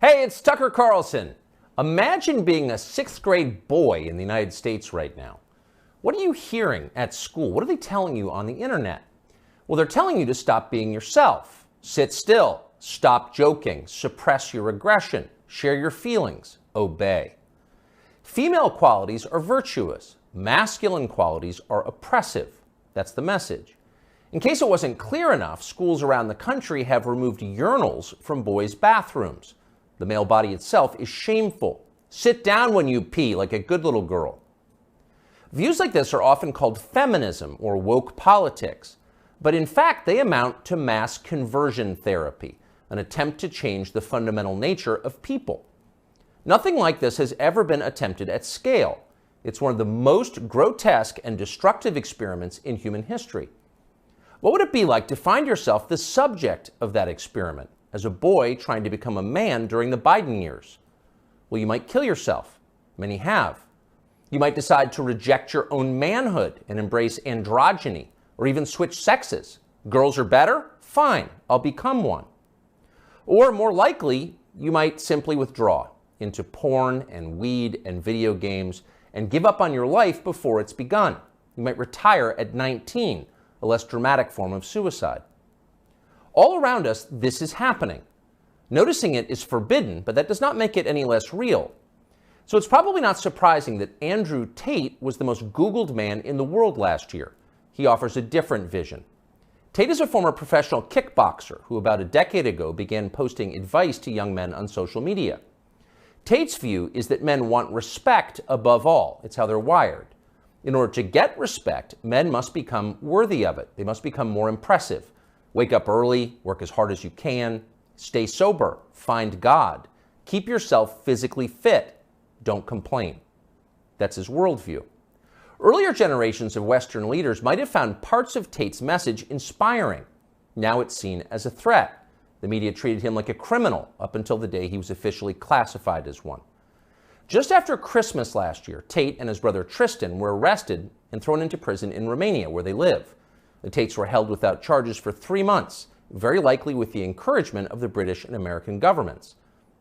Hey, it's Tucker Carlson. Imagine being a sixth grade boy in the United States right now. What are you hearing at school? What are they telling you on the internet? Well, they're telling you to stop being yourself. Sit still. Stop joking. Suppress your aggression. Share your feelings. Obey. Female qualities are virtuous. Masculine qualities are oppressive. That's the message. In case it wasn't clear enough, schools around the country have removed urinals from boys' bathrooms. The male body itself is shameful. Sit down when you pee like a good little girl. Views like this are often called feminism or woke politics, but in fact they amount to mass conversion therapy, an attempt to change the fundamental nature of people. Nothing like this has ever been attempted at scale. It's one of the most grotesque and destructive experiments in human history. What would it be like to find yourself the subject of that experiment as a boy trying to become a man during the Biden years? Well, you might kill yourself. Many have. You might decide to reject your own manhood and embrace androgyny, or even switch sexes. Girls are better? Fine, I'll become one. Or more likely, you might simply withdraw into porn and weed and video games and give up on your life before it's begun. You might retire at 19, a less dramatic form of suicide. All around us, this is happening. Noticing it is forbidden, but that does not make it any less real. So it's probably not surprising that Andrew Tate was the most Googled man in the world last year. He offers a different vision. Tate is a former professional kickboxer who about a decade ago began posting advice to young men on social media. Tate's view is that men want respect above all. It's how they're wired. In order to get respect, men must become worthy of it. They must become more impressive. Wake up early, work as hard as you can, stay sober, find God, keep yourself physically fit, don't complain. That's his worldview. Earlier generations of Western leaders might have found parts of Tate's message inspiring. Now it's seen as a threat. The media treated him like a criminal up until the day he was officially classified as one. Just after Christmas last year, Tate and his brother Tristan were arrested and thrown into prison in Romania, where they live. The Tates were held without charges for 3 months, very likely with the encouragement of the British and American governments.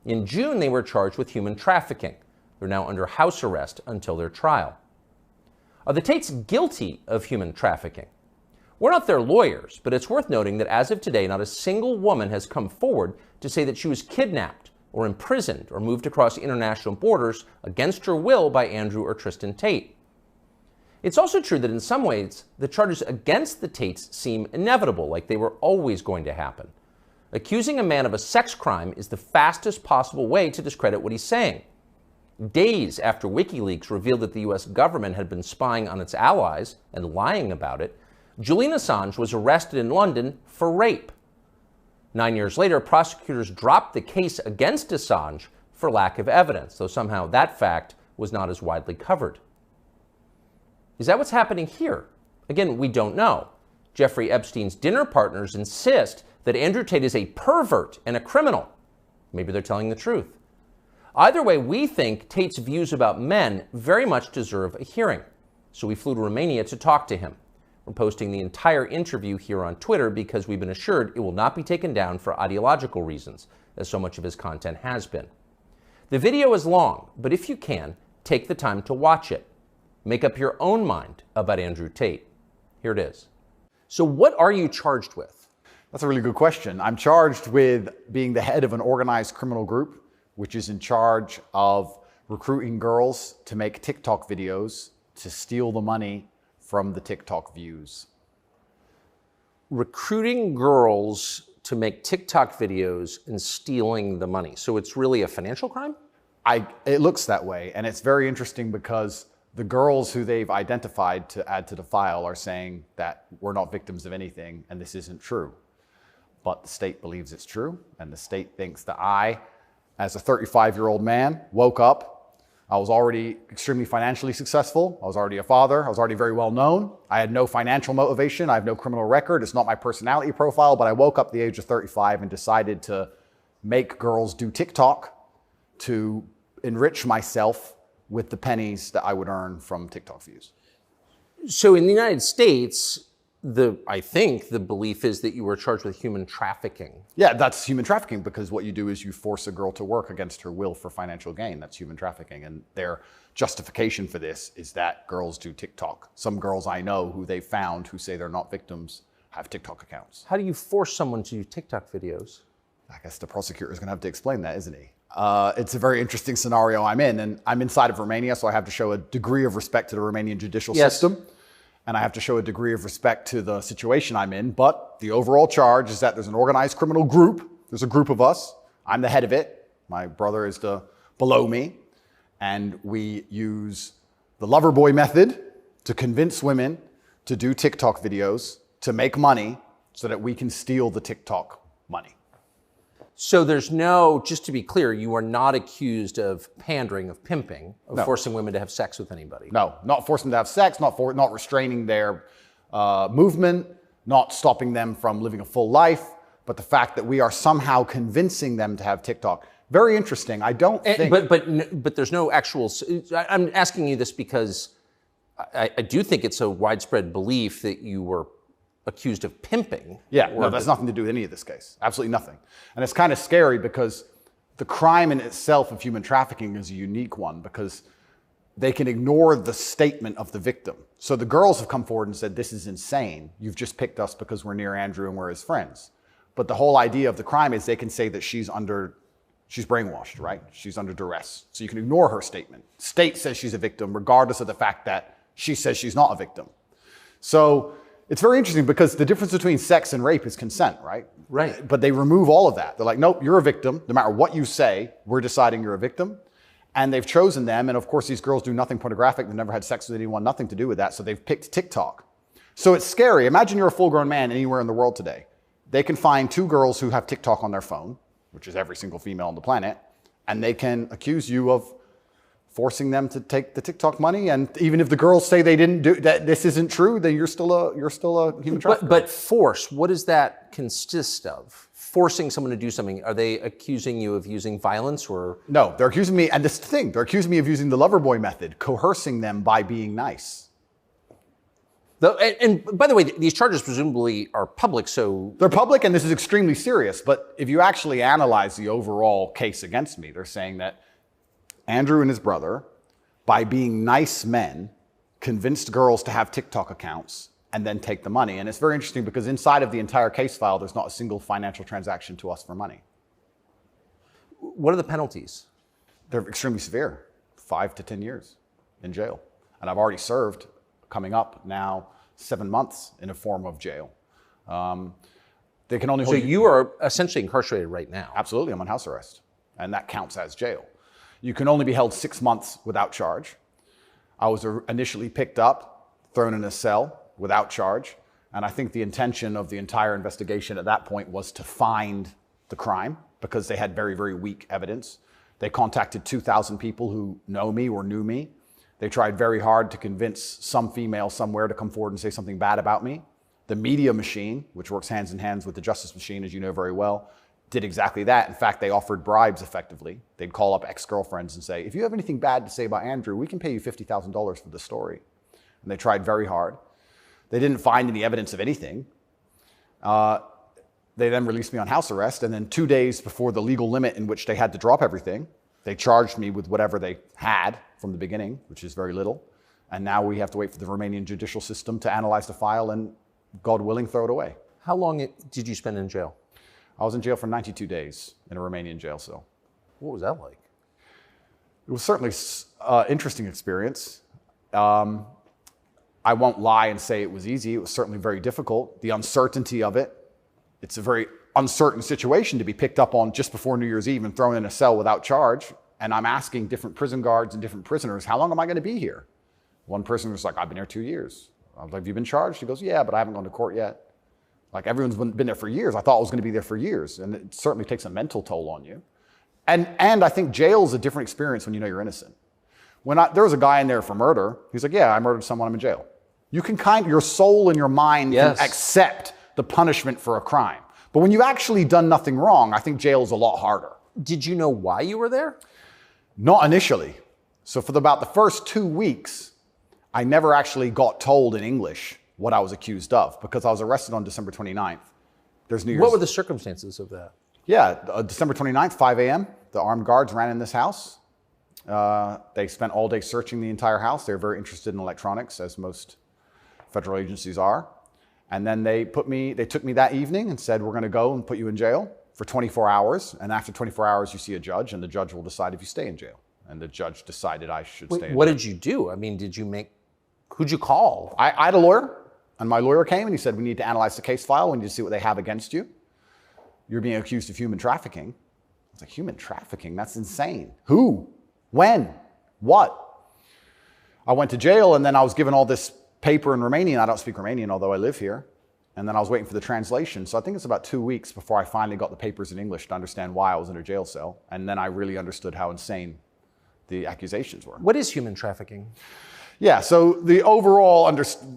In June, they were charged with human trafficking. They're now under house arrest until their trial. Are the Tates guilty of human trafficking? We're not their lawyers, but it's worth noting that as of today, not a single woman has come forward to say that she was kidnapped or imprisoned or moved across international borders against her will by Andrew or Tristan Tate. It's also true that in some ways, the charges against the Tates seem inevitable, like they were always going to happen. Accusing a man of a sex crime is the fastest possible way to discredit what he's saying. Days after WikiLeaks revealed that the US government had been spying on its allies and lying about it, Julian Assange was arrested in London for rape. 9 years later, prosecutors dropped the case against Assange for lack of evidence, though somehow that fact was not as widely covered. Is that what's happening here? Again, we don't know. Jeffrey Epstein's dinner partners insist that Andrew Tate is a pervert and a criminal. Maybe they're telling the truth. Either way, we think Tate's views about men very much deserve a hearing. So we flew to Romania to talk to him. We're posting the entire interview here on Twitter because we've been assured it will not be taken down for ideological reasons, as so much of his content has been. The video is long, but if you can, take the time to watch it. Make up your own mind about Andrew Tate. Here it is. So what are you charged with? That's a really good question. I'm charged with being the head of an organized criminal group, which is in charge of recruiting girls to make TikTok videos to steal the money from the TikTok views. Recruiting girls to make TikTok videos and stealing the money. So it's really a financial crime? It looks that way. And it's very interesting because the girls who they've identified to add to the file are saying that we're not victims of anything and this isn't true. But the state believes it's true, and the state thinks that I, as a 35-year-old man, woke up. I was already extremely financially successful. I was already a father. I was already very well known. I had no financial motivation. I have no criminal record. It's not my personality profile, but I woke up at the age of 35 and decided to make girls do TikTok to enrich myself with the pennies that I would earn from TikTok views. So in the United States, I think the belief is that you were charged with human trafficking. Yeah, that's human trafficking, because what you do is you force a girl to work against her will for financial gain. That's human trafficking. And their justification for this is that girls do TikTok. Some girls I know who they found who say they're not victims have TikTok accounts. How do you force someone to do TikTok videos? I guess the prosecutor is going to have to explain that, isn't he? It's a very interesting scenario I'm in, and I'm inside of Romania, so I have to show a degree of respect to the Romanian judicial system. And I have to show a degree of respect to the situation I'm in. But the overall charge is that there's an organized criminal group. There's a group of us. I'm the head of it. My brother is below me. And we use the lover boy method to convince women to do TikTok videos to make money so that we can steal the TikTok money. So there's no, just to be clear, you are not accused of pandering, of pimping, of forcing women to have sex with anybody. No, not forcing them to have sex, not restraining their movement, not stopping them from living a full life, but the fact that we are somehow convincing them to have TikTok. Very interesting. I don't think... But there's no actual... I'm asking you this because I do think it's a widespread belief that you were accused of pimping. Yeah, no, that's nothing to do with any of this case. Absolutely nothing. And it's kind of scary because the crime in itself of human trafficking is a unique one, because they can ignore the statement of the victim. So the girls have come forward and said, this is insane. You've just picked us because we're near Andrew and we're his friends. But the whole idea of the crime is they can say that she's brainwashed, right? She's under duress. So you can ignore her statement. State says she's a victim regardless of the fact that she says she's not a victim. So it's very interesting because the difference between sex and rape is consent, right? Right. But they remove all of that. They're like, nope, you're a victim. No matter what you say, we're deciding you're a victim. And they've chosen them. And of course, these girls do nothing pornographic. They've never had sex with anyone, nothing to do with that. So they've picked TikTok. So it's scary. Imagine you're a full-grown man anywhere in the world today. They can find two girls who have TikTok on their phone, which is every single female on the planet, and they can accuse you of forcing them to take the TikTok money. And even if the girls say they didn't do that, this isn't true, then you're still a human trafficker. But force, what does that consist of? Forcing someone to do something? Are they accusing you of using violence or? No, they're accusing me, and this is the thing, they're accusing me of using the lover boy method, coercing them by being nice. And by the way, these charges presumably are public, so... They're public, and this is extremely serious. But if you actually analyze the overall case against me, they're saying that Andrew and his brother, by being nice men, convinced girls to have TikTok accounts and then take the money. And it's very interesting because inside of the entire case file, there's not a single financial transaction to us for money. What are the penalties? They're extremely severe, 5 to 10 years in jail. And I've already served, coming up now, 7 months in a form of jail. They can only hold So you are essentially incarcerated right now? Absolutely, I'm on house arrest. And that counts as jail. You can only be held 6 months without charge. I was initially picked up, thrown in a cell without charge. And I think the intention of the entire investigation at that point was to find the crime because they had very, very weak evidence. They contacted 2,000 people who know me or knew me. They tried very hard to convince some female somewhere to come forward and say something bad about me. The media machine, which works hands in hands with the justice machine, as you know very well, did exactly that. In fact, they offered bribes effectively. They'd call up ex-girlfriends and say, if you have anything bad to say about Andrew, we can pay you $50,000 for the story. And they tried very hard. They didn't find any evidence of anything. They then released me on house arrest. And then 2 days before the legal limit in which they had to drop everything, they charged me with whatever they had from the beginning, which is very little. And now we have to wait for the Romanian judicial system to analyze the file and, God willing, throw it away. How long did you spend in jail? I was in jail for 92 days in a Romanian jail cell. What was that like? It was certainly an interesting experience. I won't lie and say it was easy. It was certainly very difficult. The uncertainty of it. It's a very uncertain situation to be picked up on just before New Year's Eve and thrown in a cell without charge. And I'm asking different prison guards and different prisoners, how long am I going to be here? One prisoner was like, I've been here 2 years. I was like, have you been charged? He goes, yeah, but I haven't gone to court yet. Like, everyone's been there for years. I thought I was going to be there for years. And it certainly takes a mental toll on you. And I think jail is a different experience when you know you're innocent. There was a guy in there for murder. He's like, yeah, I murdered someone, I'm in jail. You can your soul and your mind can accept the punishment for a crime. But when you've actually done nothing wrong, I think jail is a lot harder. Did you know why you were there? Not initially. So for about the first 2 weeks, I never actually got told in English what I was accused of, because I was arrested on December 29th. There's New Year's. What were the circumstances of that? Yeah, December 29th, 5 a.m., the armed guards ran in this house. They spent all day searching the entire house. They were very interested in electronics, as most federal agencies are. And then they took me that evening and said, we're going to go and put you in jail for 24 hours. And after 24 hours, you see a judge, and the judge will decide if you stay in jail. And the judge decided I should stay in jail. What did you do? I mean, who'd you call? I had a lawyer, and my lawyer came and he said, we need to analyze the case file. We need to see what they have against you. You're being accused of human trafficking. I was like, human trafficking? That's insane. Who? When? What? I went to jail, and then I was given all this paper in Romanian. I don't speak Romanian, although I live here. And then I was waiting for the translation. So I think it's about 2 weeks before I finally got the papers in English to understand why I was in a jail cell. And then I really understood how insane the accusations were. What is human trafficking? Yeah, so the overall,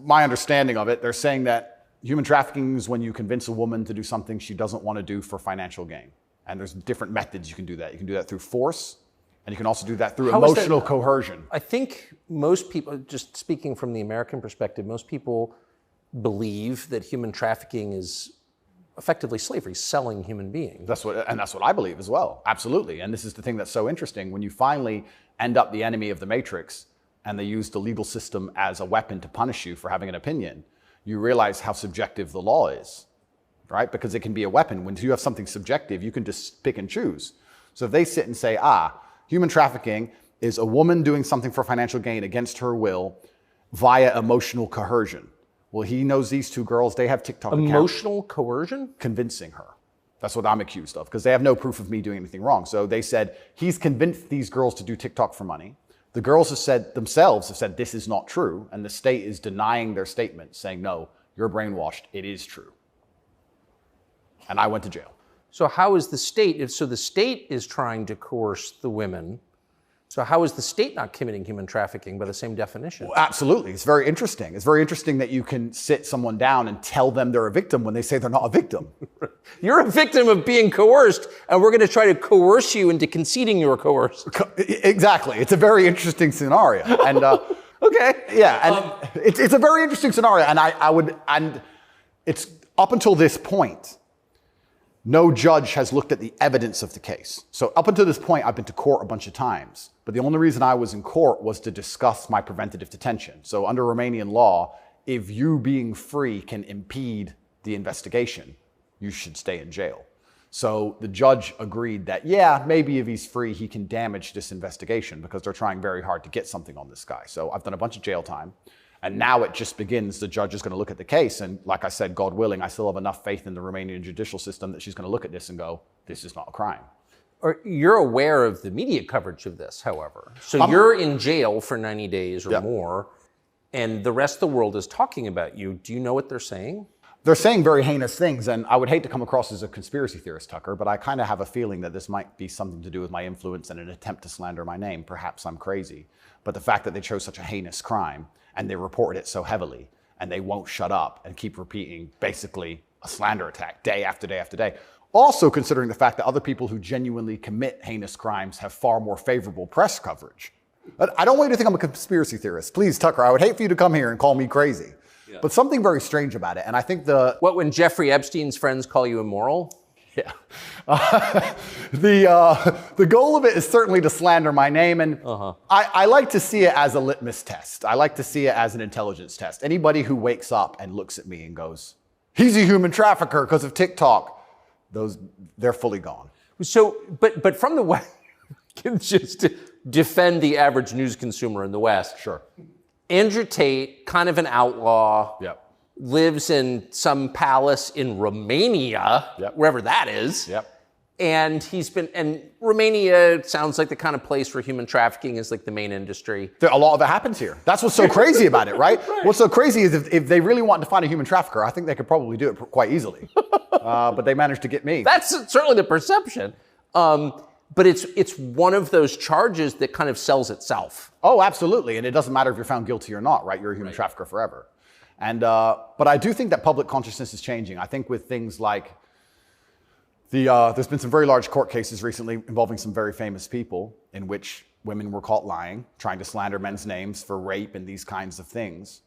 my understanding of it, they're saying that human trafficking is when you convince a woman to do something she doesn't want to do for financial gain. And there's different methods you can do that. You can do that through force, and you can also do that through emotional coercion. I think most people, just speaking from the American perspective, most people believe that human trafficking is effectively slavery, selling human beings. That's what I believe as well. Absolutely. And this is the thing that's so interesting. When you finally end up the enemy of the matrix, and they use the legal system as a weapon to punish you for having an opinion, you realize how subjective the law is, right? Because it can be a weapon. When you have something subjective, you can just pick and choose. So if they sit and say, human trafficking is a woman doing something for financial gain against her will via emotional coercion. Well, he knows these two girls, they have TikTok accounts. Emotional coercion? Convincing her. That's what I'm accused of, because they have no proof of me doing anything wrong. So they said, he's convinced these girls to do TikTok for money. The girls have said this is not true, and the state is denying their statement, saying, no, you're brainwashed, it is true. And I went to jail. So how is the state, so the state is trying to coerce the women, so how is the state not committing human trafficking by the same definition? Well, absolutely, it's very interesting. It's very interesting that you can sit someone down and tell them they're a victim when they say they're not a victim. You're a victim of being coerced, and we're going to try to coerce you into conceding you were coerced. Exactly. It's a very interesting scenario. And okay. Yeah, and it's a very interesting scenario. And it's up until this point, no judge has looked at the evidence of the case. So up until this point, I've been to court a bunch of times. But the only reason I was in court was to discuss my preventative detention. So under Romanian law, if you being free can impede the investigation, you should stay in jail. So the judge agreed that, yeah, maybe if he's free, he can damage this investigation, because they're trying very hard to get something on this guy. So I've done a bunch of jail time. And now it just begins. The judge is going to look at the case. And like I said, God willing, I still have enough faith in the Romanian judicial system that she's going to look at this and go, this is not a crime. Or you're aware of the media coverage of this, however. So you're in jail for 90 days or more, and the rest of the world is talking about you. Do you know what they're saying? They're saying very heinous things, and I would hate to come across as a conspiracy theorist, Tucker, but I kind of have a feeling that this might be something to do with my influence and an attempt to slander my name. Perhaps I'm crazy. But the fact that they chose such a heinous crime, and they reported it so heavily, and they won't shut up and keep repeating basically a slander attack day after day after day. Also considering the fact that other people who genuinely commit heinous crimes have far more favorable press coverage. I don't want you to think I'm a conspiracy theorist. Please, Tucker, I would hate for you to come here and call me crazy. Yeah. But something very strange about it, and I think What, when Jeffrey Epstein's friends call you immoral? Yeah. The goal of it is certainly to slander my name, and I like to see it as a litmus test. I like to see it as an intelligence test. Anybody who wakes up and looks at me and goes, he's a human trafficker because of TikTok, they're fully gone. So, but from the West, just to defend the average news consumer in the West. Sure. Andrew Tate, kind of an outlaw. Yep. Lives in some palace in Romania, wherever that is. Yep. And Romania sounds like the kind of place where human trafficking is like the main industry. A lot of it happens here. That's what's so crazy about it, right? What's so crazy is if they really wanted to find a human trafficker, I think they could probably do it quite easily. But they managed to get me. That's certainly the perception. But it's one of those charges that kind of sells itself. Oh, absolutely. And it doesn't matter if you're found guilty or not, right? You're a human trafficker forever. And but I do think that public consciousness is changing. I think with things like there's been some very large court cases recently involving some very famous people in which women were caught lying, trying to slander men's names for rape and these kinds of things.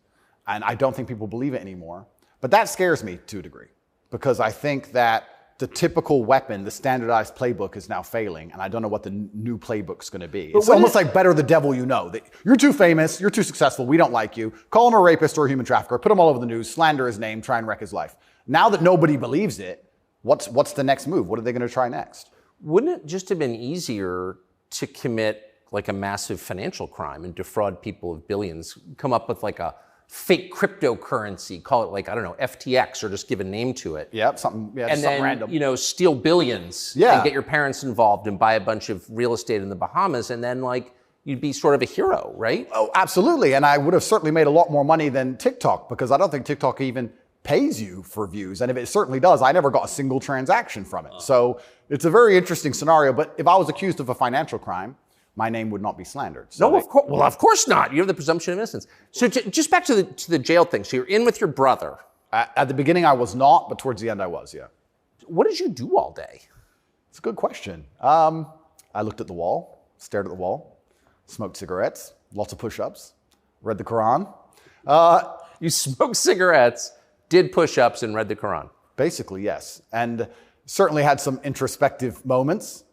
And I don't think people believe it anymore. But that scares me to a degree, because I think that the typical weapon, the standardized playbook, is now failing, and I don't know what the new playbook's going to be. It's almost like better the devil you know. That you're too famous, you're too successful, we don't like you. Call him a rapist or a human trafficker, put him all over the news, slander his name, try and wreck his life. Now that nobody believes it, what's the next move? What are they going to try next? Wouldn't it just have been easier to commit like a massive financial crime and defraud people of billions, come up with like a fake cryptocurrency, call it like, I don't know, FTX, or just give a name to it. Yep, something random. You know, steal billions and get your parents involved and buy a bunch of real estate in the Bahamas, and then like you'd be sort of a hero, right? Oh, absolutely. And I would have certainly made a lot more money than TikTok, because I don't think TikTok even pays you for views. And if it certainly does, I never got a single transaction from it. So it's a very interesting scenario. But if I was accused of a financial crime, my name would not be slandered. So no, of course. Well, of course not. You have the presumption of innocence. So just back to the jail thing. So you're in with your brother. At the beginning, I was not, but towards the end, I was. Yeah. What did you do all day? It's a good question. I looked at the wall, stared at the wall, smoked cigarettes, lots of push-ups, read the Quran. You smoked cigarettes, did push-ups, and read the Quran. Basically, yes, and certainly had some introspective moments.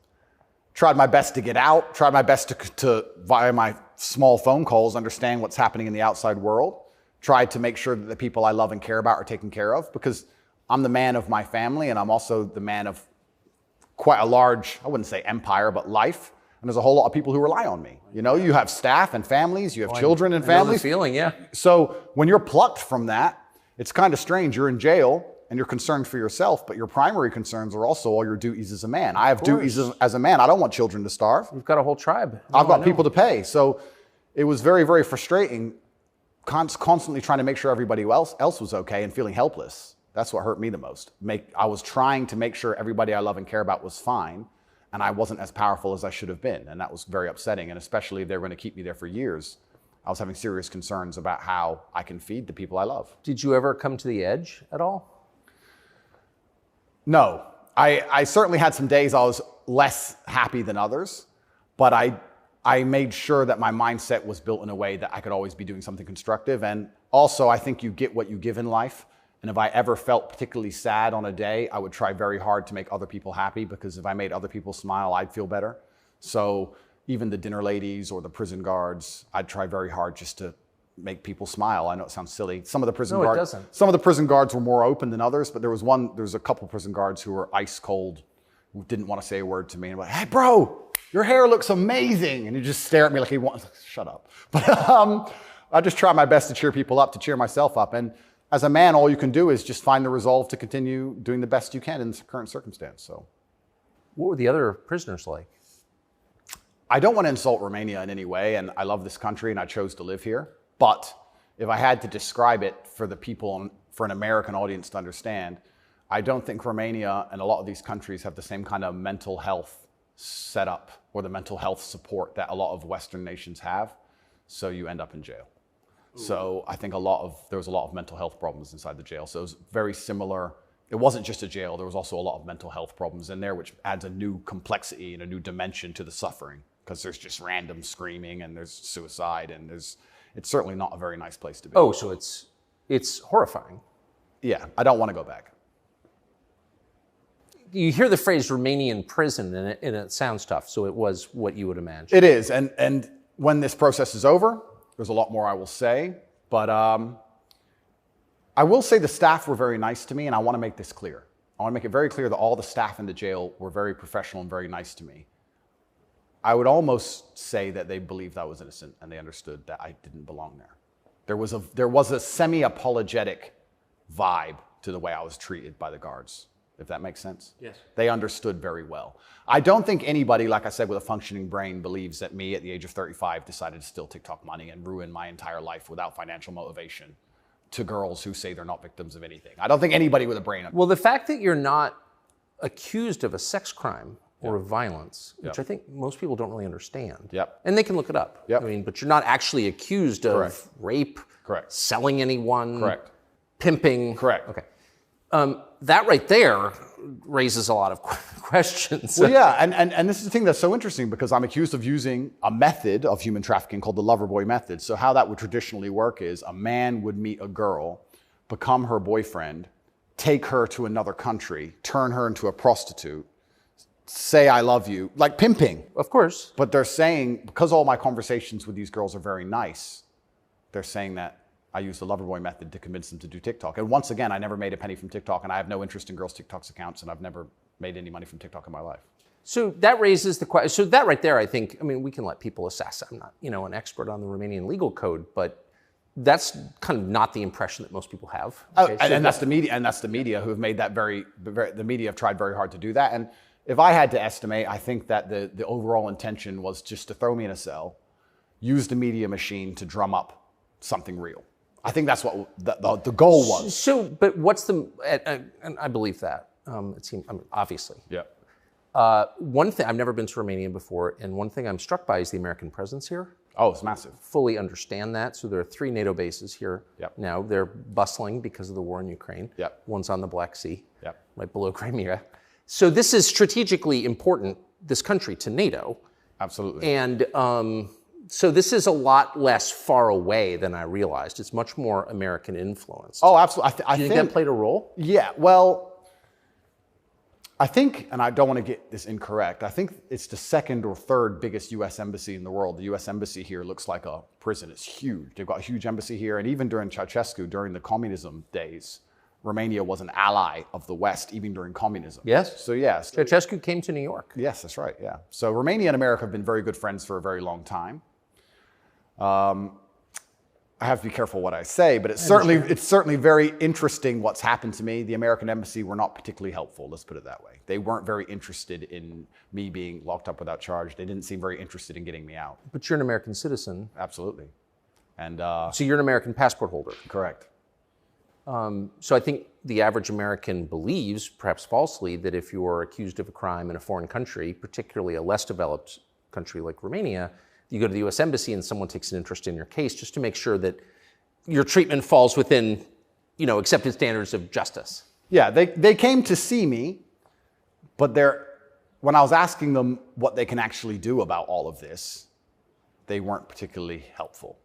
Tried my best to get out, tried my best to, via my small phone calls, understand what's happening in the outside world. Tried to make sure that the people I love and care about are taken care of, because I'm the man of my family, and I'm also the man of quite a large, I wouldn't say empire, but life. And there's a whole lot of people who rely on me. You know, you have staff and families, you have children and families. I know the feeling, yeah. So when you're plucked from that, it's kind of strange. You're in jail, and you're concerned for yourself, but your primary concerns are also all your duties as a man. I have duties as a man. I don't want children to starve. You've got a whole tribe. I've got people to pay. So it was very, very frustrating, constantly trying to make sure everybody else was okay and feeling helpless. That's what hurt me the most. I was trying to make sure everybody I love and care about was fine, and I wasn't as powerful as I should have been. And that was very upsetting. And especially if they were going to keep me there for years, I was having serious concerns about how I can feed the people I love. Did you ever come to the edge at all? No, I certainly had some days I was less happy than others, but I made sure that my mindset was built in a way that I could always be doing something constructive. And also, I think you get what you give in life. And if I ever felt particularly sad on a day, I would try very hard to make other people happy, because if I made other people smile, I'd feel better. So even the dinner ladies or the prison guards, I'd try very hard just to make people smile. I know it sounds silly. Some of the prison guards were more open than others, but there was a couple prison guards who were ice cold, who didn't want to say a word to me, and were like, "Hey, bro, your hair looks amazing," and he just stare at me like he wants. Shut up. But I just try my best to cheer people up, to cheer myself up, and as a man, all you can do is just find the resolve to continue doing the best you can in the current circumstance. So, what were the other prisoners like? I don't want to insult Romania in any way, and I love this country, and I chose to live here. But if I had to describe it for the people, for an American audience to understand, I don't think Romania and a lot of these countries have the same kind of mental health setup or the mental health support that a lot of Western nations have. So you end up in jail. So I think there was a lot of mental health problems inside the jail. So it was very similar. It wasn't just a jail. There was also a lot of mental health problems in there, which adds a new complexity and a new dimension to the suffering, because there's just random screaming and there's suicide and it's certainly not a very nice place to be. Oh, so it's horrifying. Yeah, I don't want to go back. You hear the phrase Romanian prison, and it sounds tough, so it was what you would imagine. It is, and when this process is over, there's a lot more I will say, but I will say the staff were very nice to me, and I want to make this clear. I want to make it very clear that all the staff in the jail were very professional and very nice to me. I would almost say that they believed I was innocent and they understood that I didn't belong there. There was a semi-apologetic vibe to the way I was treated by the guards, if that makes sense. Yes. They understood very well. I don't think anybody, like I said, with a functioning brain believes that me at the age of 35 decided to steal TikTok money and ruin my entire life without financial motivation to girls who say they're not victims of anything. I don't think anybody with a brain. Well, the fact that you're not accused of a sex crime or of violence, which I think most people don't really understand. Yep. And they can look it up. Yep. I mean, but you're not actually accused of rape, selling anyone, correct, pimping. Correct. Okay. That right there raises a lot of questions. Well, yeah, and this is the thing that's so interesting because I'm accused of using a method of human trafficking called the lover boy method. So how that would traditionally work is a man would meet a girl, become her boyfriend, take her to another country, turn her into a prostitute, say I love you, like pimping. Of course. But they're saying, because all my conversations with these girls are very nice, they're saying that I use the lover boy method to convince them to do TikTok. And once again, I never made a penny from TikTok, and I have no interest in girls' TikTok's accounts, and I've never made any money from TikTok in my life. So that raises the question. So that right there, I think, I mean, we can let people assess. I'm not, an expert on the Romanian legal code, but that's kind of not the impression that most people have. Okay? And that's the media who have made that the media have tried very hard to do that. And if I had to estimate, I think that the overall intention was just to throw me in a cell, use the media machine to drum up something real. I think that's what the goal was. So, but what's and I believe that. It seems, obviously. Yeah. One thing, I've never been to Romania before, and one thing I'm struck by is the American presence here. Oh, it's massive. Fully understand that. So there are 3 NATO bases here now. They're bustling because of the war in Ukraine. Yep. One's on the Black Sea, yep, right below Crimea. So this is strategically important, this country, to NATO. Absolutely. And so this is a lot less far away than I realized. It's much more American influence. Oh, absolutely. Do you think that played a role? Yeah, well, I think, and I don't want to get this incorrect, I think it's the 2nd or 3rd biggest U.S. embassy in the world. The U.S. embassy here looks like a prison. It's huge. They've got a huge embassy here. And even during Ceausescu, during the communism days, Romania was an ally of the West, even during communism. Yes. So, yes. Ceausescu came to New York. Yes, that's right, yeah. So Romania and America have been very good friends for a very long time. I have to be careful what I say, but it's certainly very interesting what's happened to me. The American embassy were not particularly helpful, let's put it that way. They weren't very interested in me being locked up without charge. They didn't seem very interested in getting me out. But you're an American citizen. Absolutely. And so you're an American passport holder. Correct. So I think the average American believes, perhaps falsely, that if you're accused of a crime in a foreign country, particularly a less developed country like Romania, you go to the U.S. Embassy and someone takes an interest in your case just to make sure that your treatment falls within, accepted standards of justice. Yeah, they came to see me, but when I was asking them what they can actually do about all of this, they weren't particularly helpful.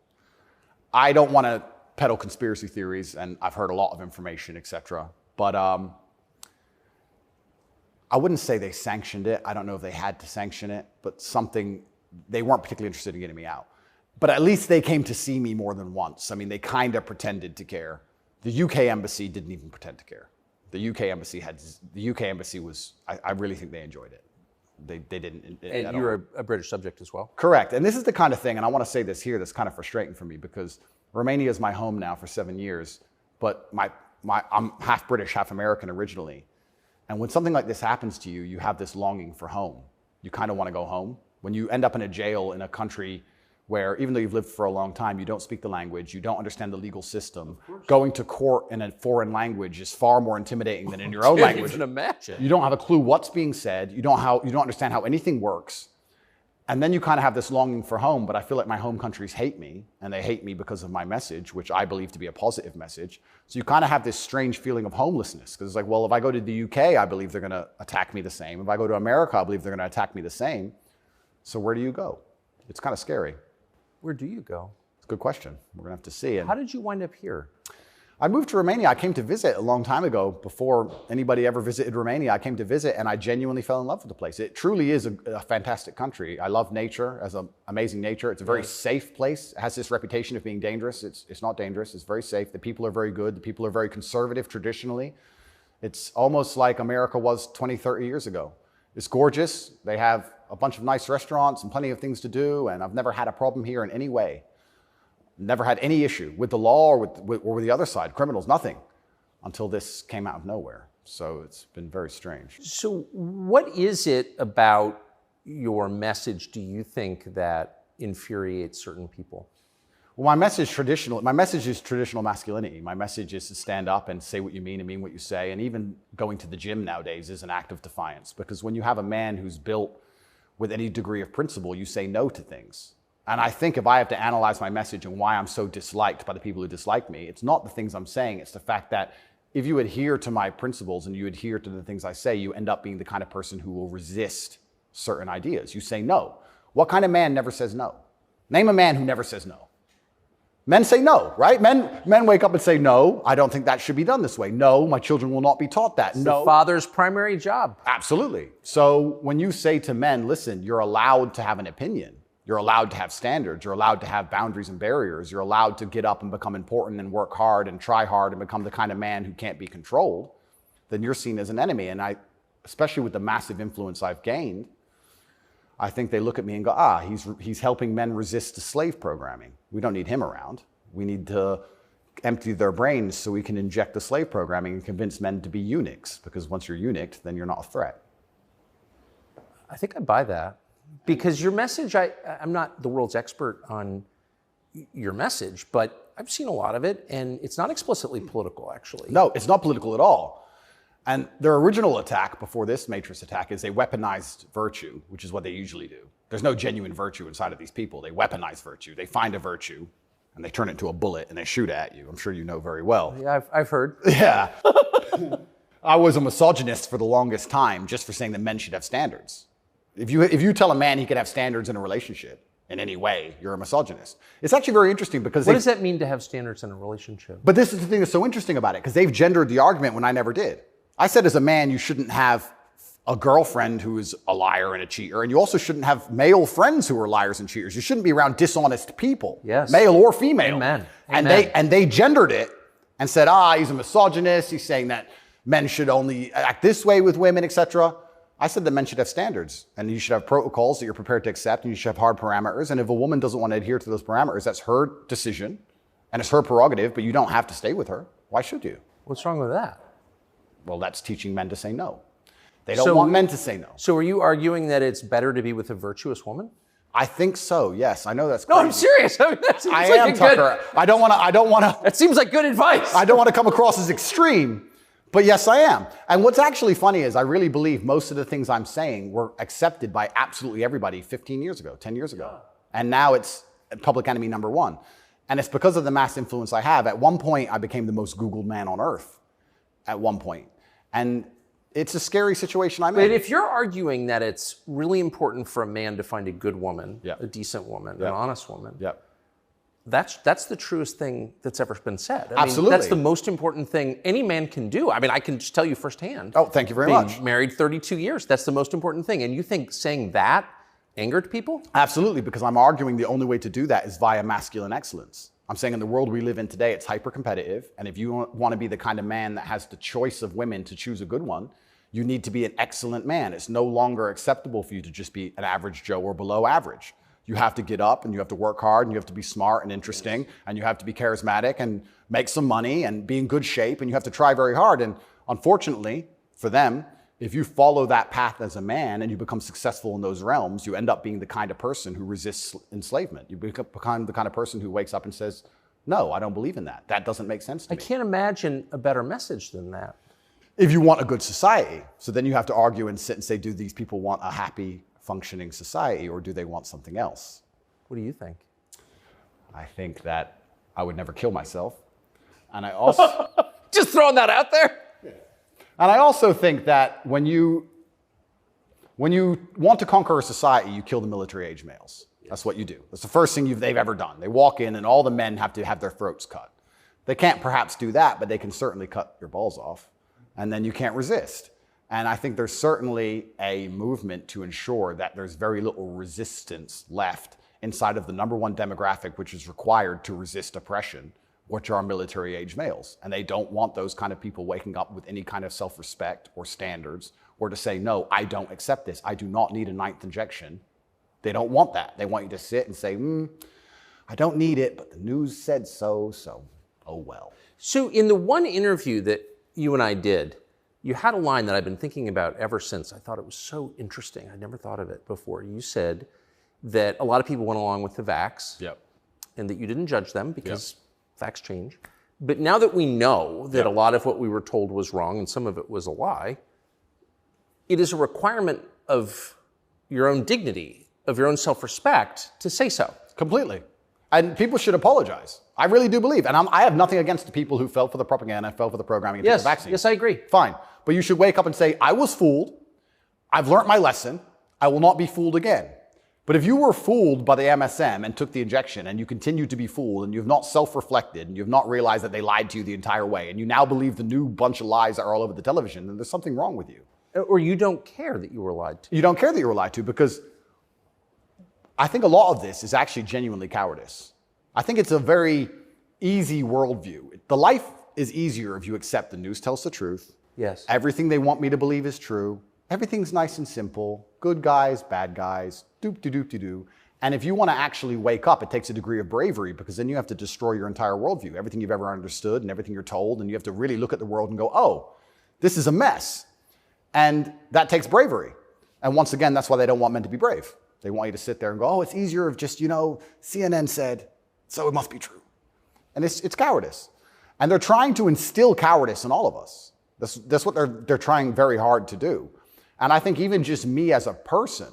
I don't want to peddle conspiracy theories, and I've heard a lot of information, etc. But I wouldn't say they sanctioned it. I don't know if they had to sanction it, but they weren't particularly interested in getting me out. But at least they came to see me more than once. I mean, they kind of pretended to care. The UK embassy didn't even pretend to care. The UK embassy was, I really think they enjoyed it. They didn't. And you're a British subject as well? Correct. And this is the kind of thing, and I want to say this here, that's kind of frustrating for me because Romania is my home now for 7 years, but I'm half British, half American originally. And when something like this happens to you, you have this longing for home. You kind of want to go home. When you end up in a jail in a country where, even though you've lived for a long time, you don't speak the language, you don't understand the legal system, going to court in a foreign language is far more intimidating than in your own language. I can't even imagine. You don't have a clue what's being said. You don't understand how anything works. And then you kind of have this longing for home, but I feel like my home countries hate me, and they hate me because of my message, which I believe to be a positive message. So you kind of have this strange feeling of homelessness, because it's like, well, if I go to the UK, I believe they're going to attack me the same. If I go to America, I believe they're going to attack me the same. So where do you go? It's kind of scary. Where do you go? It's a good question. We're going to have to see. How did you wind up here? I moved to Romania. I came to visit a long time ago. Before anybody ever visited Romania, I came to visit, and I genuinely fell in love with the place. It truly is a fantastic country. I love nature, as an amazing nature. It's a very safe place. It has this reputation of being dangerous. It's not dangerous. It's very safe. The people are very good. The people are very conservative traditionally. It's almost like America was 20, 30 years ago. It's gorgeous. They have a bunch of nice restaurants and plenty of things to do, and I've never had a problem here in any way. Never had any issue with the law or with the other side, criminals, nothing, until this came out of nowhere. So it's been very strange. So what is it about your message, do you think, that infuriates certain people? Well, my message is traditional masculinity. My message is to stand up and say what you mean and mean what you say. And even going to the gym nowadays is an act of defiance, because when you have a man who's built with any degree of principle, you say no to things. And I think if I have to analyze my message and why I'm so disliked by the people who dislike me, it's not the things I'm saying, it's the fact that if you adhere to my principles and you adhere to the things I say, you end up being the kind of person who will resist certain ideas. You say no. What kind of man never says no? Name a man who never says no. Men say no, right? Men wake up and say, no, I don't think that should be done this way. No, my children will not be taught that. It's no. the father's primary job. Absolutely. So when you say to men, listen, you're allowed to have an opinion. You're allowed to have standards. You're allowed to have boundaries and barriers. You're allowed to get up and become important and work hard and try hard and become the kind of man who can't be controlled, then you're seen as an enemy. And especially with the massive influence I've gained, I think they look at me and go, he's helping men resist the slave programming. We don't need him around. We need to empty their brains so we can inject the slave programming and convince men to be eunuchs, because once you're eunuched, then you're not a threat. I think I buy that. Because your message, I'm not the world's expert on your message, but I've seen a lot of it, and it's not explicitly political, actually. No, it's not political at all. And their original attack before this Matrix attack is they weaponized virtue, which is what they usually do. There's no genuine virtue inside of these people. They weaponize virtue. They find a virtue, and they turn it into a bullet, and they shoot at you. I'm sure you know very well. Yeah, I've heard. Yeah. I was a misogynist for the longest time just for saying that men should have standards. If you tell a man he can have standards in a relationship in any way, you're a misogynist. It's actually very interesting because what does that mean to have standards in a relationship? But this is the thing that's so interesting about it, because they've gendered the argument when I never did. I said as a man, you shouldn't have a girlfriend who is a liar and a cheater, and you also shouldn't have male friends who are liars and cheaters. You shouldn't be around dishonest people, yes, male or female. Amen. And they gendered it and said, he's a misogynist. He's saying that men should only act this way with women, etc. I said that men should have standards, and you should have protocols that you're prepared to accept, and you should have hard parameters. And if a woman doesn't want to adhere to those parameters, that's her decision, and it's her prerogative, but you don't have to stay with her. Why should you? What's wrong with that? Well, that's teaching men to say no. They don't want men to say no. So are you arguing that it's better to be with a virtuous woman? I think so, yes. I know that's crazy. No, I'm serious. I mean, that seems I like am, Tucker. I don't want to. That seems like good advice. I don't want to come across as extreme. But yes, I am. And what's actually funny is I really believe most of the things I'm saying were accepted by absolutely everybody 15 years ago, 10 years ago. And now it's public enemy number one. And it's because of the mass influence I have. At one point, I became the most Googled man on earth. At one point. And it's a scary situation I'm in. But if you're arguing that it's really important for a man to find a good woman, a decent woman, an honest woman, that's the truest thing that's ever been said. I Absolutely. mean, that's the most important thing any man can do. I mean, I can just tell you firsthand. Oh, thank you very much. Married 32 years, that's the most important thing. And you think saying that angered people? Absolutely, because I'm arguing the only way to do that is via masculine excellence. I'm saying in the world we live in today, it's hyper-competitive. And if you want to be the kind of man that has the choice of women to choose a good one, you need to be an excellent man. It's no longer acceptable for you to just be an average Joe or below average. You have to get up and you have to work hard and you have to be smart and interesting and you have to be charismatic and make some money and be in good shape and you have to try very hard. And unfortunately for them, if you follow that path as a man and you become successful in those realms, you end up being the kind of person who resists enslavement. You become the kind of person who wakes up and says, no, I don't believe in that. That doesn't make sense to me. I can't imagine a better message than that. If you want a good society. So then you have to argue and sit and say, do these people want a happy, functioning society or do they want something else? What do you think? I think that I would never kill myself. And I also... Just throwing that out there. And I also think that when you want to conquer a society, you kill the military-age males. That's what you do. That's the first thing they've ever done. They walk in and all the men have to have their throats cut. They can't perhaps do that, but they can certainly cut your balls off. And then you can't resist. And I think there's certainly a movement to ensure that there's very little resistance left inside of the number one demographic which is required to resist oppression, which are military-age males. And they don't want those kind of people waking up with any kind of self-respect or standards or to say, no, I don't accept this. I do not need a ninth injection. They don't want that. They want you to sit and say, I don't need it, but the news said so, so oh well. So in the one interview that you and I did, you had a line that I've been thinking about ever since. I thought it was so interesting. I never thought of it before. You said that a lot of people went along with the vax and that you didn't judge them because facts change. But now that we know that a lot of what we were told was wrong and some of it was a lie, it is a requirement of your own dignity, of your own self-respect to say so. Completely. And people should apologize. I really do believe. And I have nothing against the people who fell for the propaganda, fell for the programming, and took the vaccine. Yes, I agree. Fine. But you should wake up and say, I was fooled. I've learned my lesson. I will not be fooled again. But if you were fooled by the MSM and took the injection and you continue to be fooled and you've not self-reflected and you've not realized that they lied to you the entire way and you now believe the new bunch of lies that are all over the television, then there's something wrong with you. Or you don't care that you were lied to. You don't care that you were lied to because I think a lot of this is actually genuinely cowardice. I think it's a very easy worldview. The life is easier if you accept the news tells the truth. Yes. Everything they want me to believe is true. Everything's nice and simple. Good guys, bad guys, doop-de-doop-de-doo. And if you want to actually wake up, it takes a degree of bravery because then you have to destroy your entire worldview, everything you've ever understood and everything you're told, and you have to really look at the world and go, oh, this is a mess. And that takes bravery. And once again, that's why they don't want men to be brave. They want you to sit there and go, oh, it's easier if just, CNN said, so it must be true. And it's cowardice. And they're trying to instill cowardice in all of us. That's what they're trying very hard to do. And I think even just me as a person,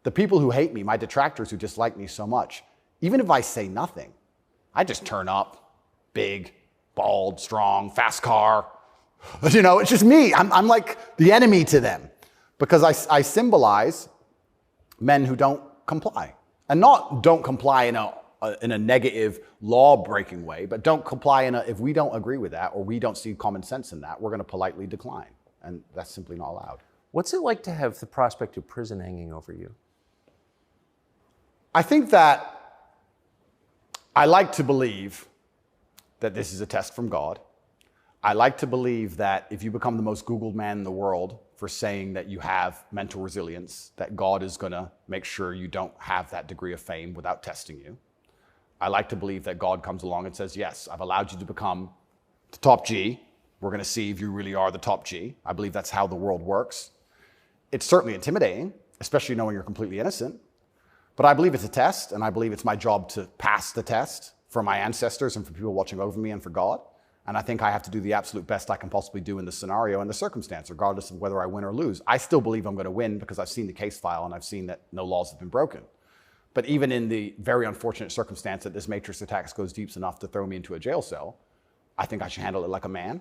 the people who hate me, my detractors who dislike me so much, even if I say nothing, I just turn up, big, bald, strong, fast car. It's just me. I'm like the enemy to them because I symbolize men who don't comply. And not don't comply in a negative law-breaking way, but don't comply if we don't agree with that or we don't see common sense in that, we're going to politely decline. And that's simply not allowed. What's it like to have the prospect of prison hanging over you? I think that I like to believe that this is a test from God. I like to believe that if you become the most Googled man in the world for saying that you have mental resilience, that God is going to make sure you don't have that degree of fame without testing you. I like to believe that God comes along and says, yes, I've allowed you to become the top G. We're going to see if you really are the top G. I believe that's how the world works. It's certainly intimidating, especially knowing you're completely innocent. But I believe it's a test, and I believe it's my job to pass the test for my ancestors and for people watching over me and for God. And I think I have to do the absolute best I can possibly do in the scenario and the circumstance, regardless of whether I win or lose. I still believe I'm going to win because I've seen the case file and I've seen that no laws have been broken. But even in the very unfortunate circumstance that this matrix attack goes deep enough to throw me into a jail cell, I think I should handle it like a man.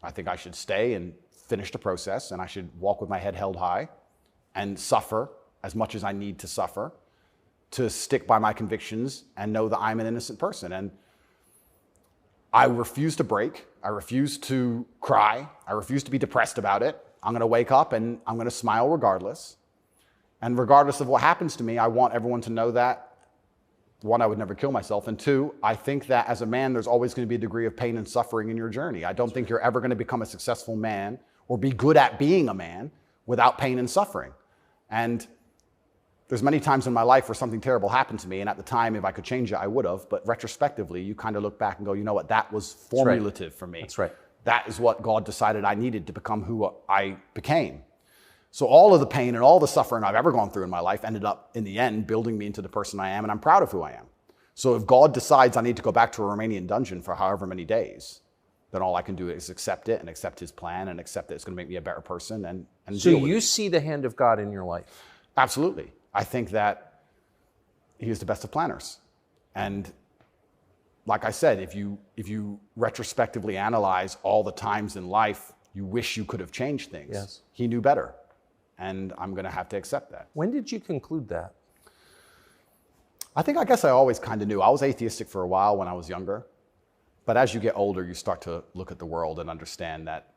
I think I should stay and finish the process, and I should walk with my head held high and suffer as much as I need to suffer to stick by my convictions and know that I'm an innocent person. And I refuse to break. I refuse to cry. I refuse to be depressed about it. I'm going to wake up and I'm going to smile regardless. And regardless of what happens to me, I want everyone to know that, one, I would never kill myself. And two, I think that as a man, there's always going to be a degree of pain and suffering in your journey. I don't think you're ever going to become a successful man or be good at being a man without pain and suffering. And there's many times in my life where something terrible happened to me, and at the time, if I could change it, I would have. But retrospectively, you kind of look back and go, you know what, that was formulative for me. That's right. That is what God decided I needed to become who I became. So all of the pain and all the suffering I've ever gone through in my life ended up, in the end, building me into the person I am, and I'm proud of who I am. So if God decides I need to go back to a Romanian dungeon for however many days, then all I can do is accept it and accept his plan and accept that it's going to make me a better person and so deal with you it. see the hand of God in your life? Absolutely. I think that he is the best of planners. And like I said, if you retrospectively analyze all the times in life you wish you could have changed things, yes, he knew better. And I'm going to have to accept that. When did you conclude that? I guess I always kind of knew. I was atheistic for a while when I was younger. But as you get older, you start to look at the world and understand that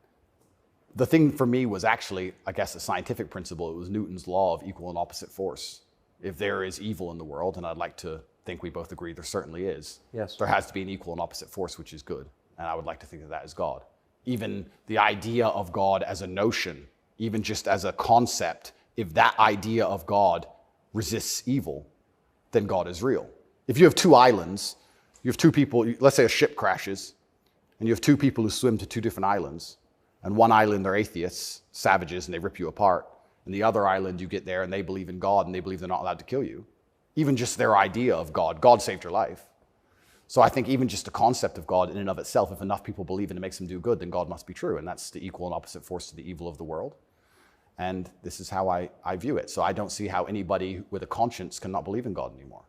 the thing for me was actually, I guess, a scientific principle. It was Newton's law of equal and opposite force. If there is evil in the world, and I'd like to think we both agree there certainly is, yes, there has to be an equal and opposite force, which is good. And I would like to think that that is God. Even the idea of God as a notion, even just as a concept, if that idea of God resists evil, then God is real. If you have two islands, you have two people, let's say a ship crashes, and you have two people who swim to two different islands, and one island they're atheists, savages, and they rip you apart, and the other island you get there and they believe in God and they believe they're not allowed to kill you. Even just their idea of God saved your life. So I think even just the concept of God in and of itself, if enough people believe and it makes them do good, then God must be true, and that's the equal and opposite force to the evil of the world. And this is how I view it. So I don't see how anybody with a conscience cannot believe in God anymore.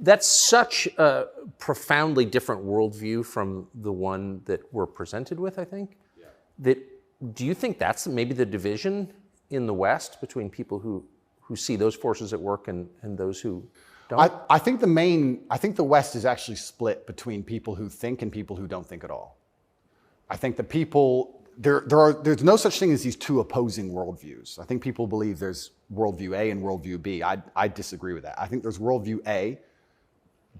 That's such a profoundly different worldview from the one that we're presented with, I think. Yeah. Do you think that's maybe the division in the West between people who see those forces at work and those who don't? I think the West is actually split between people who think and people who don't think at all. I think the people, there's no such thing as these two opposing worldviews. I think people believe there's worldview A and worldview B. I disagree with that. I think there's worldview A,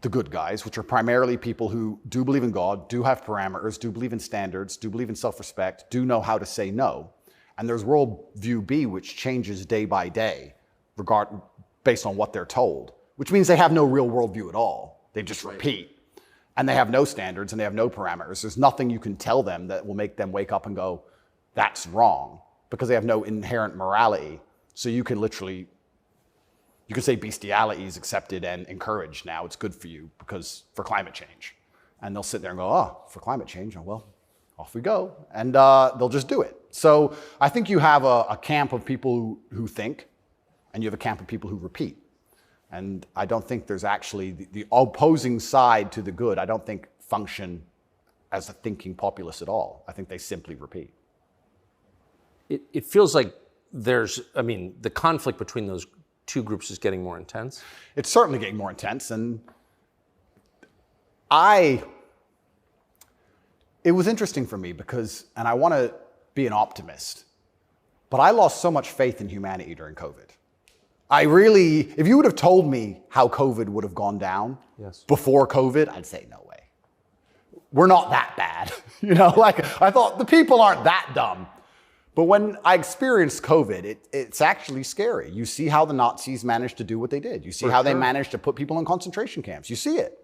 the good guys, which are primarily people who do believe in God, do have parameters, do believe in standards, do believe in self-respect, do know how to say no. And there's worldview B, which changes day by day, based on what they're told, which means they have no real worldview at all. They just repeat. And they have no standards and they have no parameters. There's nothing you can tell them that will make them wake up and go, that's wrong, because they have no inherent morality. So you can literally, you can say bestiality is accepted and encouraged now. It's good for you for climate change. And they'll sit there and go, oh, for climate change, oh, well, off we go. And they'll just do it. So I think you have a camp of people who think, and you have a camp of people who repeat. And I don't think there's actually the opposing side to the good, I don't think function as a thinking populace at all. I think they simply repeat. It feels like the conflict between those two groups is getting more intense. It's certainly getting more intense. And it was interesting for me because, and I want to be an optimist, but I lost so much faith in humanity during COVID. If you would have told me how COVID would have gone down before COVID, I'd say no way. We're not that bad. I thought the people aren't that dumb. But when I experienced COVID, it's actually scary. You see how the Nazis managed to do what they did. You see how they managed to put people in concentration camps. You see it.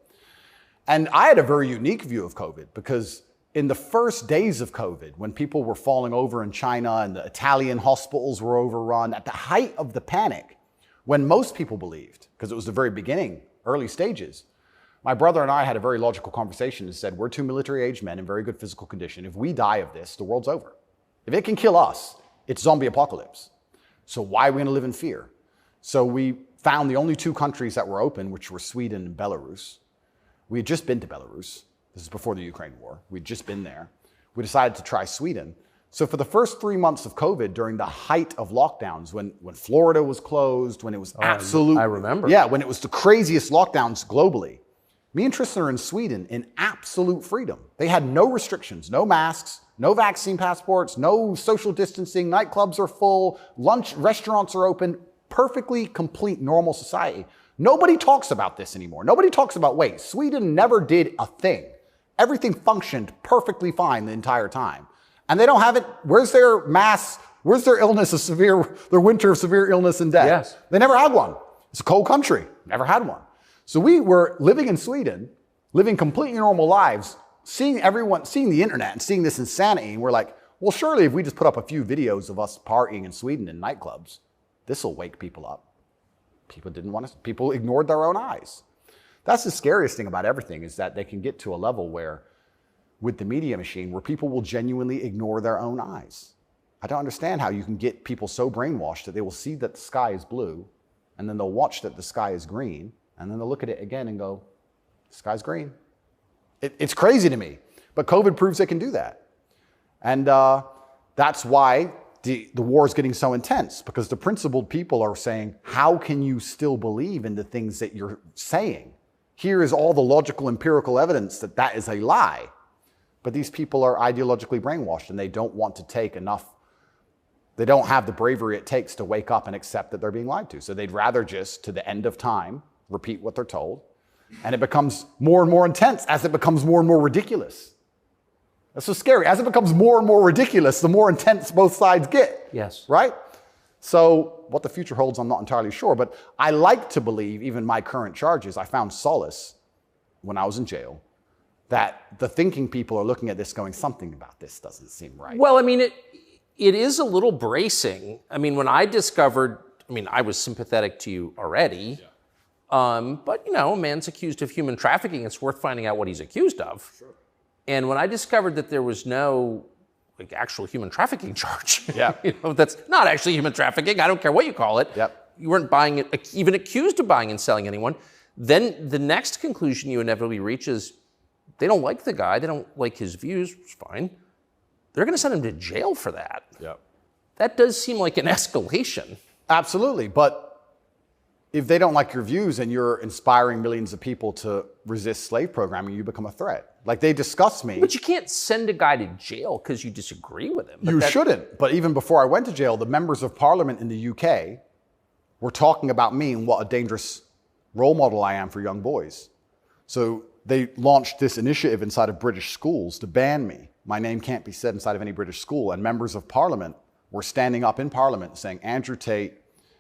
And I had a very unique view of COVID because in the first days of COVID, when people were falling over in China and the Italian hospitals were overrun, at the height of the panic, when most people believed, because it was the very beginning, early stages, my brother and I had a very logical conversation and said, we're two military-aged men in very good physical condition. If we die of this, the world's over. If it can kill us, it's zombie apocalypse. So why are we going to live in fear? So we found the only two countries that were open, which were Sweden and Belarus. We had just been to Belarus. This is before the Ukraine war. We'd just been there. We decided to try Sweden. So for the first 3 months of COVID, during the height of lockdowns, when Florida was closed, when it was I remember. Yeah, when it was the craziest lockdowns globally, me and Tristan are in Sweden in absolute freedom. They had no restrictions, no masks, no vaccine passports, no social distancing, nightclubs are full, restaurants are open, perfectly complete normal society. Nobody talks about this anymore. Nobody talks about, wait, Sweden never did a thing. Everything functioned perfectly fine the entire time. And they don't have it. Where's their illness of their winter of severe illness and death? Yes. They never had one. It's a cold country. Never had one. So we were living in Sweden, living completely normal lives, seeing the internet and seeing this insanity. And we're like, well, surely if we just put up a few videos of us partying in Sweden in nightclubs, this will wake people up. People ignored their own eyes. That's the scariest thing about everything, is that they can get to a level where, with the media machine, where people will genuinely ignore their own eyes. I don't understand how you can get people so brainwashed that they will see that the sky is blue, and then they'll watch that the sky is green, and then they'll look at it again and go, the sky's green. It's crazy to me, but COVID proves they can do that. And that's why the war is getting so intense, because the principled people are saying, how can you still believe in the things that you're saying? Here is all the logical, empirical evidence that that is a lie. But these people are ideologically brainwashed, and they don't want to take enough. They don't have the bravery it takes to wake up and accept that they're being lied to. So they'd rather just, to the end of time, repeat what they're told. And it becomes more and more intense as it becomes more and more ridiculous. That's so scary. As it becomes more and more ridiculous, the more intense both sides get. Yes. Right? So what the future holds, I'm not entirely sure. But I like to believe, even my current charges, I found solace when I was in jail, that the thinking people are looking at this going, something about this doesn't seem right. Well, I mean, it is a little bracing. I mean, when I discovered, I was sympathetic to you already. Yeah. But, a man's accused of human trafficking. It's worth finding out what he's accused of. Sure. And when I discovered that there was no actual human trafficking charge, that's not actually human trafficking. I don't care what you call it. Yep. You weren't even accused of buying and selling anyone. Then the next conclusion you inevitably reach is they don't like the guy, they don't like his views, it's fine. They're going to send him to jail for that. Yep. That does seem like an escalation. Absolutely. But if they don't like your views and you're inspiring millions of people to resist slave programming, you become a threat. Like, they discuss me. But you can't send a guy to jail because you disagree with him. You shouldn't. But even before I went to jail, the members of parliament in the UK were talking about me and what a dangerous role model I am for young boys. So they launched this initiative inside of British schools to ban me. My name can't be said inside of any British school. And members of parliament were standing up in parliament saying, Andrew Tate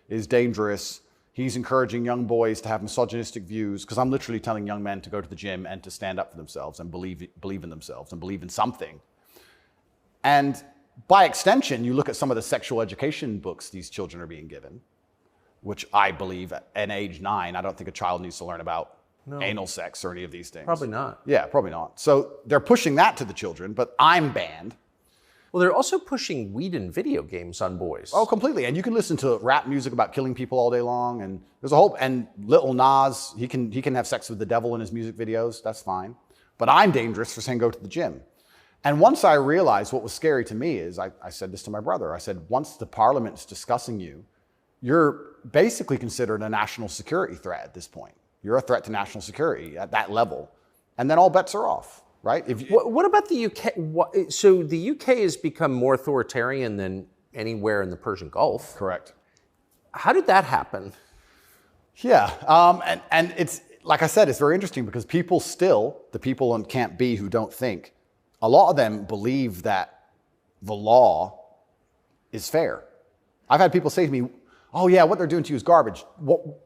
is dangerous. He's encouraging young boys to have misogynistic views, because I'm literally telling young men to go to the gym and to stand up for themselves and believe in themselves and believe in something. And by extension, you look at some of the sexual education books these children are being given, which I believe at age 9, I don't think a child needs to learn about anal sex or any of these things. Probably not. Yeah, probably not. So they're pushing that to the children, but I'm banned. Well, they're also pushing weed and video games on boys. Oh, completely. And you can listen to rap music about killing people all day long. And there's a whole, and Lil Nas, he can have sex with the devil in his music videos. That's fine. But I'm dangerous for saying go to the gym. And once I realized what was scary to me is, I said this to my brother. I said, once the parliament's discussing you, you're basically considered a national security threat at this point. You're a threat to national security at that level. And then all bets are off. Right? What about the UK? So the UK has become more authoritarian than anywhere in the Persian Gulf. Correct. How did that happen? Yeah. And it's, like I said, it's very interesting because people still, the people in Camp B who don't think, a lot of them believe that the law is fair. I've had people say to me, oh yeah, what they're doing to you is garbage.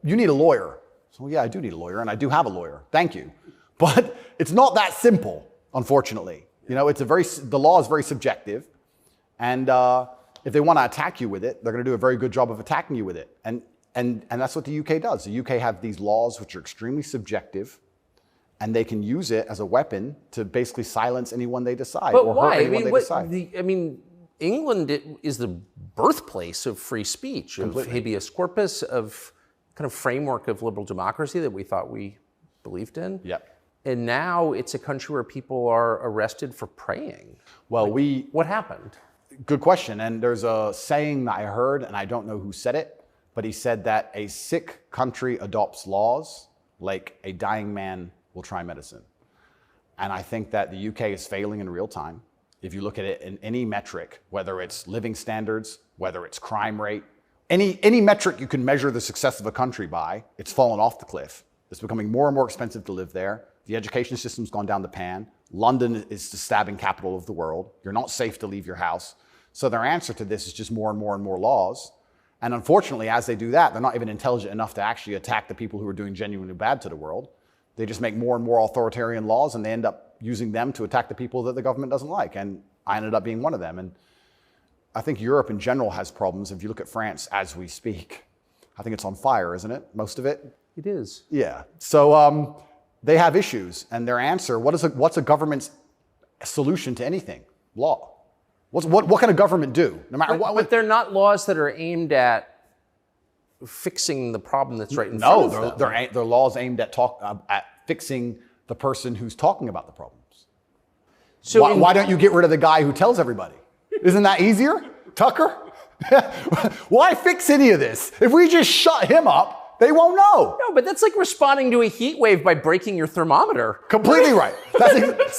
You need a lawyer. So yeah, I do need a lawyer, and I do have a lawyer. Thank you. But it's not that simple, unfortunately. You know, the law is very subjective. And if they want to attack you with it, they're going to do a very good job of attacking you with it. And that's what the UK does. The UK have these laws which are extremely subjective, and they can use it as a weapon to basically silence anyone they decide. But or why? hurt anyone they decide. England is the birthplace of free speech, of habeas corpus, of kind of framework of liberal democracy that we thought we believed in. Yep. And now it's a country where people are arrested for praying. Well, what happened? Good question. And there's a saying that I heard, and I don't know who said it, but he said that a sick country adopts laws like a dying man will try medicine. And I think that the UK is failing in real time. If you look at it in any metric, whether it's living standards, whether it's crime rate, any metric you can measure the success of a country by, it's fallen off the cliff. It's becoming more and more expensive to live there. The education system's gone down the pan. London is the stabbing capital of the world. You're not safe to leave your house. So their answer to this is just more and more and more laws. And unfortunately, as they do that, they're not even intelligent enough to actually attack the people who are doing genuinely bad to the world. They just make more and more authoritarian laws, and they end up using them to attack the people that the government doesn't like. And I ended up being one of them. And I think Europe in general has problems. If you look at France as we speak, I think it's on fire, isn't it? Most of it? It is. Yeah. So they have issues, and their answer, what's a government's solution to anything? Law. What can a government do? No matter what. But they're not laws that are aimed at fixing the problem that's right in front of them. No, they're laws aimed at fixing the person who's talking about the problems. So why don't you get rid of the guy who tells everybody? Isn't that easier? Tucker? Why fix any of this? If we just shut him up, they won't know. No, but that's like responding to a heat wave by breaking your thermometer. Completely right. That's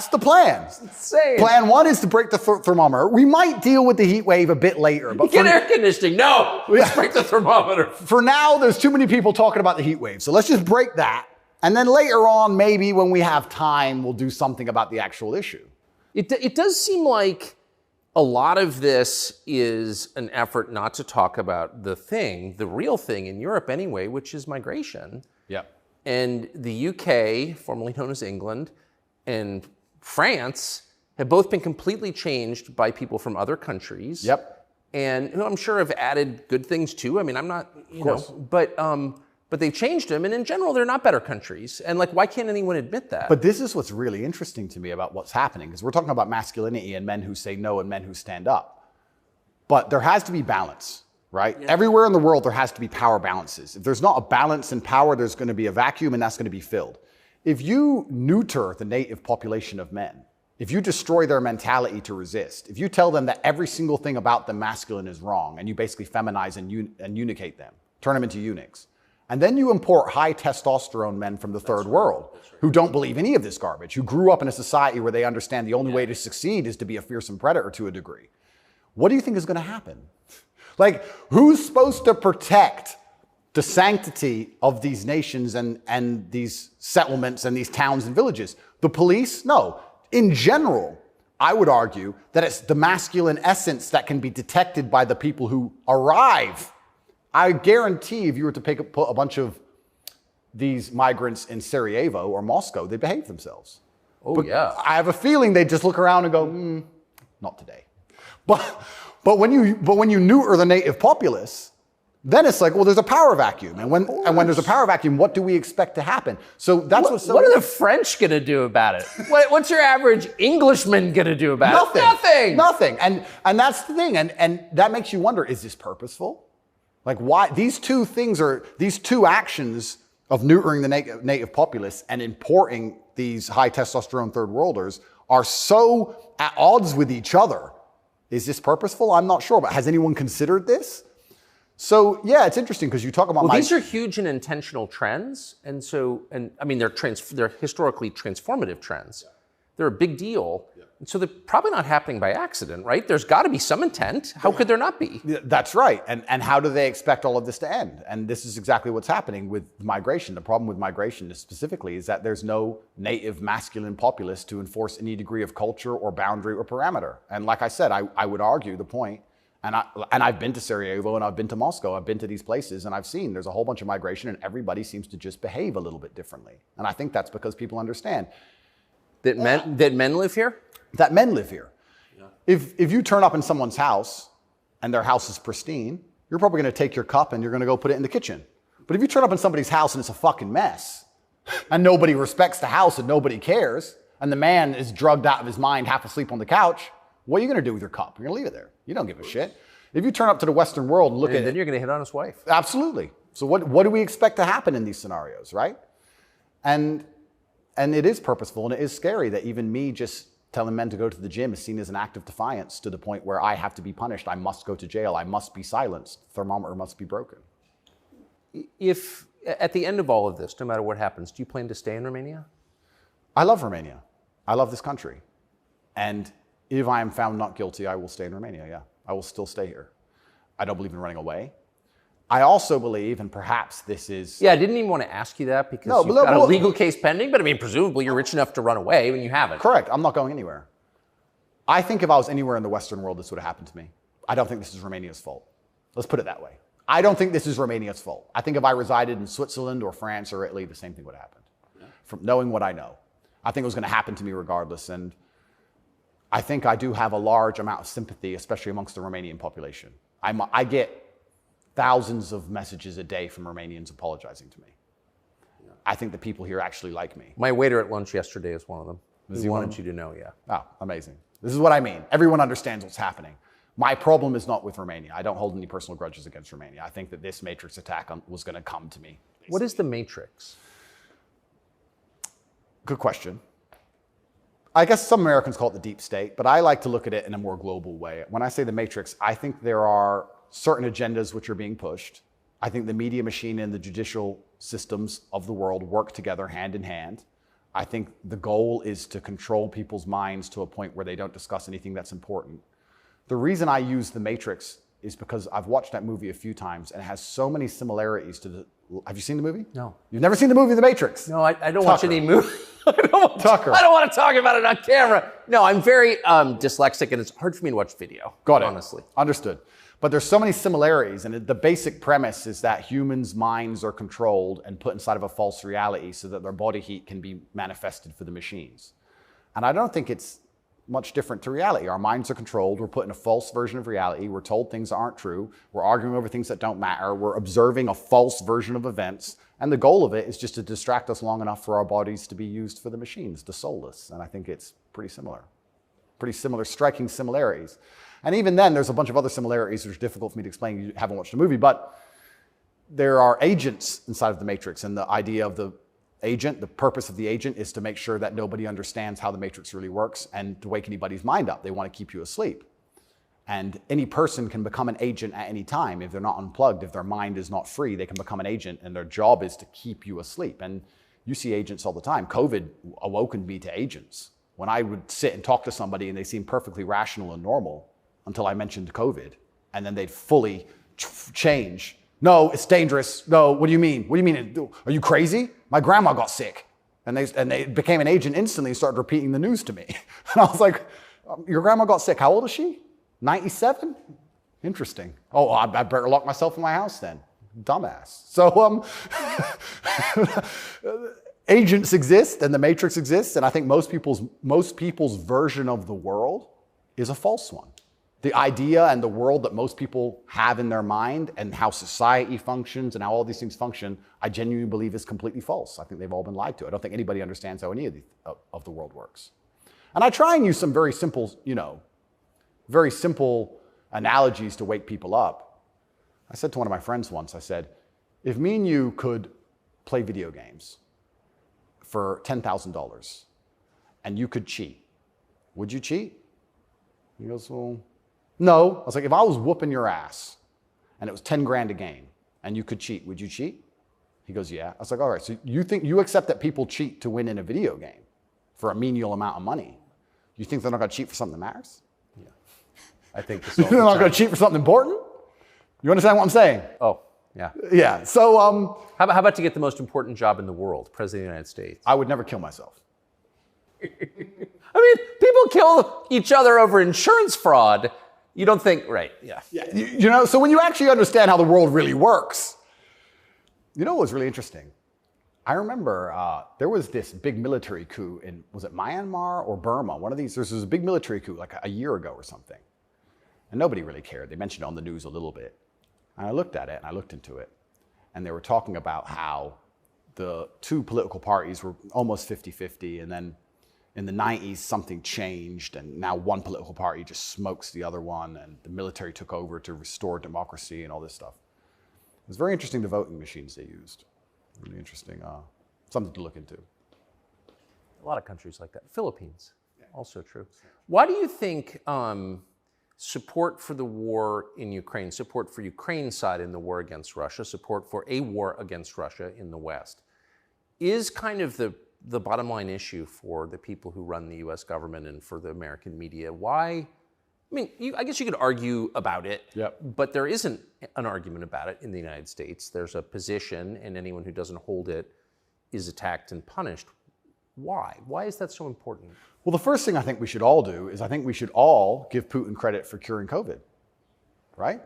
the plan. It's insane. Plan 1 is to break the thermometer. We might deal with the heat wave a bit later. But get air conditioning. No, let's break the thermometer. For now, there's too many people talking about the heat wave. So let's just break that. And then later on, maybe when we have time, we'll do something about the actual issue. It does seem like a lot of this is an effort not to talk about the real thing in Europe anyway, which is migration. Yep. And the UK, formerly known as England, and France have both been completely changed by people from other countries. Yep. And who I'm sure have added good things too. I mean, I'm not, you know, but they've changed them, and in general, they're not better countries. And like, why can't anyone admit that? But this is what's really interesting to me about what's happening, because we're talking about masculinity and men who say no and men who stand up. But there has to be balance. right? Yeah. Everywhere in the world, there has to be power balances. If there's not a balance in power, there's going to be a vacuum, and that's going to be filled. If you neuter the native population of men, if you destroy their mentality to resist, if you tell them that every single thing about them masculine is wrong, and you basically feminize and eunuchate them, turn them into eunuchs, and then you import high testosterone men from the third world who don't believe any of this garbage, who grew up in a society where they understand the only way to succeed is to be a fearsome predator to a degree. What do you think is going to happen? Like, who's supposed to protect the sanctity of these nations and these settlements and these towns and villages? The police? No. In general, I would argue that it's the masculine essence that can be detected by the people who arrive. I guarantee if you were to put a bunch of these migrants in Sarajevo or Moscow, they behave themselves. Oh, but yeah. I have a feeling they just look around and go, not today. But when you neuter the native populace, then it's like, well, there's a power vacuum. And when there's a power vacuum, what do we expect to happen? So that's what are the French going to do about it? What's your average Englishman going to do about it? Nothing. And that's the thing. And that makes you wonder, is this purposeful? Like, why these two actions of neutering the native populace and importing these high testosterone third worlders are so at odds with each other. Is this purposeful? I'm not sure, but has anyone considered this? So yeah, it's interesting because you talk about these are huge and intentional trends, and I mean they're historically transformative trends. They're a big deal, and so they're probably not happening by accident, right? There's got to be some intent. How could there not be? That's right. And how do they expect all of this to end? And this is exactly what's happening with migration. The problem with migration specifically is that there's no native masculine populace to enforce any degree of culture or boundary or parameter. And like I said, I would argue the point. And I've been to Sarajevo and I've been to Moscow. I've been to these places and I've seen there's a whole bunch of migration and everybody seems to just behave a little bit differently. And I think that's because people understand that men live here. That men live here. Yeah. If you turn up in someone's house and their house is pristine, you're probably going to take your cup and you're going to go put it in the kitchen. But if you turn up in somebody's house and it's a fucking mess and nobody respects the house and nobody cares and the man is drugged out of his mind, half asleep on the couch, what are you going to do with your cup? You're going to leave it there. You don't give a shit. If you turn up to the Western world and look at it. Then you're going to hit on his wife. Absolutely. So what do we expect to happen in these scenarios, right? And it is purposeful and it is scary that even me just telling men to go to the gym is seen as an act of defiance to the point where I have to be punished. I must go to jail. I must be silenced. The thermometer must be broken. If at the end of all of this, no matter what happens, do you plan to stay in Romania? I love Romania. I love this country. And if I am found not guilty, I will stay in Romania, yeah. I will still stay here. I don't believe in running away. I also believe, and perhaps this is... Yeah, I didn't even want to ask you that because you've got a legal case pending, but I mean, presumably you're rich enough to run away when you haven't. Correct. I'm not going anywhere. I think if I was anywhere in the Western world, this would have happened to me. I don't think this is Romania's fault. Let's put it that way. I don't think this is Romania's fault. I think if I resided in Switzerland or France or Italy, the same thing would have happened. Yeah. From knowing what I know. I think it was going to happen to me regardless, and I think I do have a large amount of sympathy, especially amongst the Romanian population. I get thousands of messages a day from Romanians apologizing to me. Yeah. I think the people here actually like me. My waiter at lunch yesterday is one of them. He wanted you to know, yeah. Oh, amazing. This is what I mean. Everyone understands what's happening. My problem is not with Romania. I don't hold any personal grudges against Romania. I think that this Matrix attack was going to come to me. Basically. What is the Matrix? Good question. I guess some Americans call it the deep state, but I like to look at it in a more global way. When I say the Matrix, I think there are certain agendas which are being pushed. I think the media machine and the judicial systems of the world work together hand in hand. I think the goal is to control people's minds to a point where they don't discuss anything that's important. The reason I use the Matrix is because I've watched that movie a few times and it has so many similarities to the... Have you seen the movie? No. You've never seen the movie The Matrix? No, I don't watch any movie. Tucker. I don't want to talk about it on camera. No, I'm very dyslexic and it's hard for me to watch video. Got it. Honestly. Understood. But there's so many similarities, and the basic premise is that humans' minds are controlled and put inside of a false reality so that their body heat can be manifested for the machines. And I don't think it's much different to reality. Our minds are controlled. We're put in a false version of reality. We're told things aren't true. We're arguing over things that don't matter. We're observing a false version of events. And the goal of it is just to distract us long enough for our bodies to be used for the machines, the soulless. And I think it's pretty similar, striking similarities. And even then, there's a bunch of other similarities which are difficult for me to explain. You haven't watched the movie, but there are agents inside of the Matrix, and the idea of the agent, the purpose of the agent is to make sure that nobody understands how the Matrix really works and to wake anybody's mind up. They want to keep you asleep. And any person can become an agent at any time. If they're not unplugged, if their mind is not free, they can become an agent, and their job is to keep you asleep. And you see agents all the time. COVID awoken me to agents. When I would sit and talk to somebody and they seemed perfectly rational and normal until I mentioned COVID, and then they'd fully change. No, it's dangerous. No, what do you mean? What do you mean? Are you crazy? My grandma got sick. And they became an agent instantly and started repeating the news to me. And I was like, your grandma got sick. How old is she? 97? Interesting. Oh, I better lock myself in my house then. Dumbass. So agents exist and the Matrix exists, and I think most people's version of the world is a false one. The idea and the world that most people have in their mind and how society functions and how all these things function, I genuinely believe is completely false. I think they've all been lied to. I don't think anybody understands how any of the world works. And I try and use some very simple, very simple analogies to wake people up. I said to one of my friends once, I said, if me and you could play video games for $10,000 and you could cheat, would you cheat? He goes, well, no. I was like, if I was whooping your ass and it was 10 grand a game and you could cheat, would you cheat? He goes, yeah. I was like, all right, so you accept that people cheat to win in a video game for a menial amount of money. You think they're not going to cheat for something that matters? Yeah. I think they're not going to cheat for something important? You understand what I'm saying? Oh, yeah. Yeah. So, how about to get the most important job in the world, President of the United States? I would never kill myself. I mean, people kill each other over insurance fraud. You don't think, right? Yeah. Yeah. So when you actually understand how the world really works, what was really interesting? I remember there was this big military coup in, was it Myanmar or Burma? One of these, there was a big military coup like a year ago or something. And nobody really cared. They mentioned it on the news a little bit. And I looked at it and I looked into it. And they were talking about how the two political parties were almost 50-50. And then in the 90s, something changed. And now one political party just smokes the other one. And the military took over to restore democracy and all this stuff. It was very interesting, the voting machines they used. Really interesting, something to look into. A lot of countries like that. Philippines, also true. Why do you think support for the war in Ukraine, support for Ukraine's side in the war against Russia, support for a war against Russia in the West, is kind of the bottom line issue for the people who run the US government and for the American media? Why? I mean, I guess you could argue about it, but there isn't an argument about it in the United States. There's a position, and anyone who doesn't hold it is attacked and punished. Why? Why is that so important? Well, the first thing I think we should all do is I think we should all give Putin credit for curing COVID, right?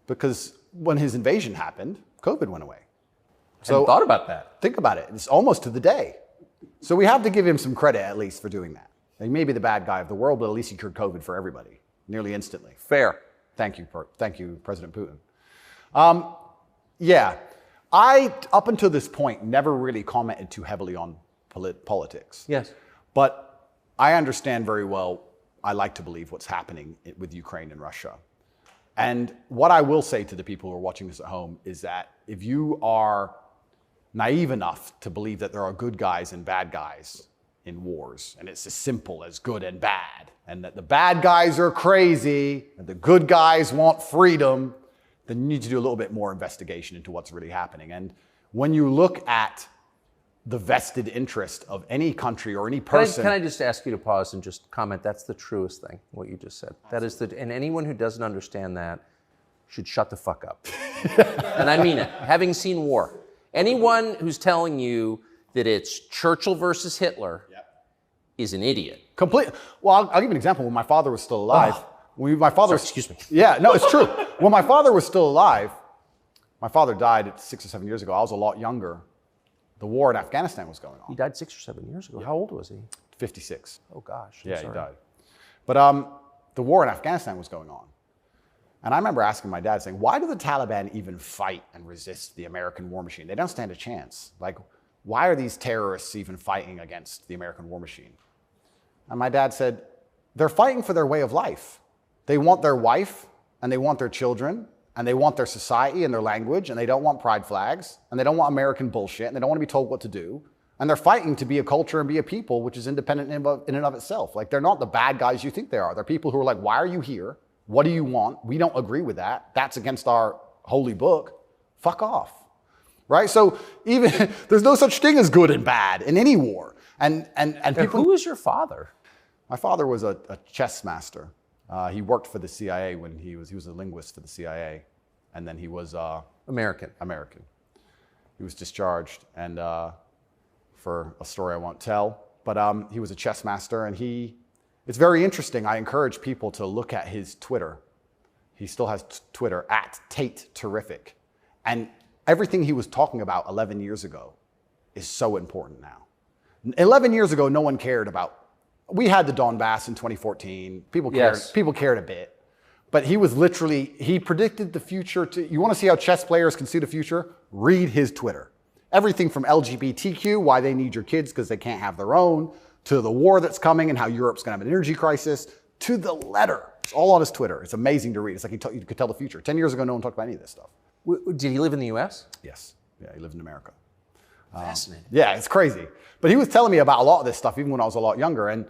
Because when his invasion happened, COVID went away. So thought about that. Think about it. It's almost to the day. So we have to give him some credit at least for doing that. He may be the bad guy of the world, but at least he cured COVID for everybody, nearly instantly. Fair. Thank you, President Putin. Yeah, I, up until this point, never really commented too heavily on politics. Yes. But I understand very well, I like to believe what's happening with Ukraine and Russia. And what I will say to the people who are watching this at home is that if you are naive enough to believe that there are good guys and bad guys in wars, and it's as simple as good and bad, and that the bad guys are crazy and the good guys want freedom, then you need to do a little bit more investigation into what's really happening. And when you look at the vested interest of any country or any person... Can I just ask you to pause and just comment? That's the truest thing, what you just said. That is and anyone who doesn't understand that should shut the fuck up. And I mean it. Having seen war, anyone who's telling you that it's Churchill versus Hitler is an idiot. Well, I'll give you an example. When my father was still alive, excuse me. Yeah, no, it's true. When my father was still alive, my father died 6 or 7 years ago. I was a lot younger. The war in Afghanistan was going on. He died 6 or 7 years ago. How old was he? 56. Oh gosh. Yeah, he died. But the war in Afghanistan was going on. And I remember asking my dad, saying, why do the Taliban even fight and resist the American war machine? They don't stand a chance. Like, why are these terrorists even fighting against the American war machine? And my dad said, they're fighting for their way of life. They want their wife, and they want their children, and they want their society and their language, and they don't want pride flags, and they don't want American bullshit, and they don't want to be told what to do. And they're fighting to be a culture and be a people which is independent in and of itself. Like, they're not the bad guys you think they are. They're people who are like, why are you here? What do you want? We don't agree with that. That's against our holy book. Fuck off. Right? So even there's no such thing as good and bad in any war. And people. Who is your father? My father was a chess master. He worked for the CIA when he was a linguist for the CIA, and then he was American. He was discharged, and for a story I won't tell, but he was a chess master, and it's very interesting. I encourage people to look at his Twitter. He still has Twitter @TateTerrific, and everything he was talking about 11 years ago is so important now. 11 years ago, no one cared about. We had the Donbass in 2014. People cared. Yes. People cared a bit. But he predicted the future. You want to see how chess players can see the future? Read his Twitter. Everything from LGBTQ, why they need your kids because they can't have their own, to the war that's coming and how Europe's going to have an energy crisis, to the letter. It's all on his Twitter. It's amazing to read. It's like you could tell the future. 10 years ago, no one talked about any of this stuff. Did he live in the U.S.? Yes. Yeah, he lived in America. Fascinating. Yeah, it's crazy. But he was telling me about a lot of this stuff even when I was a lot younger. And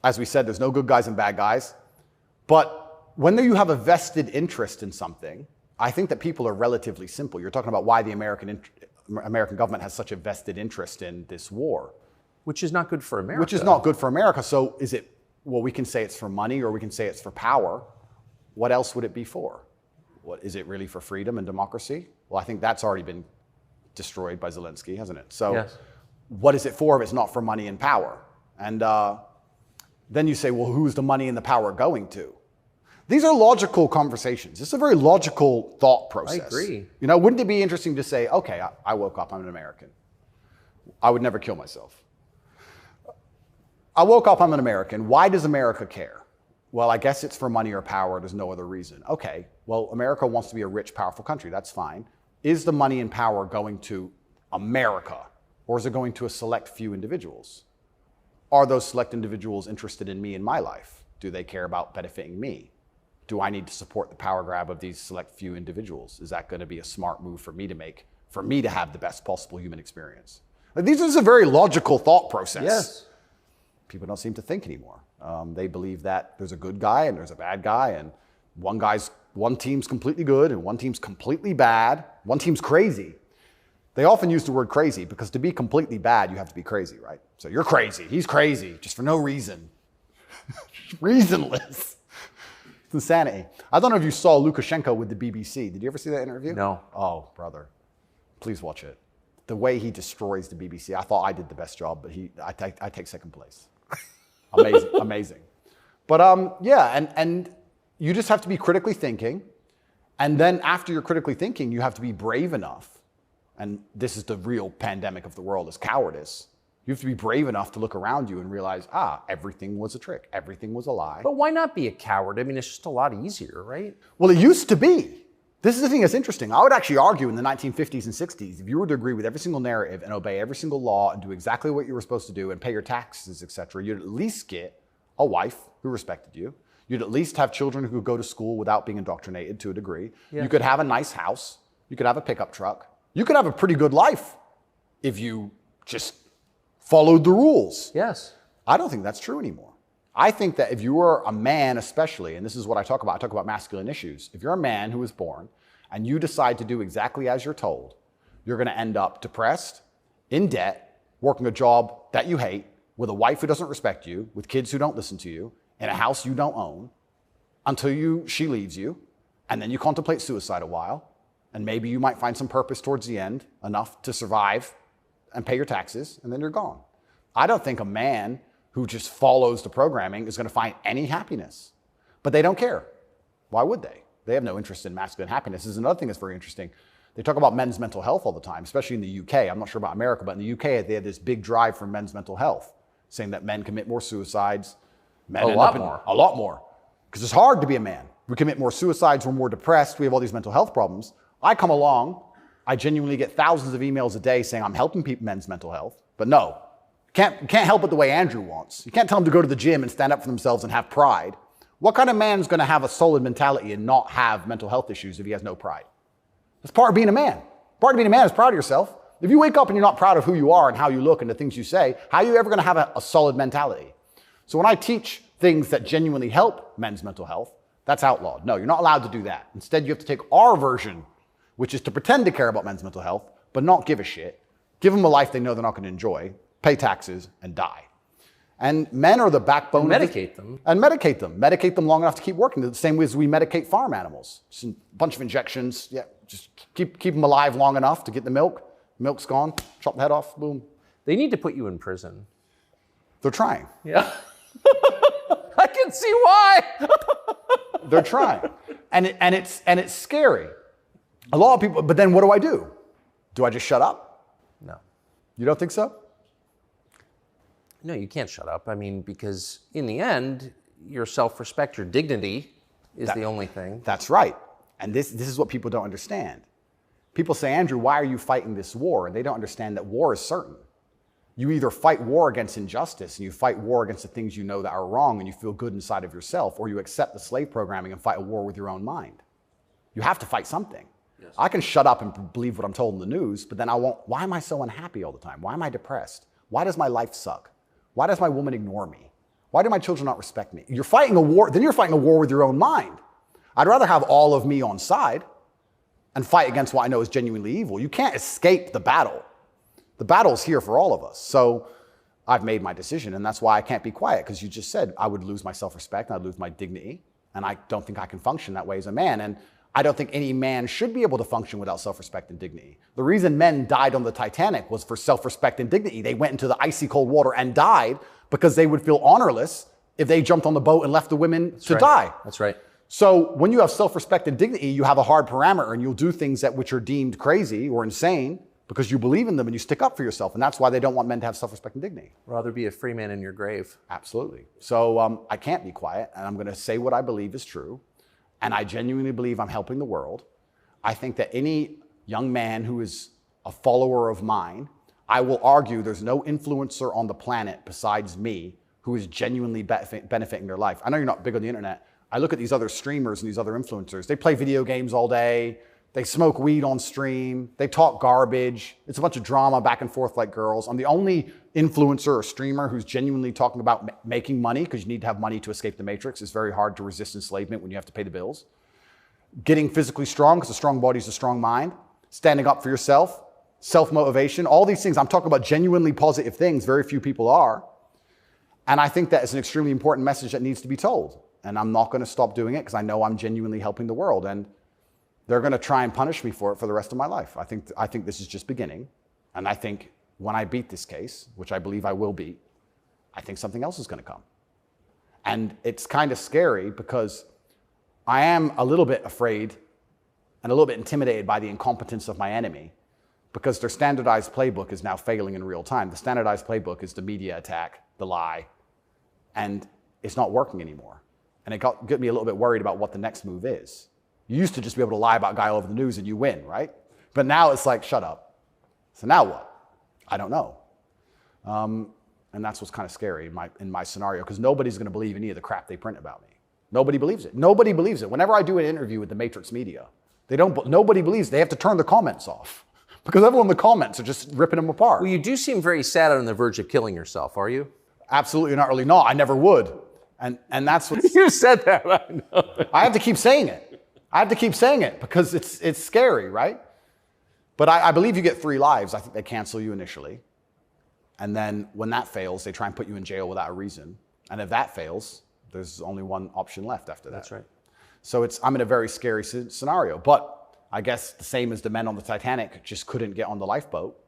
as we said, there's no good guys and bad guys. But when you have a vested interest in something, I think that people are relatively simple. You're talking about why the American government has such a vested interest in this war. Which is not good for America. Which is not good for America. So is it, well, we can say it's for money or we can say it's for power. What else would it be for? What, is it really for freedom and democracy? Well, I think that's already been destroyed by Zelensky, hasn't it? So yes. What is it for if it's not for money and power? And then you say, well, who's the money and the power going to? These are logical conversations. It's a very logical thought process. I agree. You know, wouldn't it be interesting to say, okay, I woke up, I'm an American. I would never kill myself. I woke up, I'm an American. Why does America care? Well, I guess it's for money or power. There's no other reason. Okay, well, America wants to be a rich, powerful country. That's fine. Is the money and power going to America, or is it going to a select few individuals? Are those select individuals interested in me and my life? Do they care about benefiting me? Do I need to support the power grab of these select few individuals? Is that going to be a smart move for me to make, for me to have the best possible human experience? This is a very logical thought process. Yes. People don't seem to think anymore. They believe that there's a good guy and there's a bad guy, and one team's completely good and one team's completely bad. One team's crazy. They often use the word crazy because to be completely bad, you have to be crazy, right? So you're crazy. He's crazy just for no reason. Reasonless. It's insanity. I don't know if you saw Lukashenko with the BBC. Did you ever see that interview? No. Oh, brother. Please watch it. The way he destroys the BBC. I thought I did the best job, but I take second place. Amazing, amazing. But yeah, and you just have to be critically thinking. And then after you're critically thinking, you have to be brave enough. And this is the real pandemic of the world, is cowardice. You have to be brave enough to look around you and realize, everything was a trick. Everything was a lie. But why not be a coward? I mean, it's just a lot easier, right? Well, it used to be. This is the thing that's interesting. I would actually argue in the 1950s and 60s, if you were to agree with every single narrative and obey every single law and do exactly what you were supposed to do and pay your taxes, etc., you'd at least get a wife who respected you. You'd at least have children who could go to school without being indoctrinated to a degree. Yeah. You could have a nice house. You could have a pickup truck. You could have a pretty good life if you just followed the rules. Yes. I don't think that's true anymore. I think that if you are a man especially, and this is what I talk about masculine issues. If you're a man who was born and you decide to do exactly as you're told, you're going to end up depressed, in debt, working a job that you hate, with a wife who doesn't respect you, with kids who don't listen to you, in a house you don't own, until she leaves you, and then you contemplate suicide a while, and maybe you might find some purpose towards the end, enough to survive and pay your taxes, and then you're gone. I don't think a man who just follows the programming is going to find any happiness. But they don't care. Why would they? They have no interest in masculine happiness. This is another thing that's very interesting. They talk about men's mental health all the time, especially in the UK. I'm not sure about America, but in the UK, they have this big drive for men's mental health, saying that men commit more suicides. A lot more. Because it's hard to be a man. We commit more suicides, we're more depressed, we have all these mental health problems. I come along, I genuinely get thousands of emails a day saying I'm helping men's mental health, but you can't help it the way Andrew wants. You can't tell them to go to the gym and stand up for themselves and have pride What kind of man's going to have a solid mentality and not have mental health issues if he has no pride? That's part of being a man. Part of being a man is proud of yourself. If you wake up and you're not proud of who you are and how you look and the things you say, how are you ever going to have a solid mentality? So when I teach things that genuinely help men's mental health, that's outlawed. No, you're not allowed to do that. Instead, you have to take our version, which is to pretend to care about men's mental health, but not give a shit. Give them a life they know they're not going to enjoy, pay taxes, and die. And men are the backbone. And medicate them. And medicate them. Medicate them long enough to keep working. The same way as we medicate farm animals. Just a bunch of injections. Yeah, just keep them alive long enough to get the milk. Milk's gone. Chop the head off. Boom. They need to put you in prison. They're trying. Yeah. I can see why. They're trying. And it's scary. A lot of people, but then what do? Do I just shut up? No. You don't think so? No, you can't shut up. I mean, because in the end, your self-respect, your dignity is the only thing. That's right. And this is what people don't understand. People say, Andrew, why are you fighting this war? And they don't understand that war is certain. You either fight war against injustice and you fight war against the things you know that are wrong and you feel good inside of yourself, or you accept the slave programming and fight a war with your own mind. You have to fight something. Yes. I can shut up and believe what I'm told in the news, but then why am I so unhappy all the time? Why am I depressed? Why does my life suck? Why does my woman ignore me? Why do my children not respect me? You're fighting a war, then you're fighting a war with your own mind. I'd rather have all of me on side and fight against what I know is genuinely evil. You can't escape the battle. The battle's here for all of us. So I've made my decision, and that's why I can't be quiet, because you just said I would lose my self-respect and I'd lose my dignity, and I don't think I can function that way as a man. And I don't think any man should be able to function without self-respect and dignity. The reason men died on the Titanic was for self-respect and dignity. They went into the icy cold water and died because they would feel honorless if they jumped on the boat and left the women to die. That's right. So when you have self-respect and dignity, you have a hard parameter and you'll do things which are deemed crazy or insane because you believe in them and you stick up for yourself. And that's why they don't want men to have self-respect and dignity. Rather be a free man in your grave. Absolutely. So I can't be quiet, and I'm going to say what I believe is true. And I genuinely believe I'm helping the world. I think that any young man who is a follower of mine, I will argue there's no influencer on the planet besides me who is genuinely benefiting their life. I know you're not big on the internet. I look at these other streamers and these other influencers. They play video games all day. They smoke weed on stream. They talk garbage. It's a bunch of drama back and forth like girls. I'm the only influencer or streamer who's genuinely talking about making money, because you need to have money to escape the matrix. It's very hard to resist enslavement when you have to pay the bills. Getting physically strong, because a strong body is a strong mind. Standing up for yourself. Self-motivation. All these things. I'm talking about genuinely positive things. Very few people are. And I think that is an extremely important message that needs to be told. And I'm not going to stop doing it because I know I'm genuinely helping the world. And they're going to try and punish me for it for the rest of my life. I think this is just beginning. And I think when I beat this case, which I believe I will beat, I think something else is going to come. And it's kind of scary because I am a little bit afraid and a little bit intimidated by the incompetence of my enemy, because their standardized playbook is now failing in real time. The standardized playbook is the media attack, the lie, and it's not working anymore. And it got me a little bit worried about what the next move is. You used to just be able to lie about a guy all over the news and you win, right? But now it's like, shut up. So now what? I don't know. And that's what's kind of scary in my scenario, because nobody's going to believe any of the crap they print about me. Nobody believes it. Nobody believes it. Whenever I do an interview with the Matrix media, nobody believes it. They have to turn the comments off because everyone in the comments are just ripping them apart. Well, you do seem very sad on the verge of killing yourself, are you? Absolutely not, really not. I never would. And that's what you said that. I know. I have to keep saying it. I have to keep saying it because it's scary, right? But I believe you get 3 lives. I think they cancel you initially. And then when that fails, they try and put you in jail without a reason. And if that fails, there's only one option left after that. That's right. So I'm in a very scary scenario. But I guess the same as the men on the Titanic just couldn't get on the lifeboat.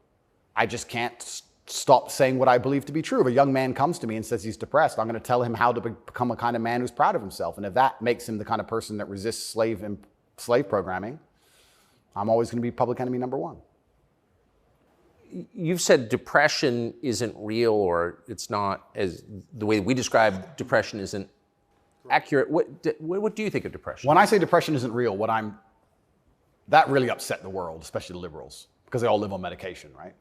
I just can't stop saying what I believe to be true. If a young man comes to me and says he's depressed, I'm going to tell him how to become a kind of man who's proud of himself. And if that makes him the kind of person that resists slave programming, I'm always going to be public enemy number 1. You've said depression isn't real, or it's not, as the way we describe depression isn't accurate. What do you think of depression? When I say depression isn't real, that really upset the world, especially the liberals, because they all live on medication, right?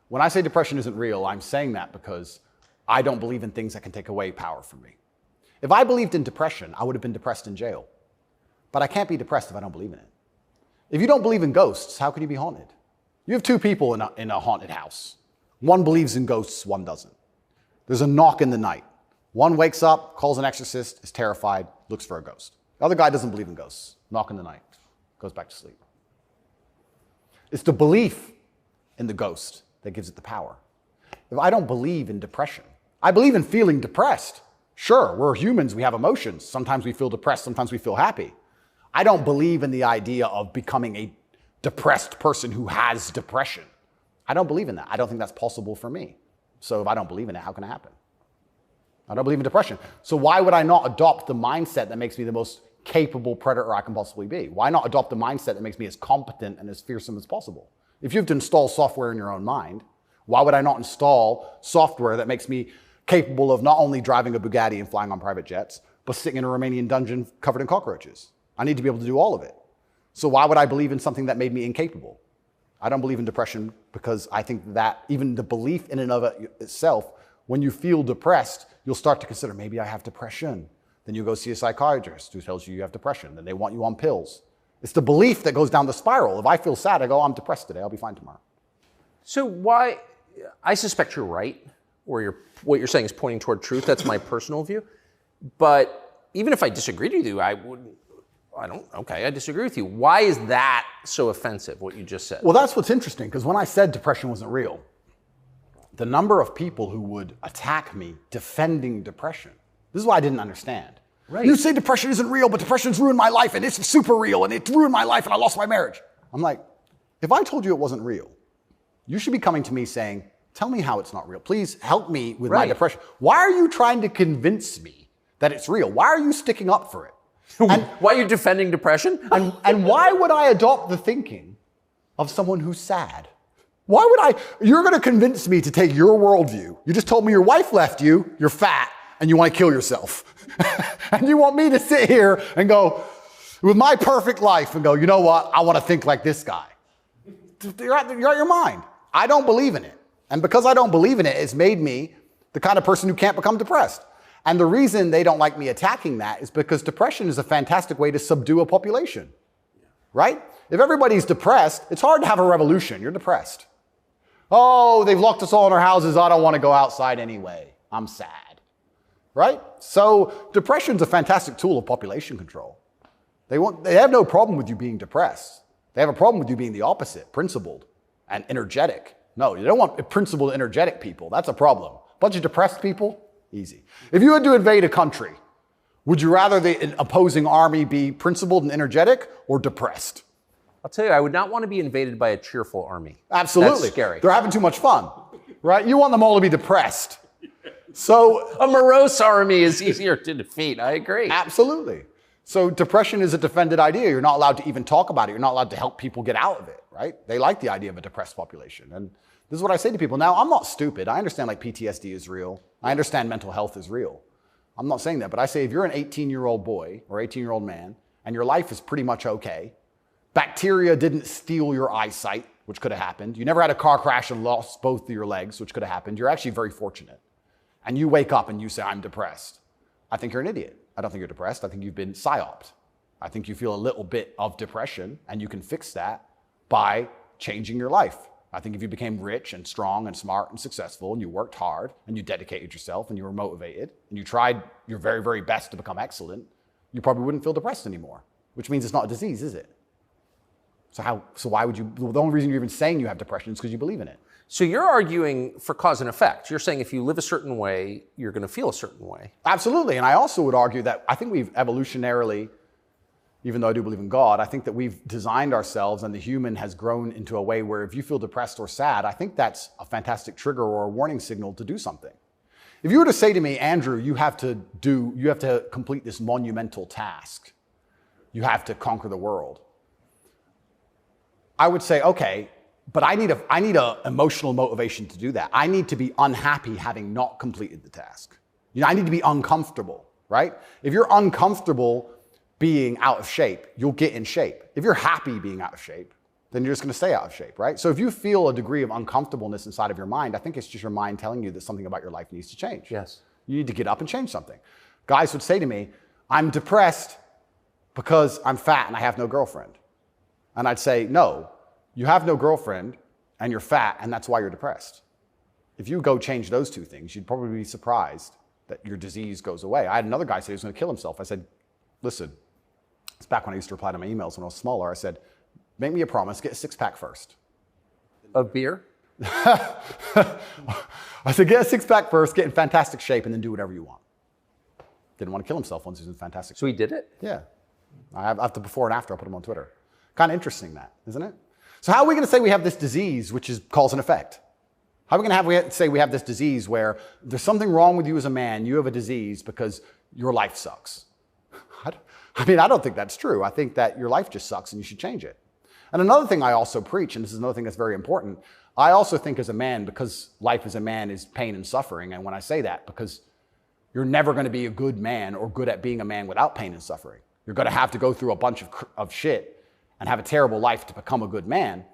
When I say depression isn't real, I'm saying that because I don't believe in things that can take away power from me. If I believed in depression, I would have been depressed in jail. But I can't be depressed if I don't believe in it. If you don't believe in ghosts, how can you be haunted? You have two people in a haunted house. One believes in ghosts, one doesn't. There's a knock in the night. One wakes up, calls an exorcist, is terrified, looks for a ghost. The other guy doesn't believe in ghosts. Knock in the night, goes back to sleep. It's the belief in the ghost that gives it the power. If I don't believe in depression, I believe in feeling depressed. Sure, we're humans, we have emotions. Sometimes we feel depressed, sometimes we feel happy. I don't believe in the idea of becoming a depressed person who has depression. I don't believe in that. I don't think that's possible for me. So if I don't believe in it, how can it happen? I don't believe in depression. So why would I not adopt the mindset that makes me the most capable predator I can possibly be? Why not adopt the mindset that makes me as competent and as fearsome as possible? If you have to install software in your own mind, why would I not install software that makes me capable of not only driving a Bugatti and flying on private jets, but sitting in a Romanian dungeon covered in cockroaches? I need to be able to do all of it. So why would I believe in something that made me incapable? I don't believe in depression because I think that even the belief in and of itself, when you feel depressed, you'll start to consider, maybe I have depression. Then you go see a psychiatrist who tells you you have depression. Then they want you on pills. It's the belief that goes down the spiral. If I feel sad, I go, I'm depressed today. I'll be fine tomorrow. So why, I suspect you're right, or what you're saying is pointing toward truth. That's my personal view. But even if I disagreed with you, I disagree with you. Why is that so offensive, what you just said? Well, that's what's interesting, because when I said depression wasn't real, the number of people who would attack me defending depression, this is what I didn't understand. Right. You say depression isn't real, but depression's ruined my life, and it's super real, and it ruined my life, and I lost my marriage. I'm like, if I told you it wasn't real, you should be coming to me saying, tell me how it's not real. Please help me with my depression. Why are you trying to convince me that it's real? Why are you sticking up for it? And why are you defending depression? And why would I adopt the thinking of someone who's sad? Why would you're going to convince me to take your worldview. You just told me your wife left you, you're fat, and you want to kill yourself. And you want me to sit here and go, with my perfect life, and go, you know what, I want to think like this guy. You're out your mind. I don't believe in it. And because I don't believe in it, it's made me the kind of person who can't become depressed. And the reason they don't like me attacking that is because depression is a fantastic way to subdue a population, right? If everybody's depressed, it's hard to have a revolution. You're depressed. Oh, they've locked us all in our houses. I don't want to go outside anyway. I'm sad, right? So depression's a fantastic tool of population control. They have no problem with you being depressed. They have a problem with you being the opposite, principled and energetic. No, you don't want principled, energetic people. That's a problem. A bunch of depressed people, easy. If you had to invade a country, would you rather the opposing army be principled and energetic or depressed? I'll tell you, I would not want to be invaded by a cheerful army. Absolutely. That's scary. They're having too much fun, right? You want them all to be depressed. So a morose army is easier to defeat. I agree. Absolutely. So depression is a defended idea. You're not allowed to even talk about it. You're not allowed to help people get out of it, right? They like the idea of a depressed population. And this is what I say to people. Now, I'm not stupid. I understand like PTSD is real. I understand mental health is real. I'm not saying that, but I say if you're an 18-year-old boy or 18-year-old man and your life is pretty much okay, bacteria didn't steal your eyesight, which could have happened. You never had a car crash and lost both of your legs, which could have happened. You're actually very fortunate. And you wake up and you say, I'm depressed. I think you're an idiot. I don't think you're depressed. I think you've been psyoped. I think you feel a little bit of depression, and you can fix that by changing your life. I think if you became rich and strong and smart and successful, and you worked hard, and you dedicated yourself, and you were motivated, and you tried your very, very best to become excellent, you probably wouldn't feel depressed anymore, which means it's not a disease, is it? So why would you, the only reason you're even saying you have depression is because you believe in it. So you're arguing for cause and effect. You're saying if you live a certain way, you're going to feel a certain way. Absolutely. And I also would argue that I think we've evolutionarily, even though I do believe in God, I think that we've designed ourselves and the human has grown into a way where if you feel depressed or sad, I think that's a fantastic trigger or a warning signal to do something. If you were to say to me, Andrew, you have to complete this monumental task. You have to conquer the world. I would say, okay, but I need a emotional motivation to do that. I need to be unhappy having not completed the task. I need to be uncomfortable, right? If you're uncomfortable being out of shape, you'll get in shape. If you're happy being out of shape, then you're just going to stay out of shape, right? So if you feel a degree of uncomfortableness inside of your mind, I think it's just your mind telling you that something about your life needs to change. Yes. You need to get up and change something. Guys would say to me, I'm depressed because I'm fat and I have no girlfriend. And I'd say, no, you have no girlfriend and you're fat and that's why you're depressed. If you go change those two things, you'd probably be surprised that your disease goes away. I had another guy say he was going to kill himself. I said, listen, it's back when I used to reply to my emails when I was smaller. I said, make me a promise, get a six-pack first. Of beer? I said, get a six-pack first, get in fantastic shape, and then do whatever you want. Didn't want to kill himself once he was in fantastic shape. So he did it? Yeah. I have the before and after. I'll put them on Twitter. Kind of interesting that, isn't it? So how are we going to say we have this disease, which is cause and effect? How are we going to say we have this disease where there's something wrong with you as a man, you have a disease because your life sucks? I mean, I don't think that's true. I think that your life just sucks and you should change it. And another thing I also preach, and this is another thing that's very important, I also think as a man, because life as a man is pain and suffering, and when I say that, because you're never going to be a good man or good at being a man without pain and suffering. You're going to have to go through a bunch of shit and have a terrible life to become a good man.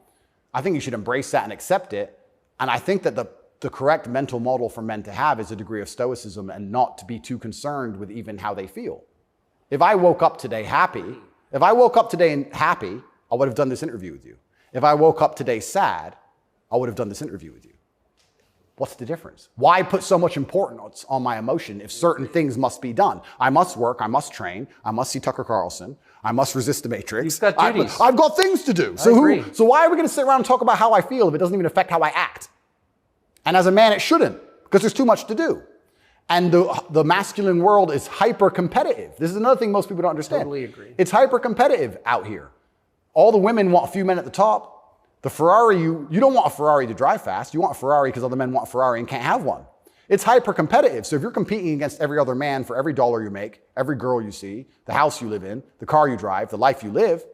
I think you should embrace that and accept it. And I think that the correct mental model for men to have is a degree of stoicism and not to be too concerned with even how they feel. If I woke up today happy, I would have done this interview with you. If I woke up today sad, I would have done this interview with you. What's the difference? Why put so much importance on my emotion if certain things must be done? I must work, I must train, I must see Tucker Carlson, I must resist the Matrix. You've got duties. I've got things to do. So why are we going to sit around and talk about how I feel if it doesn't even affect how I act? And as a man, it shouldn't, because there's too much to do. And the masculine world is hyper-competitive. This is another thing most people don't understand. Totally agree. It's hyper-competitive out here. All the women want a few men at the top. The Ferrari, you don't want a Ferrari to drive fast. You want a Ferrari because other men want a Ferrari and can't have one. It's hyper-competitive. So if you're competing against every other man for every dollar you make, every girl you see, the house you live in, the car you drive, the life you live,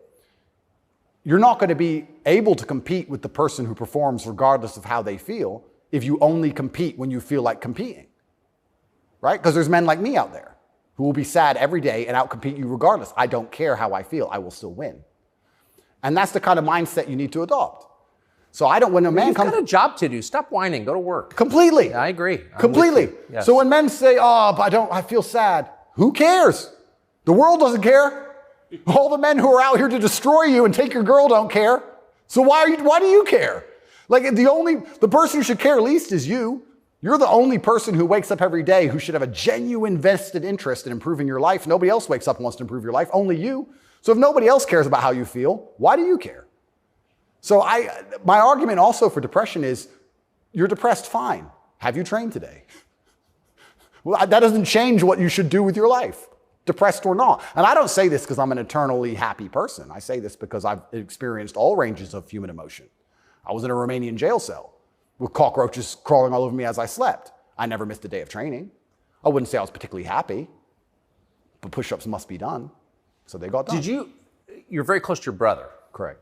you're not going to be able to compete with the person who performs regardless of how they feel if you only compete when you feel like competing. Right? Because there's men like me out there who will be sad every day and outcompete you regardless. I don't care how I feel. I will still win. And that's the kind of mindset you need to adopt. So when a man comes... You've got a job to do. Stop whining. Go to work. Completely. Yeah, I agree. Completely. Yes. So when men say, oh, but I feel sad. Who cares? The world doesn't care. All the men who are out here to destroy you and take your girl don't care. So why do you care? Like the person who should care least is you. You're the only person who wakes up every day who should have a genuine vested interest in improving your life. Nobody else wakes up and wants to improve your life, only you. So if nobody else cares about how you feel, why do you care? So my argument also for depression is, you're depressed, fine. Have you trained today? Well, that doesn't change what you should do with your life, depressed or not. And I don't say this because I'm an eternally happy person. I say this because I've experienced all ranges of human emotion. I was in a Romanian jail cell with cockroaches crawling all over me as I slept. I never missed a day of training. I wouldn't say I was particularly happy, but push-ups must be done. So they got done. You're very close to your brother. Correct.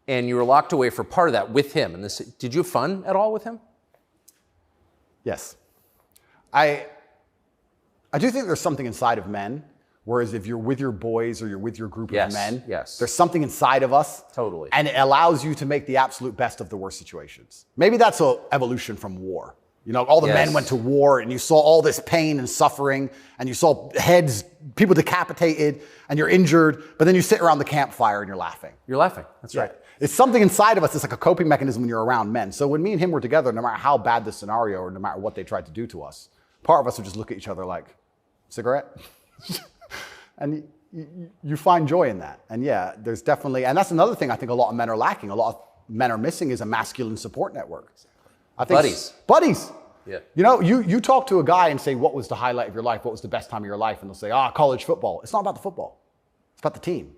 And you were locked away for part of that with him. And did you have fun at all with him? Yes. I do think there's something inside of men, whereas if you're with your boys or you're with your group of men, there's something inside of us. Totally. And it allows you to make the absolute best of the worst situations. Maybe that's an evolution from war. You know, all the men went to war and you saw all this pain and suffering and you saw heads, people decapitated and you're injured, but then you sit around the campfire and you're laughing. You're laughing. That's right. It's something inside of us. It's like a coping mechanism when you're around men. So when me and him were together, no matter how bad the scenario or no matter what they tried to do to us, part of us would just look at each other like, cigarette? And you find joy in that. And yeah, there's definitely, and that's another thing I think a lot of men are lacking. A lot of men are missing is a masculine support network. I think buddies. Yeah. You know, you talk to a guy and say, what was the highlight of your life? What was the best time of your life? And they'll say, college football. It's not about the football. It's about the team.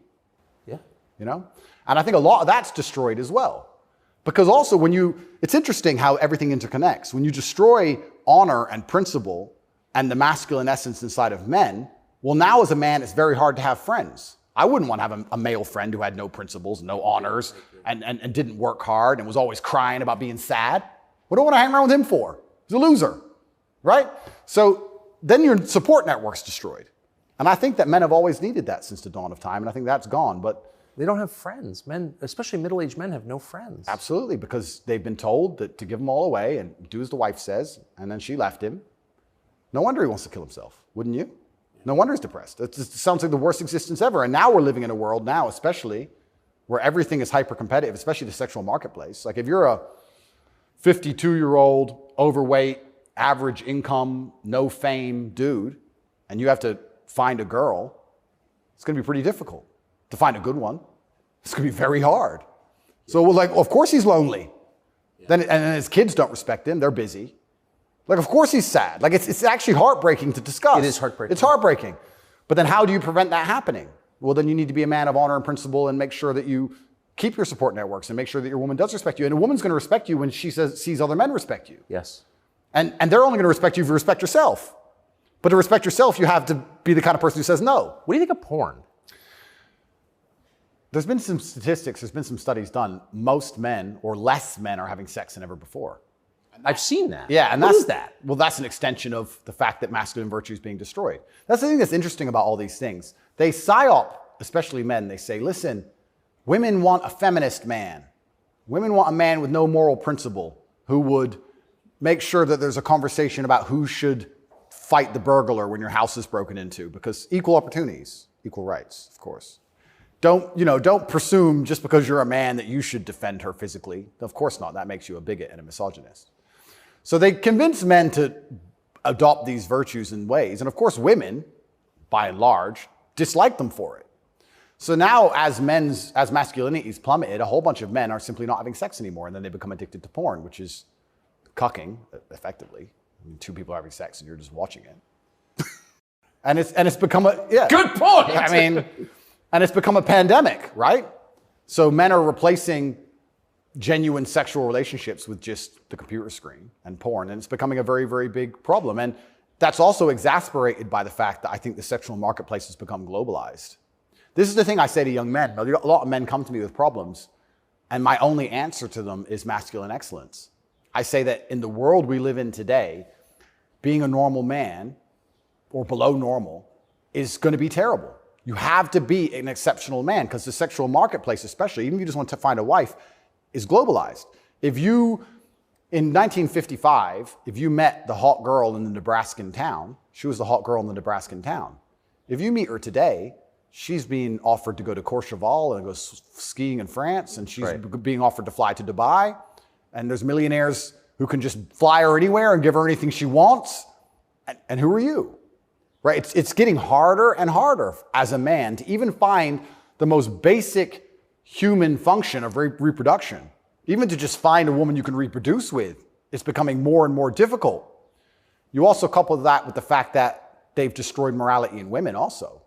Yeah. You know? And I think a lot of that's destroyed as well. Because also it's interesting how everything interconnects. When you destroy honor and principle and the masculine essence inside of men, well, now as a man, it's very hard to have friends. I wouldn't want to have a male friend who had no principles, no honors, and didn't work hard and was always crying about being sad. What do I want to hang around with him for? He's a loser, right? So then your support network's destroyed. And I think that men have always needed that since the dawn of time, and I think that's gone. But they don't have friends. Men, especially middle-aged men, have no friends. Absolutely, because they've been told that to give them all away and do as the wife says, and then she left him. No wonder he wants to kill himself, wouldn't you? No wonder he's depressed. It sounds like the worst existence ever. And now we're living in a world now, especially, where everything is hyper-competitive, especially the sexual marketplace. Like if you're a 52-year-old, overweight, average income, no fame dude, and you have to find a girl, it's going to be pretty difficult to find a good one. It's going to be very hard. So we're like, of course he's lonely. Yeah. And his kids don't respect him. They're busy. Like, of course he's sad. Like, it's actually heartbreaking to discuss. It is heartbreaking. It's heartbreaking. But then how do you prevent that happening? Well, then you need to be a man of honor and principle and make sure that you keep your support networks and make sure that your woman does respect you. And a woman's going to respect you when she sees other men respect you. Yes. And they're only going to respect you if you respect yourself. But to respect yourself, you have to be the kind of person who says no. What do you think of porn? There's been some statistics, there's been some studies done. Most men, or less men, are having sex than ever before. I've seen that. Yeah, and what is that? Well, that's an extension of the fact that masculine virtue is being destroyed. That's the thing that's interesting about all these things. They psyop, especially men, they say, listen, women want a feminist man. Women want a man with no moral principle who would make sure that there's a conversation about who should fight the burglar when your house is broken into, because equal opportunities, equal rights, of course. Don't presume just because you're a man that you should defend her physically. Of course not. That makes you a bigot and a misogynist. So they convince men to adopt these virtues in ways. And of course, women, by and large, dislike them for it. So now as masculinity is plummeted, a whole bunch of men are simply not having sex anymore. And then they become addicted to porn, which is cucking, effectively. I mean, two people are having sex and you're just watching it. and it's become a, yeah. Good point. I mean, and it's become a pandemic, right? So men are replacing genuine sexual relationships with just the computer screen and porn. And it's becoming a very, very big problem. And that's also exasperated by the fact that I think the sexual marketplace has become globalized. This is the thing I say to young men. A lot of men come to me with problems, and my only answer to them is masculine excellence. I say that in the world we live in today, being a normal man or below normal is going to be terrible. You have to be an exceptional man because the sexual marketplace, especially, even if you just want to find a wife, is globalized. If you, in 1955, if you met the hot girl in the Nebraskan town, she was the hot girl in the Nebraskan town. If you meet her today, she's being offered to go to Courchevel and go skiing in France, and she's being offered to fly to Dubai. And there's millionaires who can just fly her anywhere and give her anything she wants. And who are you? Right? It's getting harder and harder as a man to even find the most basic human function of reproduction. Even to just find a woman you can reproduce with, it's becoming more and more difficult. You also couple that with the fact that they've destroyed morality in women also.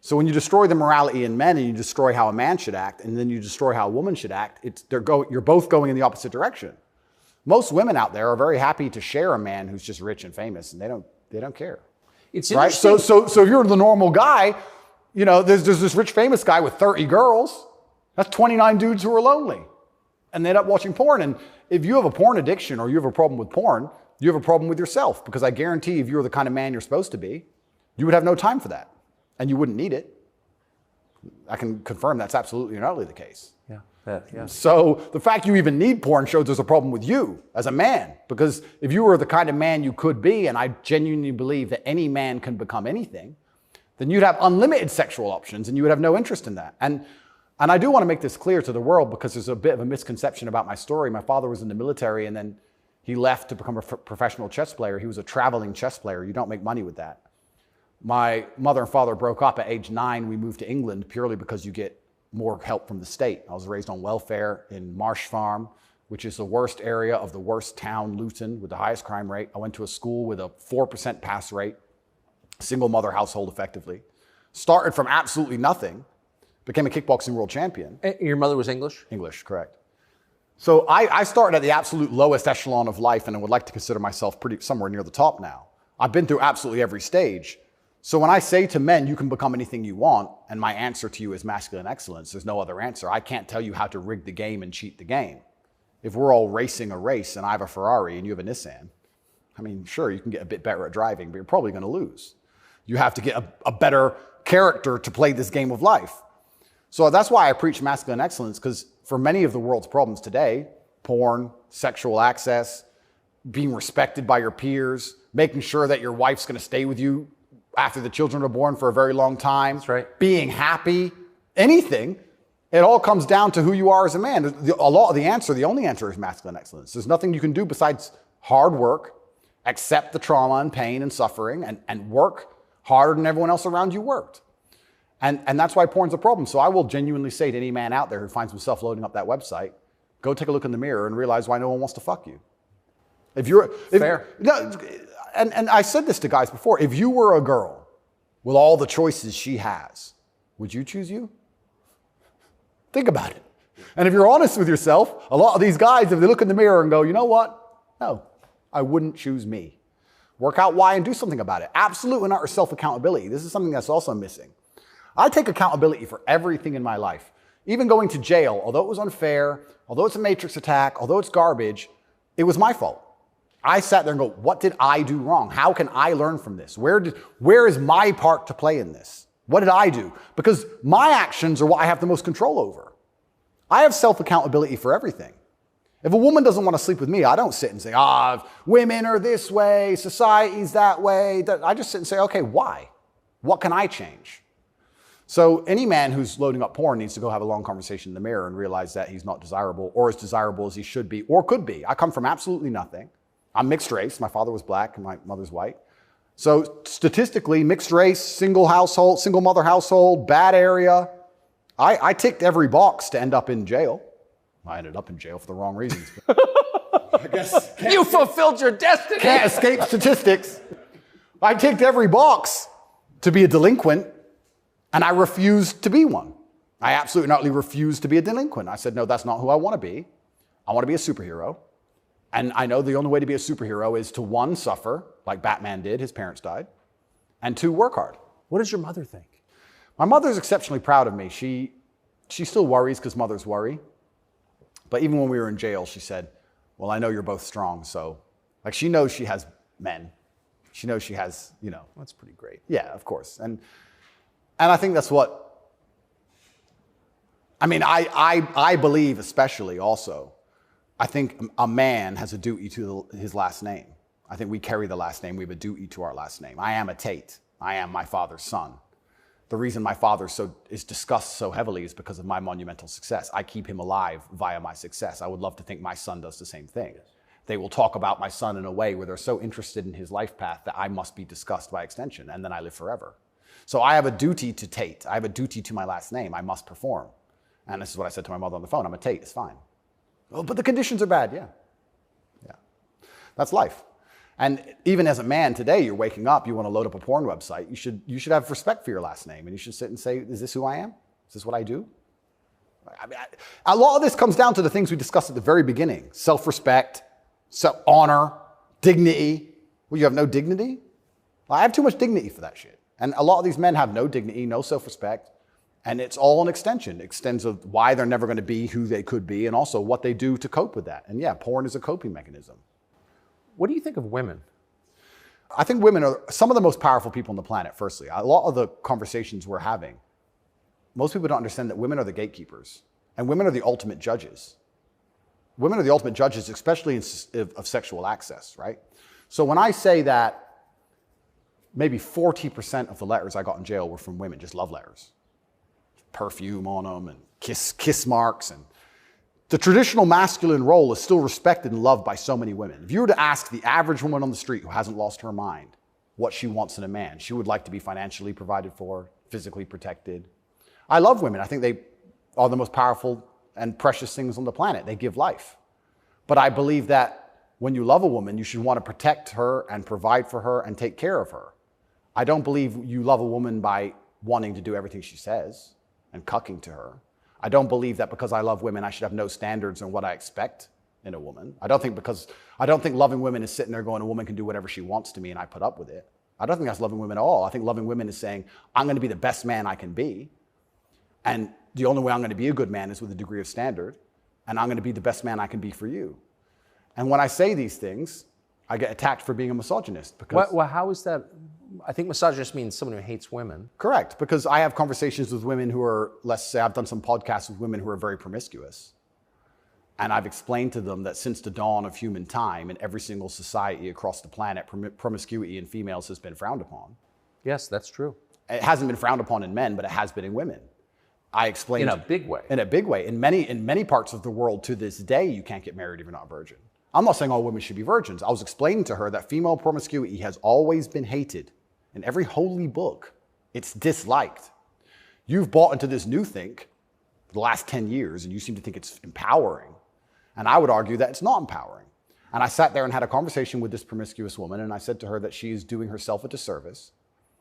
So when you destroy the morality in men and you destroy how a man should act, and then you destroy how a woman should act, you're both going in the opposite direction. Most women out there are very happy to share a man who's just rich and famous, and they don't care. It's right. So if you're the normal guy, there's this rich famous guy with 30 girls. That's 29 dudes who are lonely, and they end up watching porn. And if you have a porn addiction or you have a problem with porn, you have a problem with yourself, because I guarantee if you were the kind of man you're supposed to be, you would have no time for that, and you wouldn't need it. I can confirm that's absolutely and utterly the case. Yeah. So the fact you even need porn shows there's a problem with you as a man, because if you were the kind of man you could be, and I genuinely believe that any man can become anything, then you'd have unlimited sexual options and you would have no interest in that. And I do want to make this clear to the world, because there's a bit of a misconception about my story. My father was in the military, and then he left to become a professional chess player. He was a traveling chess player. You don't make money with that. My mother and father broke up at age 9. We moved to England purely because you get more help from the state. I was raised on welfare in Marsh Farm, which is the worst area of the worst town, Luton, with the highest crime rate. I went to a school with a 4% pass rate, single mother household effectively. Started from absolutely nothing, became a kickboxing world champion. Your mother was English? English, correct. So I started at the absolute lowest echelon of life, and I would like to consider myself somewhere near the top now. I've been through absolutely every stage. So when I say to men, you can become anything you want, and my answer to you is masculine excellence, there's no other answer. I can't tell you how to rig the game and cheat the game. If we're all racing a race and I have a Ferrari and you have a Nissan, I mean, sure, you can get a bit better at driving, but you're probably going to lose. You have to get a better character to play this game of life. So that's why I preach masculine excellence, because for many of the world's problems today, porn, sexual access, being respected by your peers, making sure that your wife's going to stay with you after the children are born for a very long time. That's right. Being happy, anything. It all comes down to who you are as a man. The only answer is masculine excellence. There's nothing you can do besides hard work, accept the trauma and pain and suffering, and work harder than everyone else around you worked. And that's why porn's a problem. So I will genuinely say to any man out there who finds himself loading up that website, go take a look in the mirror and realize why no one wants to fuck you. Fair. No, and I said this to guys before. If you were a girl with all the choices she has, would you choose you? Think about it. And if you're honest with yourself, a lot of these guys, if they look in the mirror and go, you know what? No, I wouldn't choose me. Work out why and do something about it. Absolute and utter self-accountability. This is something that's also missing. I take accountability for everything in my life. Even going to jail, although it was unfair, although it's a matrix attack, although it's garbage, it was my fault. I sat there and go, what did I do wrong? How can I learn from this? Where is my part to play in this? What did I do? Because my actions are what I have the most control over. I have self-accountability for everything. If a woman doesn't want to sleep with me, I don't sit and say, women are this way, society's that way. I just sit and say, okay, why? What can I change? So any man who's loading up porn needs to go have a long conversation in the mirror and realize that he's not desirable or as desirable as he should be or could be. I come from absolutely nothing. I'm mixed race. My father was black and my mother's white. So statistically, mixed race, single mother household, bad area. I ticked every box to end up in jail. I ended up in jail for the wrong reasons. I guess you fulfilled your destiny. Can't escape statistics. I ticked every box to be a delinquent, and I refused to be one. I absolutely not refused to be a delinquent. I said, no, that's not who I want to be. I want to be a superhero. And I know the only way to be a superhero is to, one, suffer, like Batman did, his parents died, and two, work hard. What does your mother think? My mother's exceptionally proud of me. She still worries because mothers worry. But even when we were in jail, she said, well, I know you're both strong. So, like, she knows she has men. She knows she has, That's pretty great. Yeah, of course. And I think that's what, I believe especially also, I think a man has a duty to his last name. I think we carry the last name. We have a duty to our last name. I am a Tate. I am my father's son. The reason my father is discussed so heavily is because of my monumental success. I keep him alive via my success. I would love to think my son does the same thing. Yes. They will talk about my son in a way where they're so interested in his life path that I must be discussed by extension, and then I live forever. So I have a duty to Tate. I have a duty to my last name. I must perform. And this is what I said to my mother on the phone. I'm a Tate. It's fine. Oh, but the conditions are bad. Yeah. That's life. And even as a man today, you're waking up, you want to load up a porn website. You should have respect for your last name, and you should sit and say, is this who I am? Is this what I do? A lot of this comes down to the things we discussed at the very beginning. Self-respect, honor, dignity. Well, you have no dignity? Well, I have too much dignity for that shit. And a lot of these men have no dignity, no self-respect, and it's all an extension. It extends of why they're never going to be who they could be, and also what they do to cope with that. And yeah, porn is a coping mechanism. What do you think of women? I think women are some of the most powerful people on the planet, firstly. A lot of the conversations we're having, most people don't understand that women are the gatekeepers, and women are the ultimate judges. Women are the ultimate judges, especially of sexual access, right? So when I say that maybe 40% of the letters I got in jail were from women, just love letters. Perfume on them and kiss marks. And the traditional masculine role is still respected and loved by so many women. If you were to ask the average woman on the street who hasn't lost her mind what she wants in a man, she would like to be financially provided for, physically protected. I love women. I think they are the most powerful and precious things on the planet. They give life. But I believe that when you love a woman, you should want to protect her and provide for her and take care of her. I don't believe you love a woman by wanting to do everything she says and cucking to her. I don't believe that because I love women, I should have no standards on what I expect in a woman. I don't think loving women is sitting there going, a woman can do whatever she wants to me and I put up with it. I don't think that's loving women at all. I think loving women is saying, I'm going to be the best man I can be. And the only way I'm going to be a good man is with a degree of standard. And I'm going to be the best man I can be for you. And when I say these things, I get attacked for being a misogynist. Because well, how is that? I think misogynist means someone who hates women. Correct, because I have conversations with women who are, let's say I've done some podcasts with women who are very promiscuous. And I've explained to them that since the dawn of human time in every single society across the planet, promiscuity in females has been frowned upon. Yes, that's true. It hasn't been frowned upon in men, but it has been in women. I explained In a big way. In a big way. In many parts of the world to this day, you can't get married if you're not a virgin. I'm not saying all women should be virgins. I was explaining to her that female promiscuity has always been hated. In every holy book, it's disliked. You've bought into this new thing for the last 10 years, and you seem to think it's empowering. And I would argue that it's not empowering. And I sat there and had a conversation with this promiscuous woman, and I said to her that she is doing herself a disservice,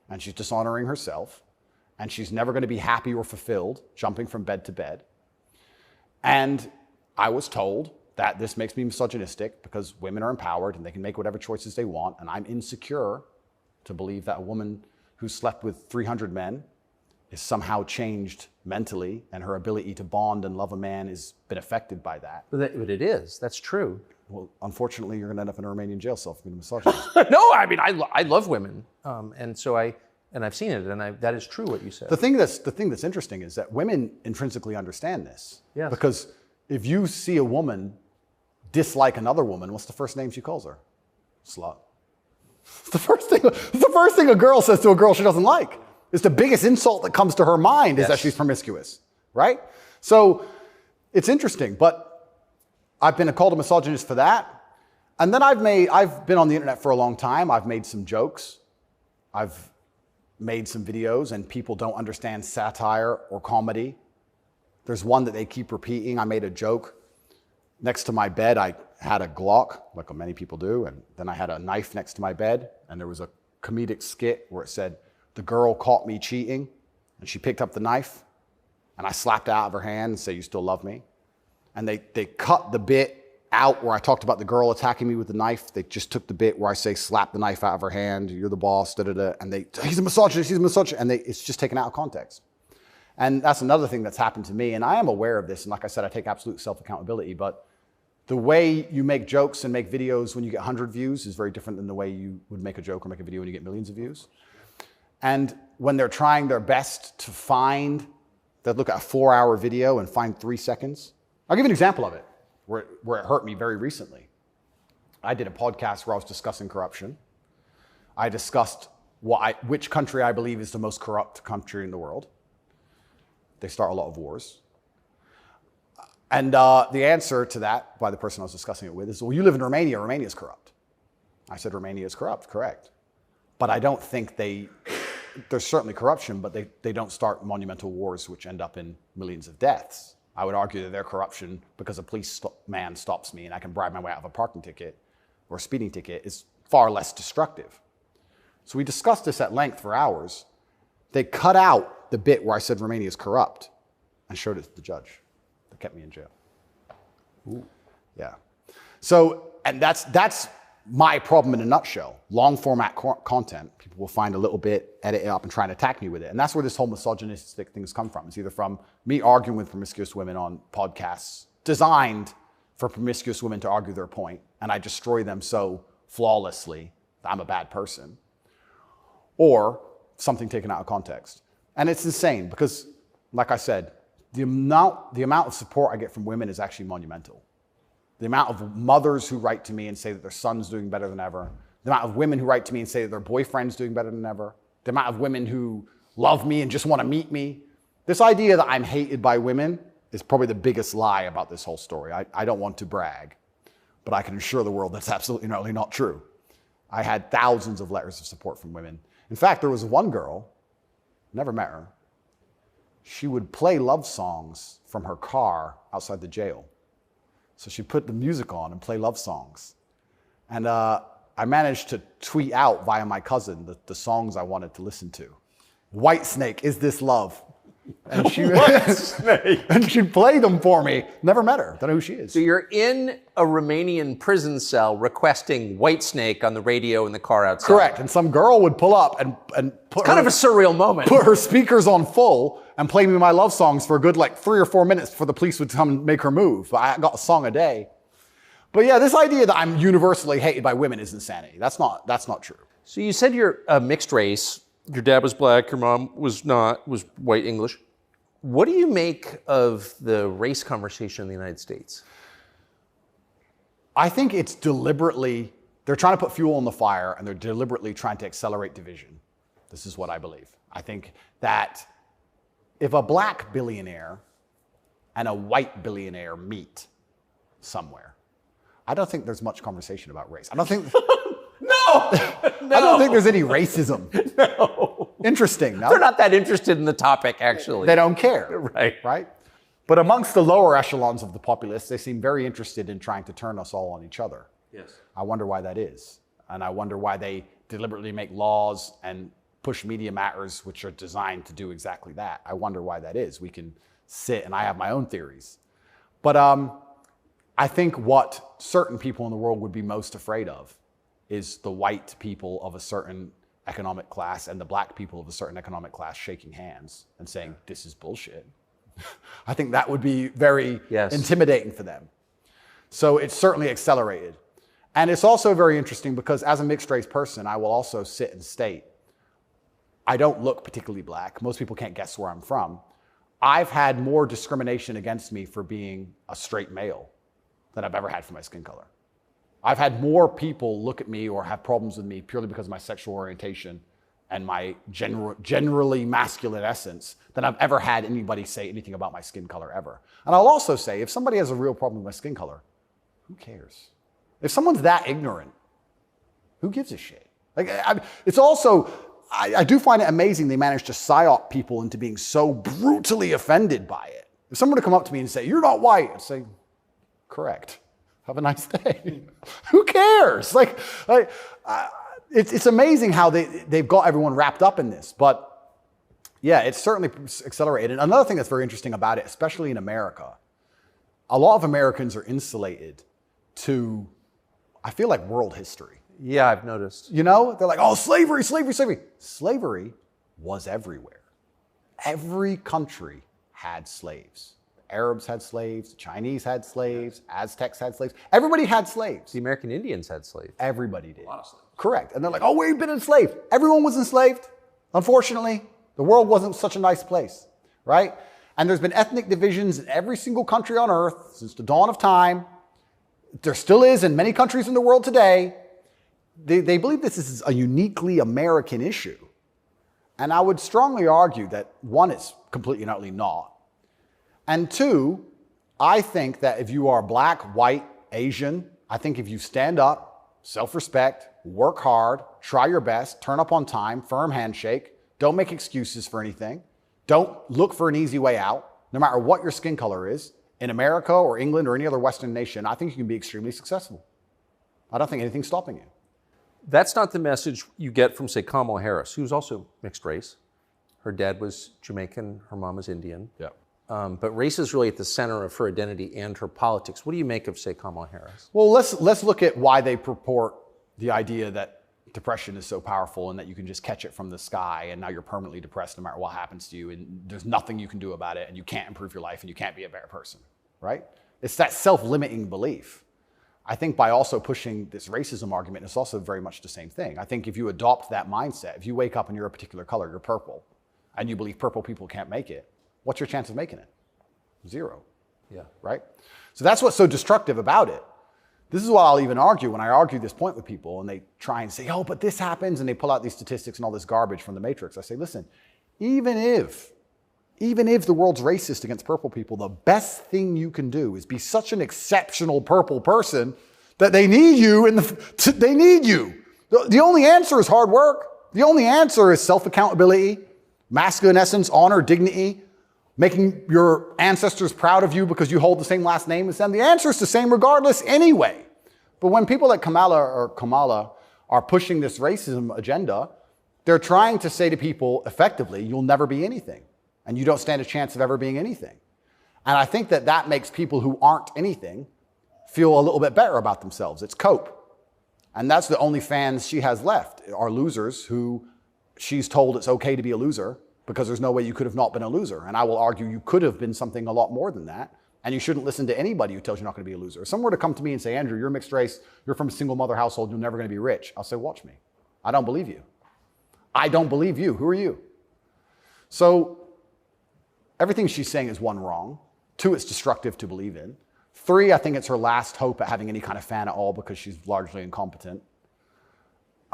and she's dishonoring herself, and she's never going to be happy or fulfilled jumping from bed to bed. And I was told that this makes me misogynistic because women are empowered and they can make whatever choices they want, and I'm insecure to believe that a woman who slept with 300 men is somehow changed mentally and her ability to bond and love a man has been affected by that. But it is. That's true. Well, unfortunately, you're going to end up in a Romanian jail cell for being a misogynist. No, I mean, I love women. And so I've seen it, and that is true what you said. The thing that's interesting is that women intrinsically understand this. Yes. Because if you see a woman dislike another woman, what's the first name she calls her? Slut. It's the first thing a girl says to a girl she doesn't like. It's the biggest insult that comes to her mind is that she's promiscuous, right? So it's interesting, but I've been called a misogynist for that. And then I've been on the internet for a long time. I've made some jokes. I've made some videos, and people don't understand satire or comedy. There's one that they keep repeating. I made a joke. Next to my bed, I had a Glock, like many people do, and then I had a knife next to my bed, and there was a comedic skit where it said, "The girl caught me cheating, and she picked up the knife, and I slapped it out of her hand and said, 'You still love me?'" And they cut the bit out where I talked about the girl attacking me with the knife. They just took the bit where I say, "Slap the knife out of her hand, you're the boss, da-da-da," and he's a misogynist, and it's just taken out of context. And that's another thing that's happened to me, and I am aware of this, and like I said, I take absolute self-accountability, but the way you make jokes and make videos when you get 100 views is very different than the way you would make a joke or make a video when you get millions of views. And when they're trying their best to they'll look at a 4-hour video and find 3 seconds. I'll give you an example of it, where it hurt me very recently. I did a podcast where I was discussing corruption. I discussed which country I believe is the most corrupt country in the world. They start a lot of wars. And the answer to that by the person I was discussing it with is, well, you live in Romania. Romania is corrupt. I said, Romania is corrupt, correct. But I don't think there's certainly corruption, but they don't start monumental wars which end up in millions of deaths. I would argue that their corruption, because a policeman stops me and I can bribe my way out of a parking ticket or a speeding ticket, is far less destructive. So we discussed this at length for hours. They cut out the bit where I said Romania is corrupt and showed it to the judge. That kept me in jail. Ooh. Yeah. So, and that's my problem in a nutshell. Long format content, people will find a little bit, edit it up, and try and attack me with it. And that's where this whole misogynistic things come from. It's either from me arguing with promiscuous women on podcasts designed for promiscuous women to argue their point, and I destroy them so flawlessly that I'm a bad person, or something taken out of context. And it's insane because, like I said, the amount of support I get from women is actually monumental. The amount of mothers who write to me and say that their son's doing better than ever. The amount of women who write to me and say that their boyfriend's doing better than ever. The amount of women who love me and just want to meet me. This idea that I'm hated by women is probably the biggest lie about this whole story. I don't want to brag, but I can assure the world that's absolutely not true. I had thousands of letters of support from women. In fact, there was one girl, never met her. She would play love songs from her car outside the jail. So she'd put the music on and play love songs. And I managed to tweet out via my cousin the songs I wanted to listen to. Whitesnake, Is This Love? And and she'd play them for me. Never met her. Don't know who she is. So you're in a Romanian prison cell requesting Whitesnake on the radio in the car outside. Correct. And some girl would pull up and put kind of a surreal moment. Put her speakers on full and play me my love songs for a good 3 or 4 minutes before the police would come and make her move. I got a song a day. But yeah, this idea that I'm universally hated by women is insanity. That's not true. So you said you're a mixed race. Your dad was black, your mom was white English. What do you make of the race conversation in the United States? I think it's they're trying to put fuel on the fire, and they're deliberately trying to accelerate division. This is what I believe. I think that if a black billionaire and a white billionaire meet somewhere, I don't think there's much conversation about race. I don't think... No! I don't think there's any racism. No. Interesting, no? They're not that interested in the topic, actually. They don't care. Right. Right? But amongst the lower echelons of the populace, they seem very interested in trying to turn us all on each other. Yes. I wonder why that is. And I wonder why they deliberately make laws and push media matters which are designed to do exactly that. I wonder why that is. We can sit, and I have my own theories. But I think what certain people in the world would be most afraid of is the white people of a certain economic class and the black people of a certain economic class shaking hands and saying, this is bullshit. I think that would be very intimidating for them. So it's certainly accelerated. And it's also very interesting because as a mixed race person, I will also sit and state, I don't look particularly black. Most people can't guess where I'm from. I've had more discrimination against me for being a straight male than I've ever had for my skin color. I've had more people look at me or have problems with me purely because of my sexual orientation and my generally masculine essence than I've ever had anybody say anything about my skin color ever. And I'll also say, if somebody has a real problem with my skin color, who cares? If someone's that ignorant, who gives a shit? Like, it's also, I do find it amazing they manage to psyop people into being so brutally offended by it. If someone were to come up to me and say, you're not white, I'd say, correct. Have a nice day. Who cares? It's amazing how they've got everyone wrapped up in this. But yeah, it's certainly accelerated. Another thing that's very interesting about it, especially in America, a lot of Americans are insulated to, I feel like, world history. Yeah, I've noticed. You know, they're like, oh, slavery, slavery, slavery. Slavery was everywhere. Every country had slaves. Arabs had slaves, the Chinese had slaves, Aztecs had slaves. Everybody had slaves. The American Indians had slaves. Everybody did. A lot of slaves. Correct. And they're like, oh, we've been enslaved. Everyone was enslaved. Unfortunately, the world wasn't such a nice place, right? And there's been ethnic divisions in every single country on earth since the dawn of time. There still is in many countries in the world today. They believe this is a uniquely American issue. And I would strongly argue that, one, it's completely and utterly not. And two, I think that if you are black, white, Asian, I think if you stand up, self-respect, work hard, try your best, turn up on time, firm handshake, don't make excuses for anything, don't look for an easy way out, no matter what your skin color is, in America or England or any other Western nation, I think you can be extremely successful. I don't think anything's stopping you. That's not the message you get from, say, Kamala Harris, who's also mixed race. Her dad was Jamaican, her mom was Indian. Yeah. But race is really at the center of her identity and her politics. What do you make of, say, Kamala Harris? Well, let's look at why they purport the idea that depression is so powerful and that you can just catch it from the sky and now you're permanently depressed no matter what happens to you and there's nothing you can do about it and you can't improve your life and you can't be a better person, right? It's that self-limiting belief. I think by also pushing this racism argument, it's also very much the same thing. I think if you adopt that mindset, if you wake up and you're a particular color, you're purple, and you believe purple people can't make it, what's your chance of making it? Zero. Yeah. Right? So that's what's so destructive about it. This is what I'll even argue when I argue this point with people and they try and say, oh, but this happens, and they pull out these statistics and all this garbage from the Matrix. I say, listen, even if the world's racist against purple people, the best thing you can do is be such an exceptional purple person that they need you they need you. The only answer is hard work. The only answer is self-accountability, masculine essence, honor, dignity, making your ancestors proud of you because you hold the same last name as them. The answer is the same regardless anyway. But when people like Kamala are pushing this racism agenda, they're trying to say to people effectively, you'll never be anything. And you don't stand a chance of ever being anything. And I think that makes people who aren't anything feel a little bit better about themselves. It's cope. And that's the only fans she has left, are losers who she's told it's okay to be a loser because there's no way you could have not been a loser. And I will argue you could have been something a lot more than that. And you shouldn't listen to anybody who tells you not going to be a loser. If someone were to come to me and say, Andrew, you're mixed race, you're from a single mother household, you're never going to be rich. I'll say, watch me. I don't believe you. I don't believe you. Who are you? So everything she's saying is, one, wrong. Two, it's destructive to believe in. Three, I think it's her last hope at having any kind of fan at all because she's largely incompetent.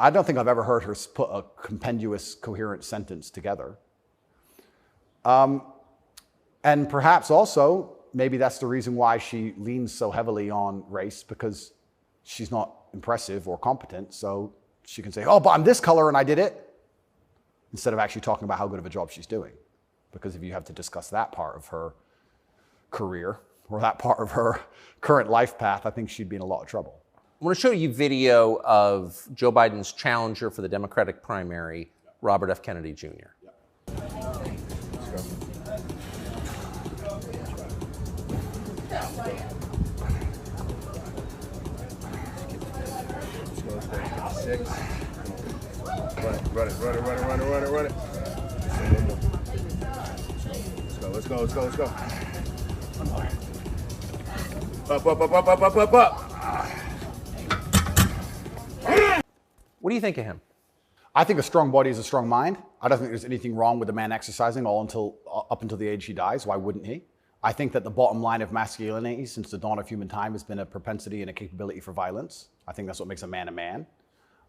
I don't think I've ever heard her put a compendious, coherent sentence together. And perhaps also, maybe that's the reason why she leans so heavily on race, because she's not impressive or competent. So she can say, oh, but I'm this color and I did it, instead of actually talking about how good of a job she's doing. Because if you have to discuss that part of her career or that part of her current life path, I think she'd be in a lot of trouble. I want to show you video of Joe Biden's challenger for the Democratic primary, Robert F. Kennedy Jr. Run it. Let's go. Up. What do you think of him? I think a strong body is a strong mind. I don't think there's anything wrong with a man exercising up until the age he dies. Why wouldn't he? I think that the bottom line of masculinity since the dawn of human time has been a propensity and a capability for violence. I think that's what makes a man a man.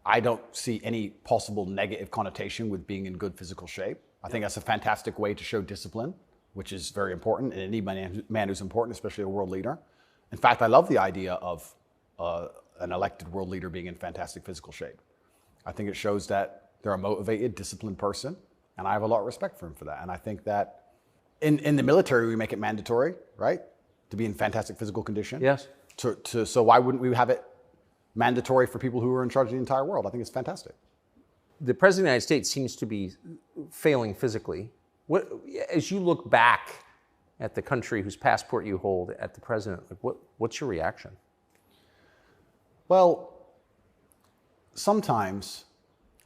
I don't see any possible negative connotation with being in good physical shape. I think that's a fantastic way to show discipline, which is very important in any man who's important, especially a world leader. In fact, I love the idea of an elected world leader being in fantastic physical shape. I think it shows that they're a motivated, disciplined person, and I have a lot of respect for him for that. And I think that in the military, we make it mandatory, right, to be in fantastic physical condition. Yes. So why wouldn't we have it mandatory for people who are in charge of the entire world? I think it's fantastic. The President of the United States seems to be failing physically. As you look back at the country whose passport you hold, at the president, what's your reaction? Well, sometimes,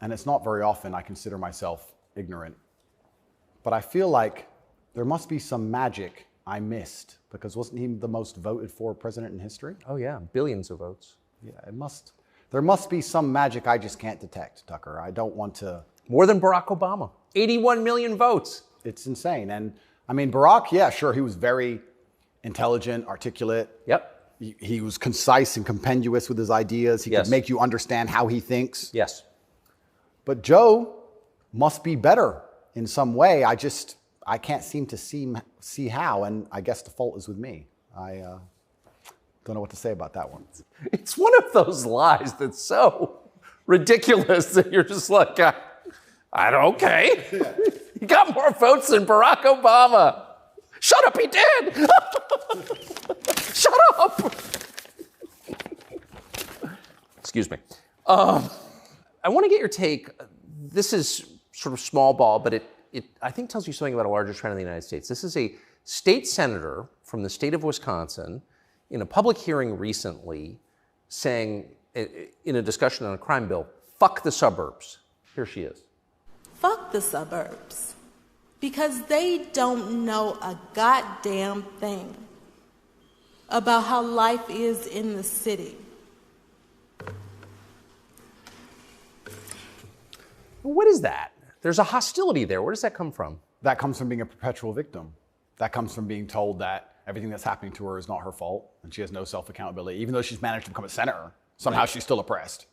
and it's not very often, I consider myself ignorant, but I feel like there must be some magic I missed, because wasn't he the most voted for president in history? Oh yeah, billions of votes. Yeah, there must be some magic I just can't detect, Tucker. I don't want to. More than Barack Obama. 81 million votes. It's insane. And I mean, Barack, yeah, sure, he was very intelligent, articulate. Yep. He was concise and compendious with his ideas. He could make you understand how he thinks. Yes. But Joe must be better in some way. I can't seem to see how, and I guess the fault is with me. I don't know what to say about that one. It's one of those lies that's so ridiculous that you're just like, okay. He got more votes than Barack Obama. Shut up, he did. Shut up. Excuse me. I want to get your take. This is sort of small ball, but it I think tells you something about a larger trend in the United States. This is a state senator from the state of Wisconsin in a public hearing recently saying, in a discussion on a crime bill, fuck the suburbs. Here she is. Fuck the suburbs. Because they don't know a goddamn thing about how life is in the city. What is that? There's a hostility there. Where does that come from? That comes from being a perpetual victim. That comes from being told that everything that's happening to her is not her fault and she has no self-accountability. Even though she's managed to become a senator, somehow she's still oppressed.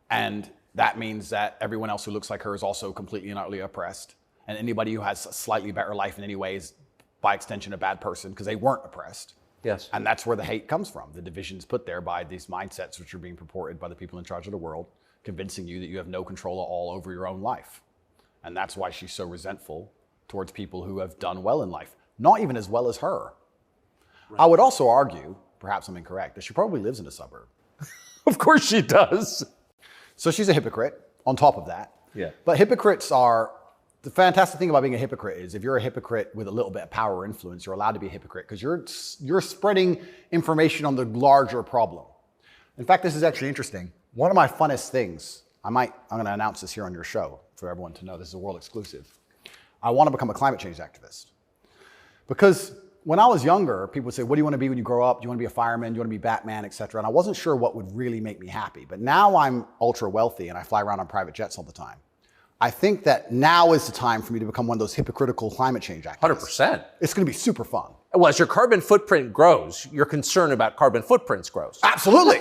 And that means that everyone else who looks like her is also completely and utterly oppressed. And anybody who has a slightly better life in any way is, by extension, a bad person because they weren't oppressed. Yes. And that's where the hate comes from. The division's put there by these mindsets which are being purported by the people in charge of the world, convincing you that you have no control at all over your own life. And that's why she's so resentful towards people who have done well in life, not even as well as her. Right. I would also argue, perhaps I'm incorrect, that she probably lives in a suburb. Of course she does. So she's a hypocrite on top of that. Yeah. But hypocrites are, the fantastic thing about being a hypocrite is if you're a hypocrite with a little bit of power or influence, you're allowed to be a hypocrite because you're spreading information on the larger problem. In fact, this is actually interesting. One of my funnest things, I'm going to announce this here on your show for everyone to know, this is a world exclusive. I want to become a climate change activist. Because when I was younger, people would say, what do you want to be when you grow up? Do you want to be a fireman? Do you want to be Batman, et cetera? And I wasn't sure what would really make me happy. But now I'm ultra wealthy and I fly around on private jets all the time. I think that now is the time for me to become one of those hypocritical climate change activists. 100%. It's going to be super fun. Well, as your carbon footprint grows, your concern about carbon footprints grows. Absolutely.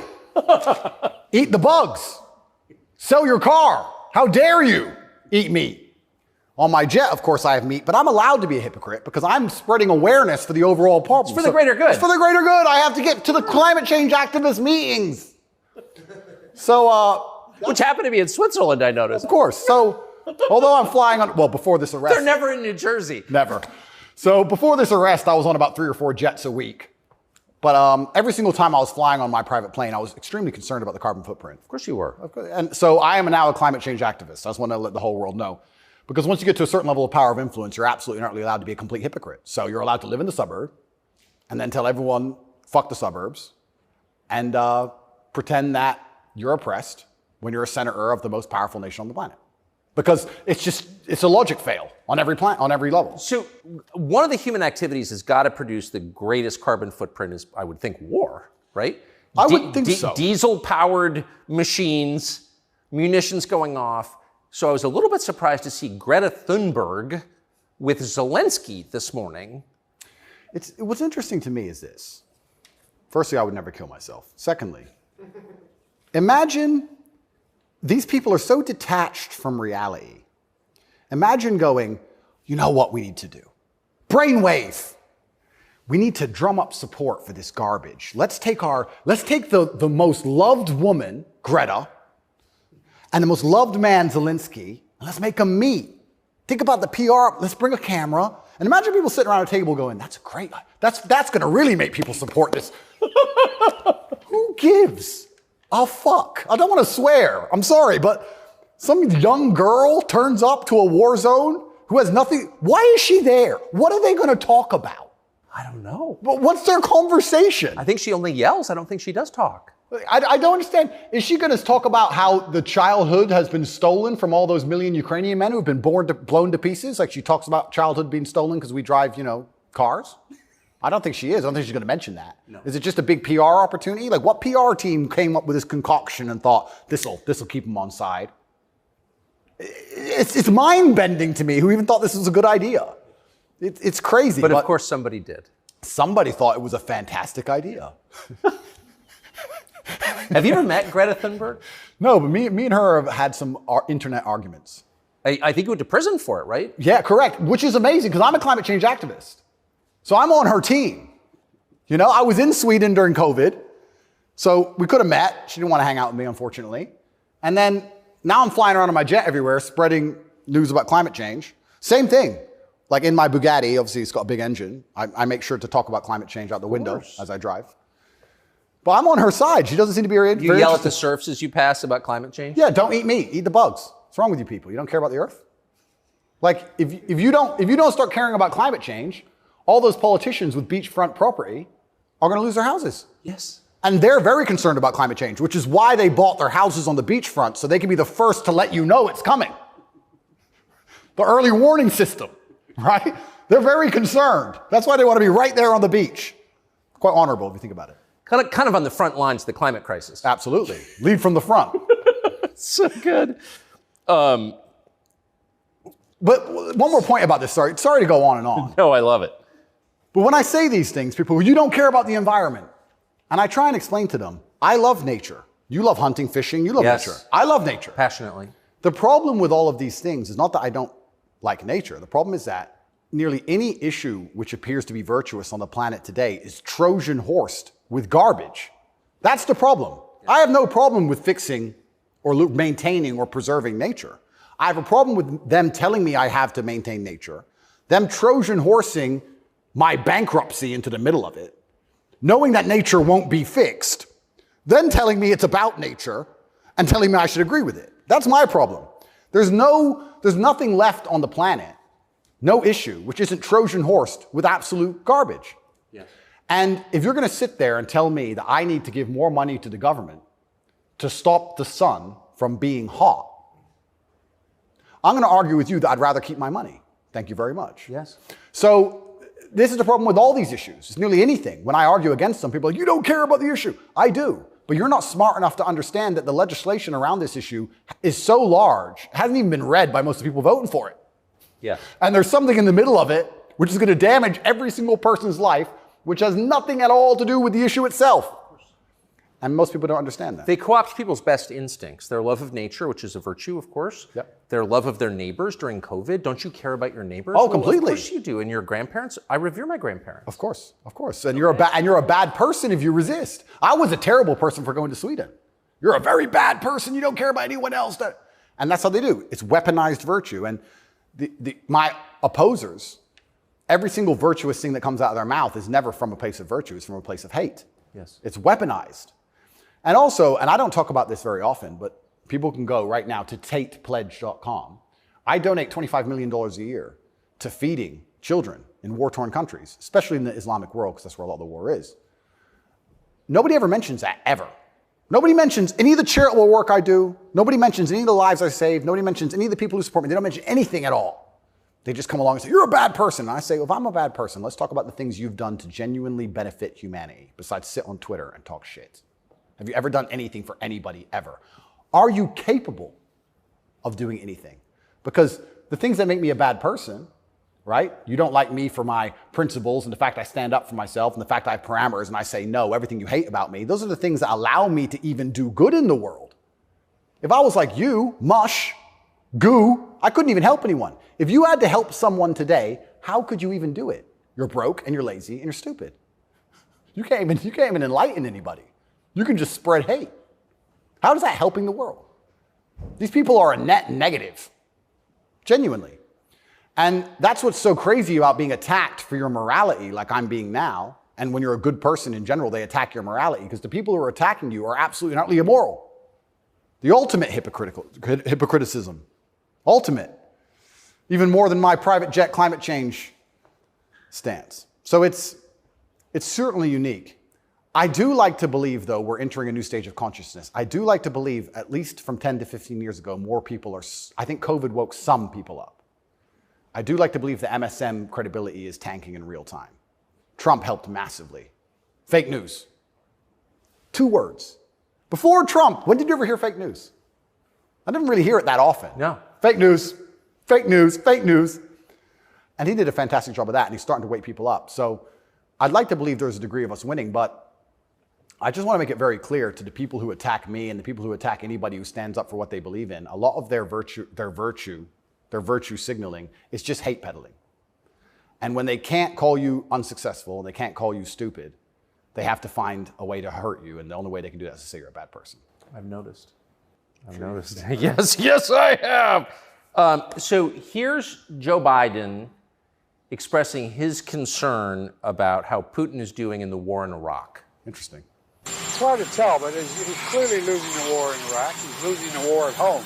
Eat the bugs. Sell your car. How dare you eat meat? On my jet, of course, I have meat, but I'm allowed to be a hypocrite because I'm spreading awareness for the overall problem. It's for the greater good. It's for the greater good. I have to get to the climate change activist meetings. So, which happened to be in Switzerland, I noticed. of course. So, although I'm flying on, well, before this arrest. They're never in New Jersey. Never. So before this arrest, I was on about 3 or 4 jets a week. But every single time I was flying on my private plane, I was extremely concerned about the carbon footprint. Of course you were. And so I am now a climate change activist. I just want to let the whole world know. Because once you get to a certain level of power of influence, you're absolutely not really allowed to be a complete hypocrite. So you're allowed to live in the suburb and then tell everyone, fuck the suburbs, and pretend that you're oppressed when you're a senator of the most powerful nation on the planet. Because it's a logic fail on every level. So one of the human activities has got to produce the greatest carbon footprint is, I would think, war, right? I would think so. Diesel-powered machines, munitions going off. So I was a little bit surprised to see Greta Thunberg with Zelensky this morning. What's interesting to me is this. Firstly, I would never kill myself. Secondly, imagine these people are so detached from reality. Imagine going, you know what we need to do? Brainwave. We need to drum up support for this garbage. Let's take the most loved woman, Greta, and the most loved man, Zelensky, and let's make them meet. Think about the PR. Let's bring a camera. And imagine people sitting around a table going, that's great. That's going to really make people support this. Who gives a fuck? I don't want to swear. I'm sorry, but some young girl turns up to a war zone who has nothing. Why is she there? What are they going to talk about? I don't know. But what's their conversation? I think she only yells. I don't think she does talk. I don't understand. Is she going to talk about how the childhood has been stolen from all those million Ukrainian men who've been blown to pieces? Like she talks about childhood being stolen because we drive, cars? I don't think she is. I don't think she's going to mention that. No. Is it just a big PR opportunity? Like what PR team came up with this concoction and thought, this'll keep them on side? It's mind-bending to me who even thought this was a good idea. It's crazy. But of course somebody did. Somebody thought it was a fantastic idea. Have you ever met Greta Thunberg? No, but me and her have had some internet arguments. I think you went to prison for it, right? Yeah, correct. Which is amazing because I'm a climate change activist. So I'm on her team. I was in Sweden during COVID. So we could have met. She didn't want to hang out with me, unfortunately. And then now I'm flying around on my jet everywhere, spreading news about climate change. Same thing. Like in my Bugatti, obviously it's got a big engine. I make sure to talk about climate change out the window as I drive. But I'm on her side. She doesn't seem to be very interested. You yell at the serfs as you pass about climate change? Yeah, don't eat meat. Eat the bugs. What's wrong with you people? You don't care about the earth? Like, if you don't start caring about climate change, all those politicians with beachfront property are going to lose their houses. Yes. And they're very concerned about climate change, which is why they bought their houses on the beachfront, so they can be the first to let you know it's coming. The early warning system, right? They're very concerned. That's why they want to be right there on the beach. Quite honorable if you think about it. Kind of on the front lines of the climate crisis. Absolutely. Lead from the front. So good. But one more point about this. Sorry to go on and on. No, I love it. But when I say these things, people, you don't care about the environment. And I try and explain to them, I love nature. You love hunting, fishing, you love nature. I love nature. Passionately. The problem with all of these things is not that I don't like nature. The problem is that nearly any issue which appears to be virtuous on the planet today is Trojan horsed with garbage. That's the problem. I have no problem with fixing or maintaining or preserving nature. I have a problem with them telling me I have to maintain nature, them Trojan horsing my bankruptcy into the middle of it, knowing that nature won't be fixed, then telling me it's about nature and telling me I should agree with it. That's my problem. There's nothing left on the planet, no issue, which isn't Trojan horsed with absolute garbage. Yes. And if you're going to sit there and tell me that I need to give more money to the government to stop the sun from being hot, I'm going to argue with you that I'd rather keep my money. Thank you very much. Yes. So this is the problem with all these issues. It's nearly anything. When I argue against them, people are like, you don't care about the issue. I do. But you're not smart enough to understand that the legislation around this issue is so large, it hasn't even been read by most of the people voting for it. Yeah. And there's something in the middle of it which is going to damage every single person's life, which has nothing at all to do with the issue itself. And most people don't understand that. They co-opt people's best instincts, their love of nature, which is a virtue, of course. Yep. Their love of their neighbors during COVID. Don't you care about your neighbors? Oh, Well, completely. of course you do. And your grandparents? I revere my grandparents. Of course. And you're a bad person if you resist. I was a terrible person for going to Sweden. You're a very bad person. You don't care about anyone else. And that's how they do. It's weaponized virtue. And my opposers, every single virtuous thing that comes out of their mouth is never from a place of virtue. It's from a place of hate. Yes. It's weaponized. And also, and I don't talk about this very often, but people can go right now to tatepledge.com. I donate $25 million a year to feeding children in war-torn countries, especially in the Islamic world, because that's where a lot of the war is. Nobody ever mentions that, ever. Nobody mentions any of the charitable work I do. Nobody mentions any of the lives I save. Nobody mentions any of the people who support me. They don't mention anything at all. They just come along and say, you're a bad person. And I say, well, if I'm a bad person, let's talk about the things you've done to genuinely benefit humanity, besides sit on Twitter and talk shit. Have you ever done anything for anybody ever? Are you capable of doing anything? Because the things that make me a bad person, right? You don't like me for my principles and the fact I stand up for myself and the fact I have parameters and I say no, everything you hate about me. Those are the things that allow me to even do good in the world. If I was like you, mush, goo, I couldn't even help anyone. If you had to help someone today, how could you even do it? You're broke and you're lazy and you're stupid. You can't even enlighten anybody. You can just spread hate. How is that helping the world? These people are a net negative, genuinely. And that's what's so crazy about being attacked for your morality like I'm being now. And when you're a good person in general, they attack your morality because the people who are attacking you are absolutely and utterly immoral. The ultimate hypocriticism. Ultimate. Even more than my private jet climate change stance. So it's certainly unique. I do like to believe, though, we're entering a new stage of consciousness. I do like to believe, at least from 10 to 15 years ago, more people are, I think COVID woke some people up. I do like to believe the MSM credibility is tanking in real time. Trump helped massively. Fake news. 2 words. Before Trump, when did you ever hear fake news? I didn't really hear it that often. No. Fake news, fake news, fake news. And he did a fantastic job of that, and he's starting to wake people up. So I'd like to believe there's a degree of us winning, but I just want to make it very clear to the people who attack me and the people who attack anybody who stands up for what they believe in, a lot of their virtue signaling is just hate peddling. And when they can't call you unsuccessful and they can't call you stupid, they have to find a way to hurt you. And the only way they can do that is to say you're a bad person. I've noticed. Yes, I have. So here's Joe Biden expressing his concern about how Putin is doing in the war in Iraq. Interesting. It's hard to tell, but he's clearly losing the war in Iraq. He's losing the war at home.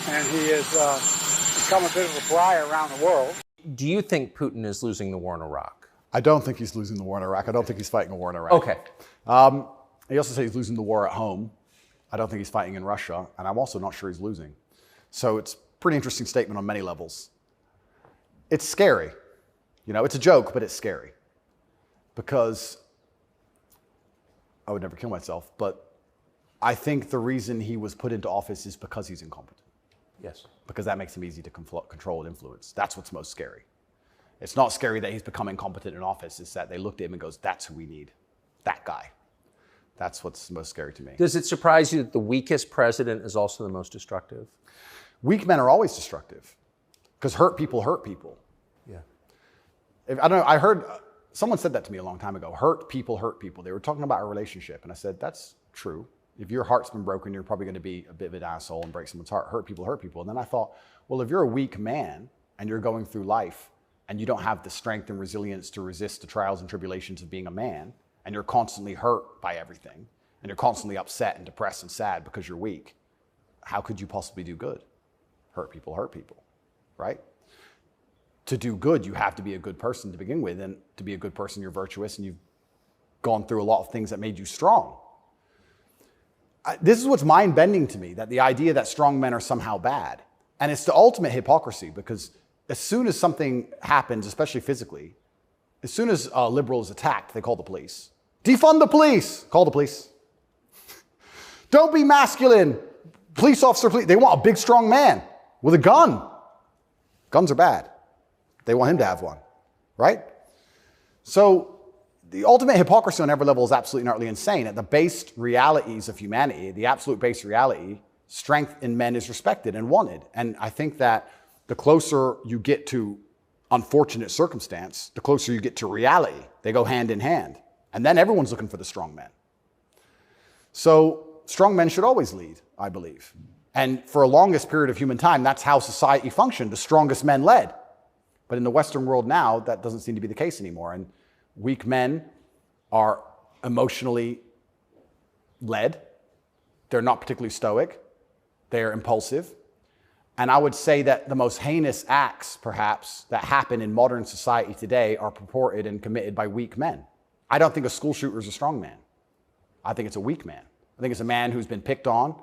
And he has become a bit of a fly around the world. Do you think Putin is losing the war in Iraq? I don't think he's losing the war in Iraq. I don't think he's fighting a war in Iraq. Okay. He also said he's losing the war at home. I don't think he's fighting in Russia, and I'm also not sure he's losing. So it's a pretty interesting statement on many levels. It's scary. You know, it's a joke, but it's scary. Because I would never kill myself, but I think the reason he was put into office is because he's incompetent. Yes. Because that makes him easy to control and influence. That's what's most scary. It's not scary that he's become incompetent in office. It's that they looked at him and goes, that's who we need. That guy. That's what's most scary to me. Does it surprise you that the weakest president is also the most destructive? Weak men are always destructive because hurt people hurt people. Yeah. I don't know, I heard, someone said that to me a long time ago, hurt people hurt people. They were talking about a relationship and I said, that's true. If your heart's been broken, you're probably going to be a bit of an asshole and break someone's heart. Hurt people hurt people. And then I thought, well, if you're a weak man and you're going through life and you don't have the strength and resilience to resist the trials and tribulations of being a man, and you're constantly hurt by everything, and you're constantly upset and depressed and sad because you're weak, how could you possibly do good? Hurt people, right? To do good, you have to be a good person to begin with, and to be a good person, you're virtuous, and you've gone through a lot of things that made you strong. This is what's mind-bending to me, that the idea that strong men are somehow bad. And it's the ultimate hypocrisy, because as soon as something happens, especially physically, as soon as a liberal is attacked, they call the police. Defund the police! Call the police. Don't be masculine. Police officer, they want a big, strong man with a gun. Guns are bad. They want him to have one, right? So the ultimate hypocrisy on every level is absolutely and utterly insane. At the base realities of humanity, the absolute base reality, strength in men is respected and wanted. And I think that the closer you get to unfortunate circumstance, the closer you get to reality. They go hand in hand. And then everyone's looking for the strong men. So strong men should always lead, I believe. And for a longest period of human time, that's how society functioned. The strongest men led. But in the Western world now, that doesn't seem to be the case anymore. And weak men are emotionally led. They're not particularly stoic. They're impulsive. And I would say that the most heinous acts, perhaps, that happen in modern society today are purported and committed by weak men. I don't think a school shooter is a strong man. I think it's a weak man. I think it's a man who's been picked on,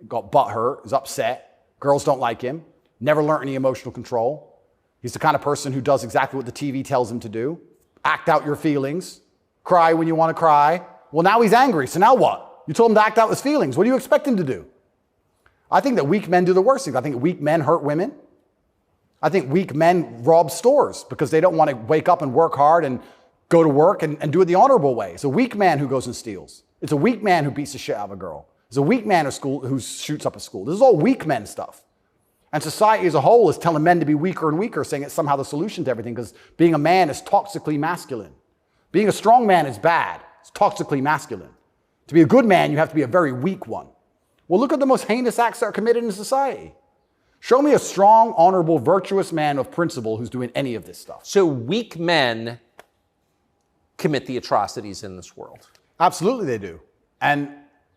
got butthurt, is upset, girls don't like him, never learned any emotional control. He's the kind of person who does exactly what the TV tells him to do. Act out your feelings, cry when you want to cry. Well, now he's angry, so now what? You told him to act out his feelings. What do you expect him to do? I think that weak men do the worst things. I think weak men hurt women. I think weak men rob stores because they don't want to wake up and work hard and go to work and do it the honorable way. It's a weak man who goes and steals. It's a weak man who beats the shit out of a girl. It's a weak man who shoots up a school. This is all weak men stuff. And society as a whole is telling men to be weaker and weaker, saying it's somehow the solution to everything because being a man is toxically masculine. Being a strong man is bad. It's toxically masculine. To be a good man, you have to be a very weak one. Well, look at the most heinous acts that are committed in society. Show me a strong, honorable, virtuous man of principle who's doing any of this stuff. So weak men commit the atrocities in this world. Absolutely they do. And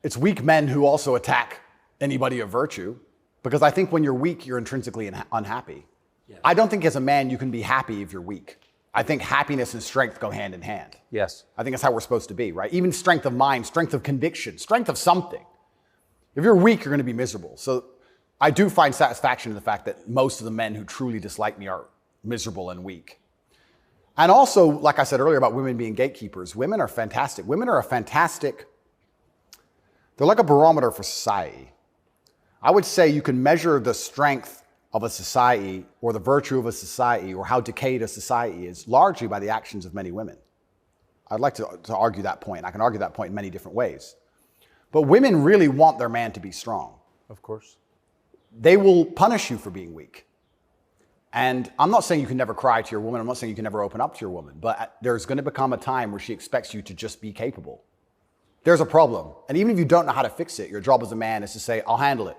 it's weak men who also attack anybody of virtue because I think when you're weak, you're intrinsically unhappy. Yes. I don't think as a man you can be happy if you're weak. I think happiness and strength go hand in hand. Yes. I think that's how we're supposed to be, right? Even strength of mind, strength of conviction, strength of something. If you're weak, you're going to be miserable. So I do find satisfaction in the fact that most of the men who truly dislike me are miserable and weak. And also, like I said earlier about women being gatekeepers, women are fantastic. Women are they're like a barometer for society. I would say you can measure the strength of a society or the virtue of a society or how decayed a society is largely by the actions of many women. I'd like to argue that point. I can argue that point in many different ways. But women really want their man to be strong. Of course. They will punish you for being weak. And I'm not saying you can never cry to your woman. I'm not saying you can never open up to your woman. But there's going to become a time where she expects you to just be capable. There's a problem. And even if you don't know how to fix it, your job as a man is to say, I'll handle it.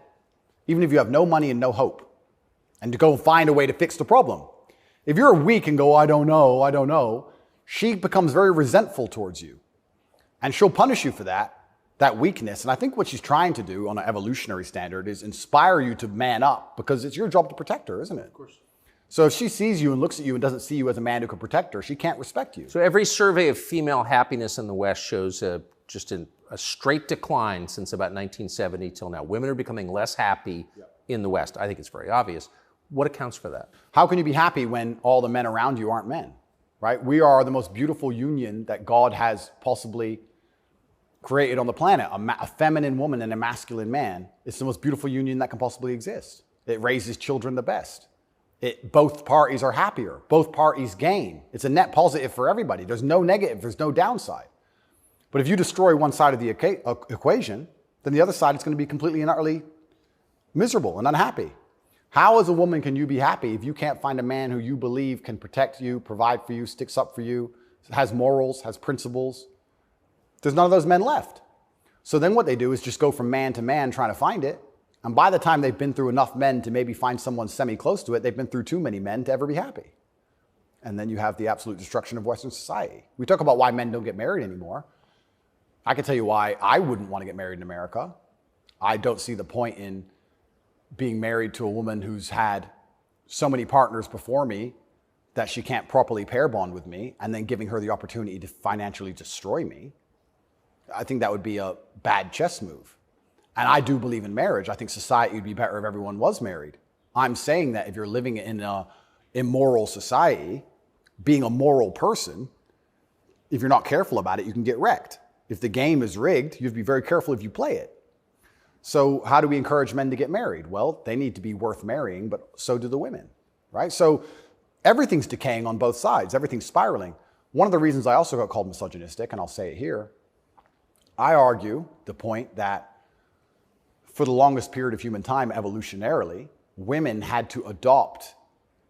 Even if you have no money and no hope. And to go find a way to fix the problem. If you're weak and go, I don't know, she becomes very resentful towards you. And she'll punish you for that weakness. And I think what she's trying to do on an evolutionary standard is inspire you to man up because it's your job to protect her, isn't it? Of course. So if she sees you and looks at you and doesn't see you as a man who can protect her, she can't respect you. So every survey of female happiness in the West shows just a straight decline since about 1970 till now. Women are becoming less happy in the West. I think it's very obvious. What accounts for that? How can you be happy when all the men around you aren't men, right? We are the most beautiful union that God has possibly created on the planet, a feminine woman and a masculine man. It's the most beautiful union that can possibly exist. It raises children the best. Both parties are happier. Both parties gain. It's a net positive for everybody. There's no negative. There's no downside. But if you destroy one side of the equation, then the other side is going to be completely and utterly miserable and unhappy. How as a woman can you be happy if you can't find a man who you believe can protect you, provide for you, sticks up for you, has morals, has principles? There's none of those men left. So then what they do is just go from man to man trying to find it. And by the time they've been through enough men to maybe find someone semi-close to it, they've been through too many men to ever be happy. And then you have the absolute destruction of Western society. We talk about why men don't get married anymore. I can tell you why I wouldn't want to get married in America. I don't see the point in being married to a woman who's had so many partners before me that she can't properly pair bond with me and then giving her the opportunity to financially destroy me. I think that would be a bad chess move. And I do believe in marriage. I think society would be better if everyone was married. I'm saying that if you're living in an immoral society, being a moral person, if you're not careful about it, you can get wrecked. If the game is rigged, you have to be very careful if you play it. So how do we encourage men to get married? Well, they need to be worth marrying, but so do the women, right? So everything's decaying on both sides. Everything's spiraling. One of the reasons I also got called misogynistic, and I'll say it here, I argue the point that for the longest period of human time, evolutionarily, women had to adopt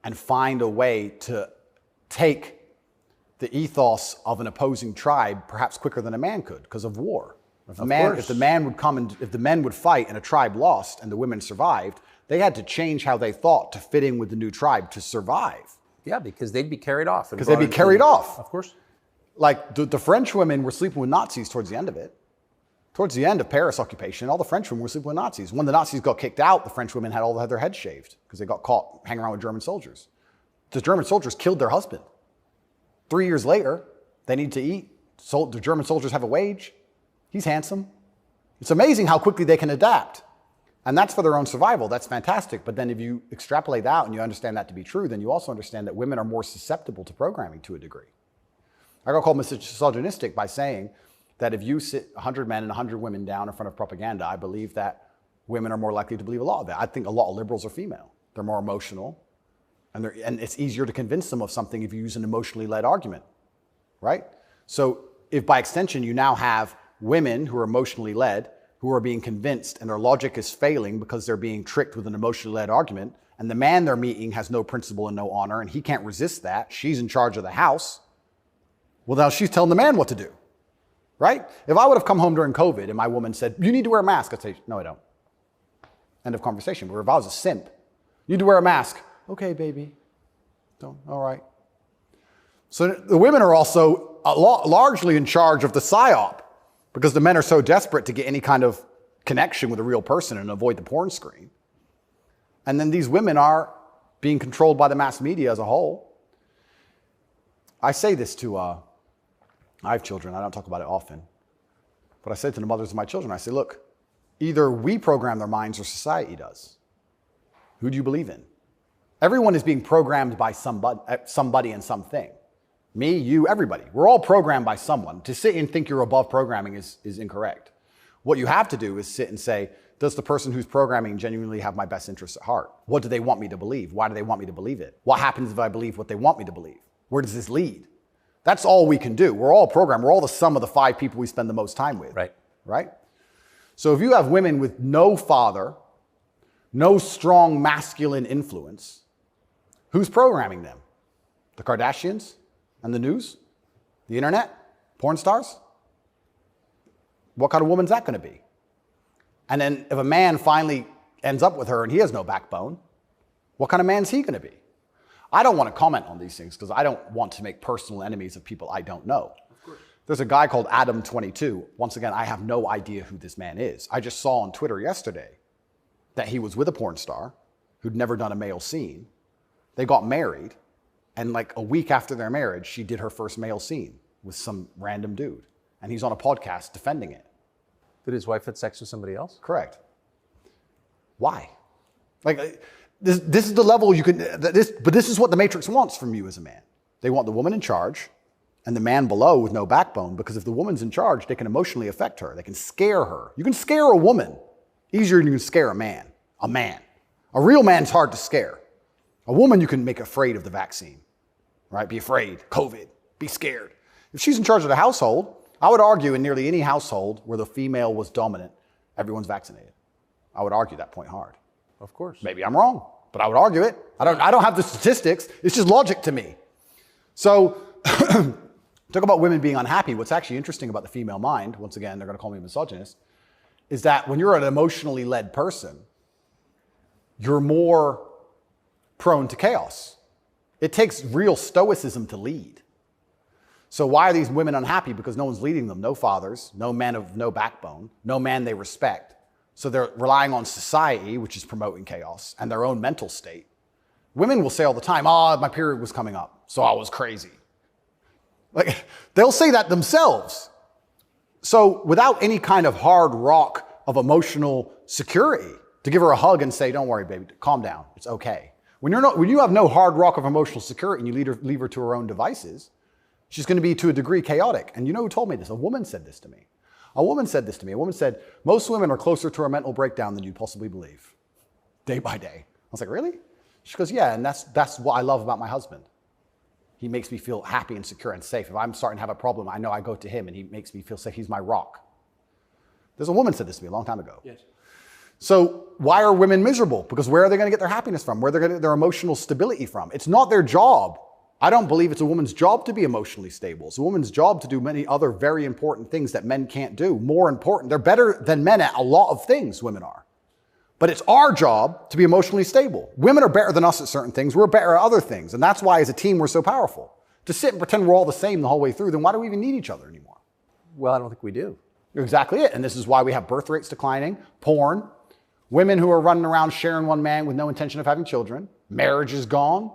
and find a way to take the ethos of an opposing tribe perhaps quicker than a man could because of war. If the men would fight and a tribe lost and the women survived, they had to change how they thought to fit in with the new tribe to survive. Yeah, because they'd be carried off. Because they'd be carried off. Of course. Like the French women were sleeping with Nazis towards the end of it. Towards the end of Paris occupation, all the French women were sleeping with Nazis. When the Nazis got kicked out, the French women had all their heads shaved because they got caught hanging around with German soldiers. The German soldiers killed their husband. 3 years later, they need to eat. So the German soldiers have a wage. He's handsome. It's amazing how quickly they can adapt. And that's for their own survival. That's fantastic. But then if you extrapolate out and you understand that to be true, then you also understand that women are more susceptible to programming to a degree. I got called misogynistic by saying that if you sit 100 men and 100 women down in front of propaganda, I believe that women are more likely to believe a lot of that. I think a lot of liberals are female. They're more emotional. And it's easier to convince them of something if you use an emotionally led argument, right? So if by extension you now have women who are emotionally led, who are being convinced and their logic is failing because they're being tricked with an emotionally led argument, and the man they're meeting has no principle and no honor, and he can't resist that, she's in charge of the house, well, now she's telling the man what to do, right? If I would have come home during COVID and my woman said, you need to wear a mask, I'd say, no, I don't. End of conversation. But if I was a simp, you need to wear a mask. Okay, baby. Don't. All right. So the women are also largely in charge of the psyop because the men are so desperate to get any kind of connection with a real person and avoid the porn screen. And then these women are being controlled by the mass media as a whole. I say this to, I have children. I don't talk about it often. But I say to the mothers of my children, I say, look, either we program their minds or society does. Who do you believe in? Everyone is being programmed by somebody and something. Me, you, everybody. We're all programmed by someone. To sit and think you're above programming is incorrect. What you have to do is sit and say, does the person who's programming genuinely have my best interests at heart? What do they want me to believe? Why do they want me to believe it? What happens if I believe what they want me to believe? Where does this lead? That's all we can do. We're all programmed. We're all the sum of the 5 people we spend the most time with. Right. Right? So if you have women with no father, no strong masculine influence, who's programming them? The Kardashians and the news? The internet? Porn stars? What kind of woman's that going to be? And then if a man finally ends up with her and he has no backbone, what kind of man's he going to be? I don't want to comment on these things because I don't want to make personal enemies of people I don't know. There's a guy called Adam22. Once again, I have no idea who this man is. I just saw on Twitter yesterday that he was with a porn star who'd never done a male scene. They got married, and like a week after their marriage, she did her first male scene with some random dude. And he's on a podcast defending it. Did his wife have sex with somebody else? Correct. Why? Like, this is the level you can, but this is what the Matrix wants from you as a man. They want the woman in charge and the man below with no backbone, because if the woman's in charge, they can emotionally affect her. They can scare her. You can scare a woman easier than you can scare a man. A man. A real man's hard to scare. A woman you can make afraid of the vaccine, right? Be afraid, COVID, be scared. If she's in charge of the household, I would argue in nearly any household where the female was dominant, everyone's vaccinated. I would argue that point hard. Of course. Maybe I'm wrong, but I would argue it. I don't have the statistics. It's just logic to me. So talk about women being unhappy. What's actually interesting about the female mind, once again, they're going to call me a misogynist, is that when you're an emotionally led person, you're more prone to chaos. It takes real stoicism to lead. So why are these women unhappy? Because no one's leading them. No fathers, no men of no backbone, no man they respect. So they're relying on society, which is promoting chaos, and their own mental state. Women will say all the time, my period was coming up, so I was crazy. Like, they'll say that themselves. So without any kind of hard rock of emotional security, to give her a hug and say, don't worry, baby, calm down, it's okay. When you have no hard rock of emotional security and you leave her to her own devices, she's going to be, to a degree, chaotic. And you know who told me this? A woman said this to me. A woman said this to me. A woman said, most women are closer to a mental breakdown than you possibly believe, day by day. I was like, really? She goes, yeah, and that's what I love about my husband. He makes me feel happy and secure and safe. If I'm starting to have a problem, I know I go to him and he makes me feel safe. He's my rock. There's a woman said this to me a long time ago. Yes. So why are women miserable? Because where are they going to get their happiness from? Where are they going to get their emotional stability from? It's not their job. I don't believe it's a woman's job to be emotionally stable. It's a woman's job to do many other very important things that men can't do. More important. They're better than men at a lot of things, women are. But it's our job to be emotionally stable. Women are better than us at certain things. We're better at other things. And that's why as a team, we're so powerful. To sit and pretend we're all the same the whole way through, then why do we even need each other anymore? Well, I don't think we do. You're exactly it. And this is why we have birth rates declining, porn, women who are running around sharing one man with no intention of having children, marriage is gone.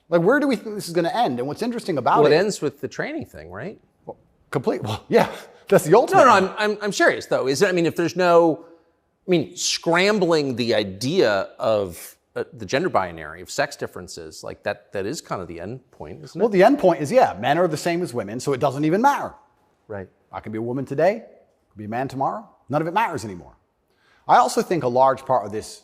Like, where do we think this is going to end? And what's interesting about Well, it ends with the training thing, right? Well, yeah, that's the ultimate. No, I'm serious though. Is it? I mean, if there's no, scrambling the idea of the gender binary, of sex differences, like that is kind of the end point, isn't it? Well, the end point is, yeah, men are the same as women, so it doesn't even matter. Right. I can be a woman today, I can be a man tomorrow. None of it matters anymore. I also think a large part of this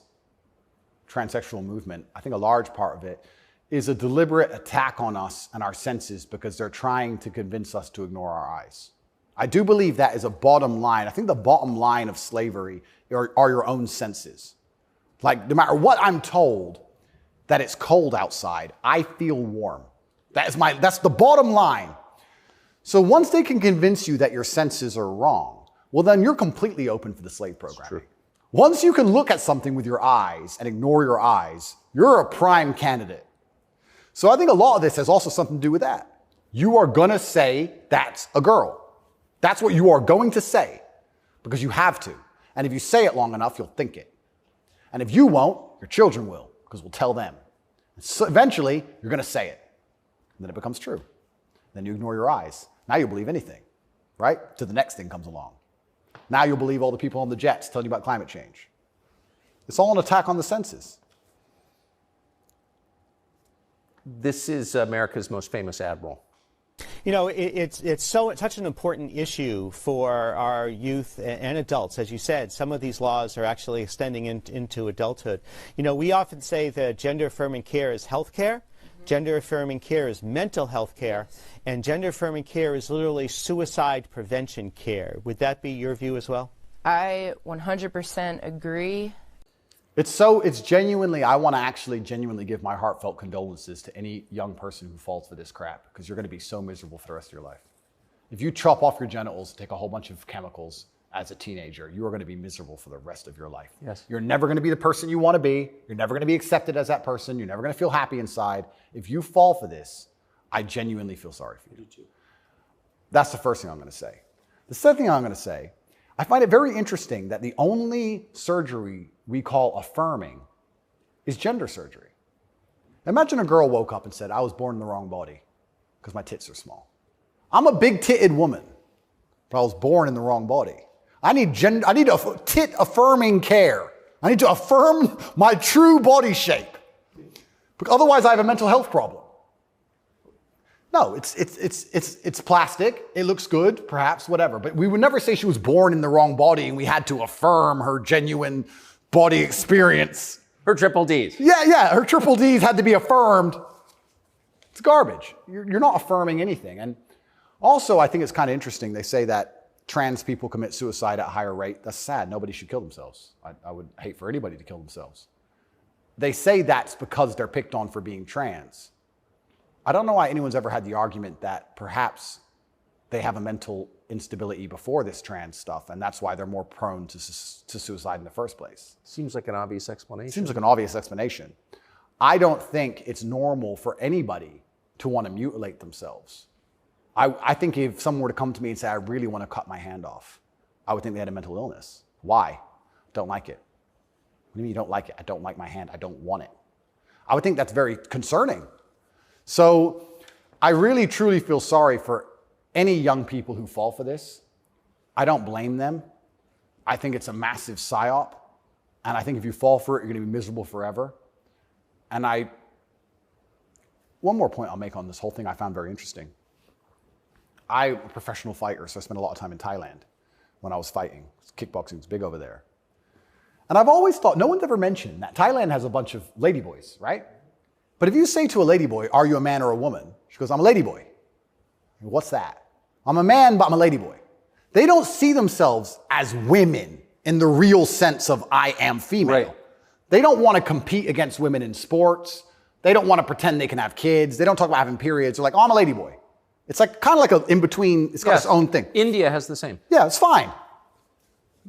transsexual movement, I think a large part of it is a deliberate attack on us and our senses because they're trying to convince us to ignore our eyes. I do believe that is a bottom line. I think the bottom line of slavery are your own senses. Like, no matter what I'm told, that it's cold outside, I feel warm. That's the bottom line. So once they can convince you that your senses are wrong, well, then you're completely open for the slave programming. Once you can look at something with your eyes and ignore your eyes, you're a prime candidate. So I think a lot of this has also something to do with that. You are going to say that's a girl. That's what you are going to say because you have to. And if you say it long enough, you'll think it. And if you won't, your children will because we'll tell them. So eventually, you're going to say it. And then it becomes true. Then you ignore your eyes. Now you'll believe anything, right? Till the next thing comes along. Now you'll believe all the people on the jets telling you about climate change. It's all an attack on the senses. This is America's most famous admiral. You know, it's such an important issue for our youth and adults. As you said, some of these laws are actually extending into adulthood. You know, we often say that gender-affirming care is health care. Gender-affirming care is mental health care, and gender-affirming care is literally suicide prevention care. Would that be your view as well? I 100% agree. It's genuinely, I want to actually genuinely give my heartfelt condolences to any young person who falls for this crap, because you're going to be so miserable for the rest of your life. If you chop off your genitals, take a whole bunch of chemicals as a teenager, you are going to be miserable for the rest of your life. Yes. You're never going to be the person you want to be. You're never going to be accepted as that person. You're never going to feel happy inside. If you fall for this, I genuinely feel sorry for you. Me too. That's the first thing I'm going to say. The second thing I'm going to say, I find it very interesting that the only surgery we call affirming is gender surgery. Imagine a girl woke up and said, I was born in the wrong body because my tits are small. I'm a big-titted woman, but I was born in the wrong body. I need tit affirming care. I need to affirm my true body shape. Because otherwise I have a mental health problem. No, it's plastic. It looks good, perhaps, whatever. But we would never say she was born in the wrong body and we had to affirm her genuine body experience. Her triple Ds. Yeah, her triple Ds had to be affirmed. It's garbage. You're not affirming anything. And also, I think it's kind of interesting. They say that trans people commit suicide at a higher rate. That's sad. Nobody should kill themselves. I would hate for anybody to kill themselves. They say that's because they're picked on for being trans. I don't know why anyone's ever had the argument that perhaps they have a mental instability before this trans stuff, and that's why they're more prone to suicide in the first place. Seems like an obvious explanation. Seems like an obvious explanation. I don't think it's normal for anybody to want to mutilate themselves. I think if someone were to come to me and say, I really want to cut my hand off, I would think they had a mental illness. Why? Don't like it. What do you mean you don't like it? I don't like my hand. I don't want it. I would think that's very concerning. So I really, truly feel sorry for any young people who fall for this. I don't blame them. I think it's a massive psyop. And I think if you fall for it, you're going to be miserable forever. And one more point I'll make on this whole thing I found very interesting. I'm a professional fighter, so I spent a lot of time in Thailand when I was fighting. Kickboxing was big over there. And I've always thought, no one's ever mentioned that Thailand has a bunch of ladyboys, right? But if you say to a ladyboy, are you a man or a woman? She goes, I'm a ladyboy. What's that? I'm a man, but I'm a ladyboy. They don't see themselves as women in the real sense of I am female. Right. They don't want to compete against women in sports. They don't want to pretend they can have kids. They don't talk about having periods. They're like, oh, I'm a ladyboy. It's like kind of like an in-between. It's got its own thing. India has the same. Yeah, it's fine.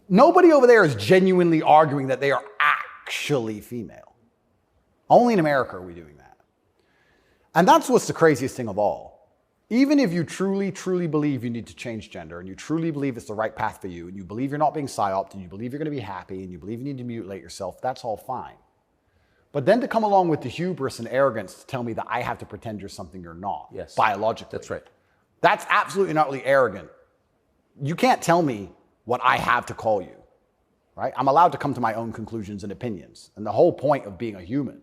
Nobody over there is genuinely arguing that they are actually female. Only in America are we doing that. And that's what's the craziest thing of all. Even if you truly, truly believe you need to change gender, and you truly believe it's the right path for you, and you believe you're not being psyoped, and you believe you're going to be happy, and you believe you need to mutilate yourself, that's all fine. But then to come along with the hubris and arrogance to tell me that I have to pretend you're something you're not, yes, biologically. That's right. That's absolutely and utterly arrogant. You can't tell me what I have to call you, right? I'm allowed to come to my own conclusions and opinions. And the whole point of being a human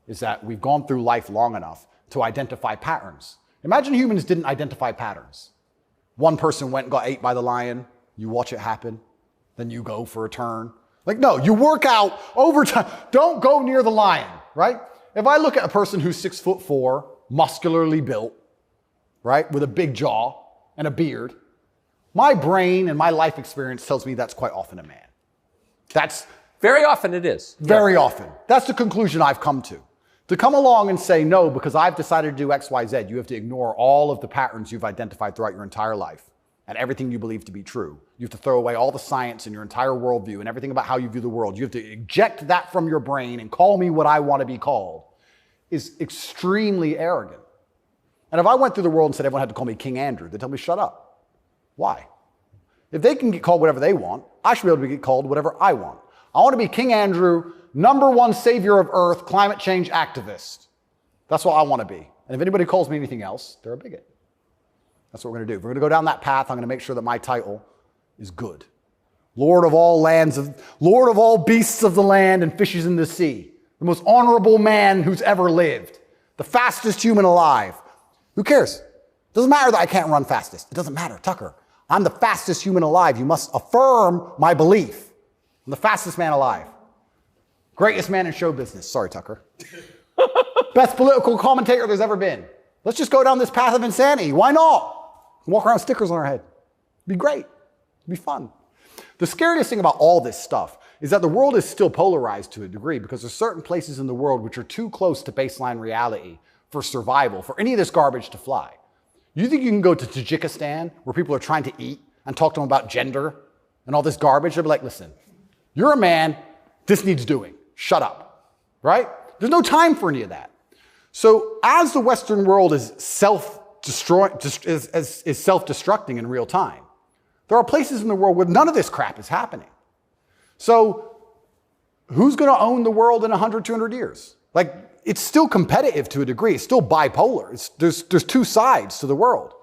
is that we've gone through life long enough to identify patterns. Imagine humans didn't identify patterns. One person went and got ate by the lion. You watch it happen. Then you go for a turn. Like, no, you work out over time. Don't go near the lion, right? If I look at a person who's 6'4", muscularly built, right, with a big jaw and a beard, my brain and my life experience tells me that's quite often a man. That's very often it is. Very often. That's the conclusion I've come to. To come along and say, no, because I've decided to do X, Y, Z, you have to ignore all of the patterns you've identified throughout your entire life and everything you believe to be true. You have to throw away all the science and your entire worldview and everything about how you view the world. You have to eject that from your brain and call me what I want to be called is extremely arrogant. And if I went through the world and said everyone had to call me King Andrew, they'd tell me, shut up. Why? If they can get called whatever they want, I should be able to get called whatever I want. I want to be King Andrew, #1 savior of Earth, climate change activist. That's what I want to be. And if anybody calls me anything else, they're a bigot. That's what we're going to do. If we're going to go down that path, I'm going to make sure that my title is good. Lord of all beasts of the land and fishes in the sea. The most honorable man who's ever lived. The fastest human alive. Who cares? Doesn't matter that I can't run fastest. It doesn't matter. Tucker, I'm the fastest human alive. You must affirm my belief. I'm the fastest man alive. Greatest man in show business. Sorry, Tucker. Best political commentator there's ever been. Let's just go down this path of insanity. Why not? Walk around with stickers on our head. It'd be great. It'd be fun. The scariest thing about all this stuff is that the world is still polarized to a degree because there's certain places in the world which are too close to baseline reality for survival, for any of this garbage to fly. You think you can go to Tajikistan where people are trying to eat and talk to them about gender and all this garbage? They'll be like, listen, you're a man, this needs doing. Shut up, right? There's no time for any of that. So as the Western world is self-destructing in real time, there are places in the world where none of this crap is happening. So who's going to own the world in 100, 200 years? Like, it's still competitive to a degree. It's still bipolar. There's two sides to the world.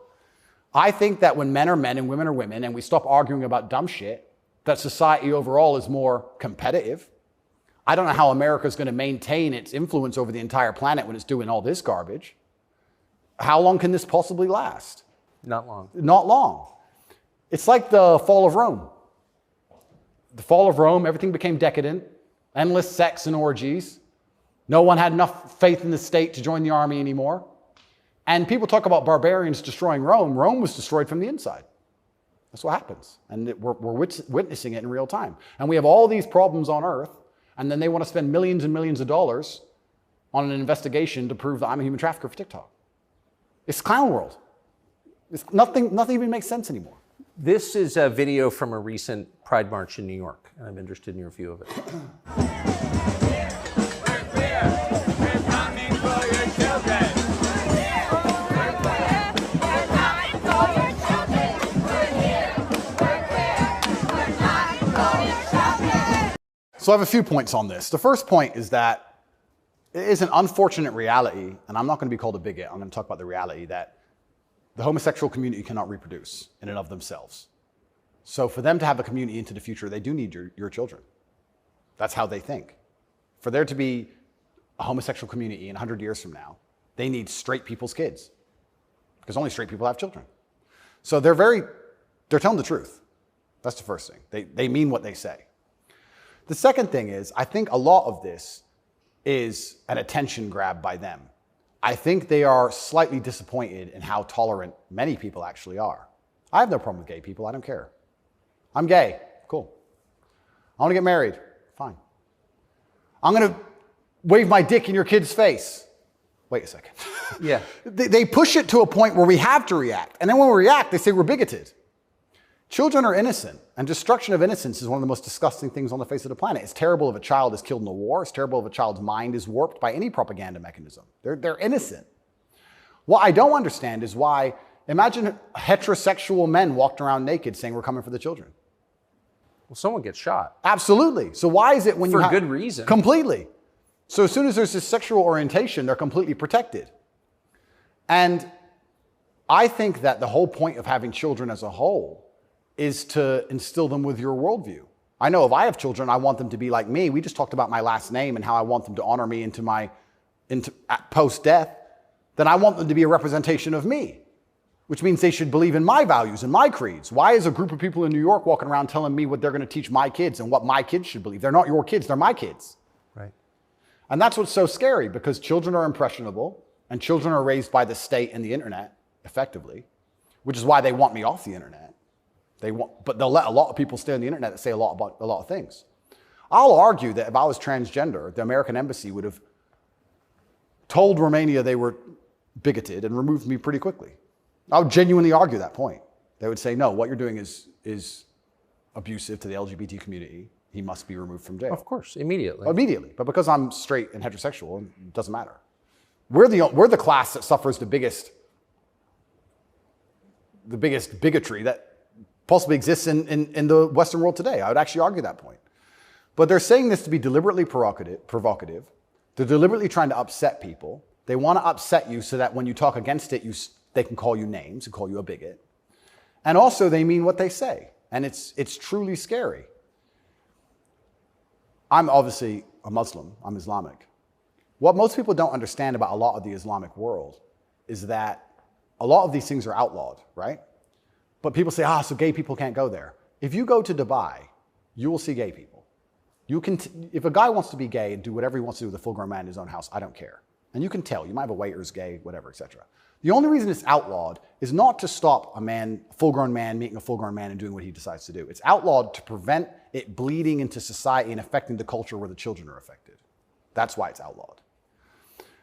I think that when men are men and women are women and we stop arguing about dumb shit, that society overall is more competitive. I don't know how America is going to maintain its influence over the entire planet when it's doing all this garbage. How long can this possibly last? Not long. Not long. It's like the fall of Rome. The fall of Rome, everything became decadent, endless sex and orgies. No one had enough faith in the state to join the army anymore. And people talk about barbarians destroying Rome. Rome was destroyed from the inside. That's what happens. And we're witnessing it in real time. And we have all these problems on Earth, and then they want to spend millions and millions of dollars on an investigation to prove that I'm a human trafficker for TikTok. It's clown world. Nothing even makes sense anymore. This is a video from a recent Pride March in New York, and I'm interested in your view of it. So I have a few points on this. The first point is that it is an unfortunate reality, and I'm not going to be called a bigot. I'm going to talk about the reality that the homosexual community cannot reproduce in and of themselves. So for them to have a community into the future, they do need your children. That's how they think. For there to be a homosexual community in 100 years from now, they need straight people's kids, because only straight people have children. So they're telling the truth. That's the first thing. They mean what they say. The second thing is, I think a lot of this is an attention grab by them. I think they are slightly disappointed in how tolerant many people actually are. I have no problem with gay people. I don't care. I'm gay. Cool. I want to get married. Fine. I'm going to wave my dick in your kid's face. Wait a second. Yeah. They push it to a point where we have to react. And then when we react, they say we're bigoted. Children are innocent, and destruction of innocence is one of the most disgusting things on the face of the planet. It's terrible if a child is killed in a war. It's terrible if a child's mind is warped by any propaganda mechanism. They're innocent. What I don't understand is why, imagine heterosexual men walked around naked saying we're coming for the children. Well, someone gets shot. Absolutely. So why is it when For you good reason. Completely. So as soon as there's this sexual orientation, they're completely protected. And I think that the whole point of having children as a whole is to instill them with your worldview. I know if I have children, I want them to be like me. We just talked about my last name and how I want them to honor me into post-death. Then I want them to be a representation of me, which means they should believe in my values and my creeds. Why is a group of people in New York walking around telling me what they're going to teach my kids and what my kids should believe? They're not your kids, they're my kids. Right. And that's what's so scary, because children are impressionable and children are raised by the state and the internet, effectively, which is why they want me off the internet. But they'll let a lot of people stay on the internet that say a lot about a lot of things. I'll argue that if I was transgender, the American embassy would have told Romania they were bigoted and removed me pretty quickly. I would genuinely argue that point. They would say, no, what you're doing is abusive to the LGBT community. He must be removed from jail. Of course, immediately. Immediately. But because I'm straight and heterosexual, it doesn't matter. We're the class that suffers the biggest bigotry that possibly exists in the Western world today. I would actually argue that point. But they're saying this to be deliberately provocative. They're deliberately trying to upset people. They want to upset you so that when you talk against it, they can call you names and call you a bigot. And also they mean what they say. And it's truly scary. I'm obviously a Muslim. I'm Islamic. What most people don't understand about a lot of the Islamic world is that a lot of these things are outlawed, right? But people say, so gay people can't go there. If you go to Dubai, you will see gay people. If a guy wants to be gay and do whatever he wants to do with a full-grown man in his own house, I don't care. And you can tell. You might have a waiter who's gay, whatever, etc. The only reason it's outlawed is not to stop a full-grown man meeting a full-grown man and doing what he decides to do. It's outlawed to prevent it bleeding into society and affecting the culture where the children are affected. That's why it's outlawed.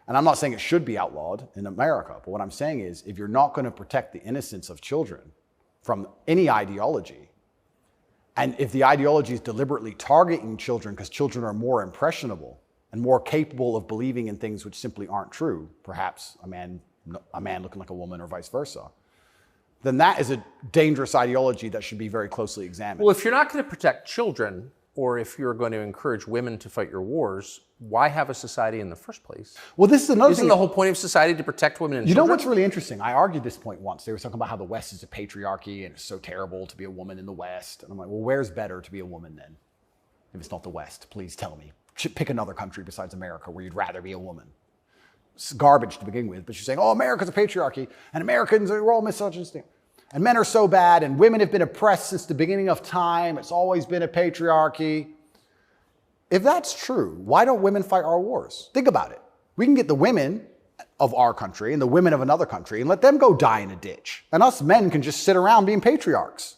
And I'm not saying it should be outlawed in America, but what I'm saying is if you're not going to protect the innocence of children from any ideology, and if the ideology is deliberately targeting children because children are more impressionable and more capable of believing in things which simply aren't true, perhaps a man looking like a woman or vice versa, then that is a dangerous ideology that should be very closely examined. Well, if you're not going to protect children, or if you're going to encourage women to fight your wars, why have a society in the first place? Well, this is another Isn't thing. the whole point of society to protect women and children? You know what's really interesting? I argued this point once. They were talking about how the West is a patriarchy and it's so terrible to be a woman in the West. And I'm like, well, where's better to be a woman then? If it's not the West, please tell me. Pick another country besides America where you'd rather be a woman. It's garbage to begin with, but you're saying, America's a patriarchy and Americans are all misogynistic. And men are so bad and women have been oppressed since the beginning of time. It's always been a patriarchy. If that's true, why don't women fight our wars? Think about it. We can get the women of our country and the women of another country and let them go die in a ditch. And us men can just sit around being patriarchs.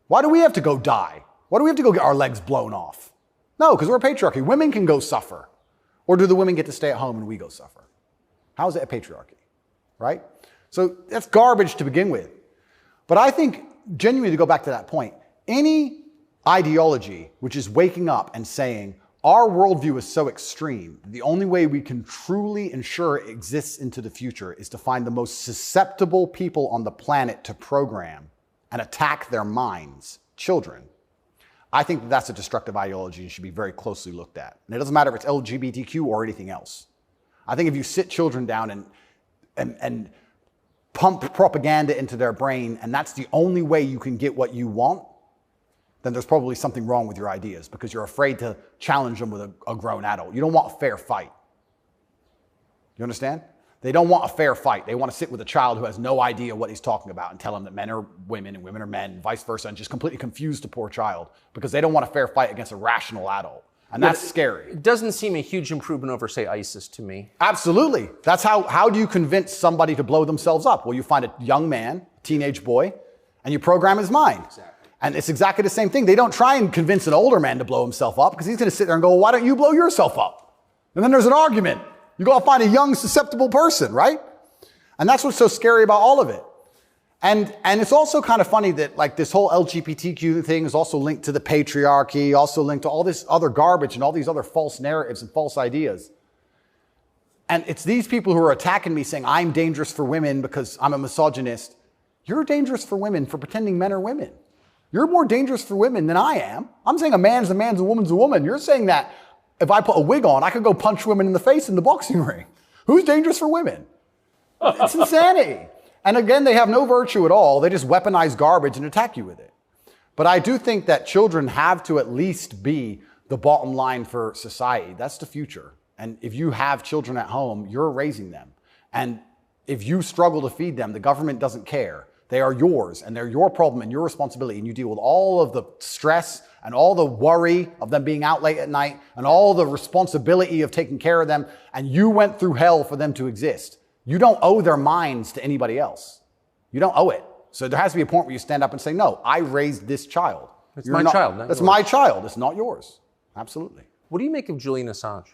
Why do we have to go die? Why do we have to go get our legs blown off? No, because we're a patriarchy. Women can go suffer. Or do the women get to stay at home and we go suffer? How is it a patriarchy? Right? So that's garbage to begin with. But I think, genuinely, to go back to that point, any ideology which is waking up and saying, our worldview is so extreme, the only way we can truly ensure it exists into the future is to find the most susceptible people on the planet to program and attack their minds, children. I think that's a destructive ideology and should be very closely looked at. And it doesn't matter if it's LGBTQ or anything else. I think if you sit children down and pump propaganda into their brain, and that's the only way you can get what you want, then there's probably something wrong with your ideas because you're afraid to challenge them with a grown adult. You don't want a fair fight. You understand? They don't want a fair fight. They want to sit with a child who has no idea what he's talking about and tell him that men are women and vice versa, and just completely confuse the poor child because they don't want a fair fight against a rational adult. And that's scary. It doesn't seem a huge improvement over, say, ISIS to me. Absolutely. That's how do you convince somebody to blow themselves up? Well, you find a young man, teenage boy, and you program his mind. Exactly. And it's exactly the same thing. They don't try and convince an older man to blow himself up because he's going to sit there and go, well, why don't you blow yourself up? And then there's an argument. You go find a young, susceptible person, right? And that's what's so scary about all of it. And it's also kind of funny that like this whole LGBTQ thing is also linked to the patriarchy, also linked to all this other garbage and all these other false narratives and false ideas. And it's these people who are attacking me saying, I'm dangerous for women because I'm a misogynist. You're dangerous for women for pretending men are women. You're more dangerous for women than I am. I'm saying a man's a man's, a woman's a woman. You're saying that if I put a wig on, I could go punch women in the face in the boxing ring. Who's dangerous for women? It's insanity. And again, they have no virtue at all. They just weaponize garbage and attack you with it. But I do think that children have to at least be the bottom line for society. That's the future. And if you have children at home, you're raising them. And if you struggle to feed them, the government doesn't care. They are yours and they're your problem and your responsibility. And you deal with all of the stress and all the worry of them being out late at night and all the responsibility of taking care of them. And you went through hell for them to exist. You don't owe their minds to anybody else. You don't owe it. So there has to be a point where you stand up and say, no, I raised this child. It's my child, not That's yours. my child. It's not yours. Absolutely. What do you make of Julian Assange?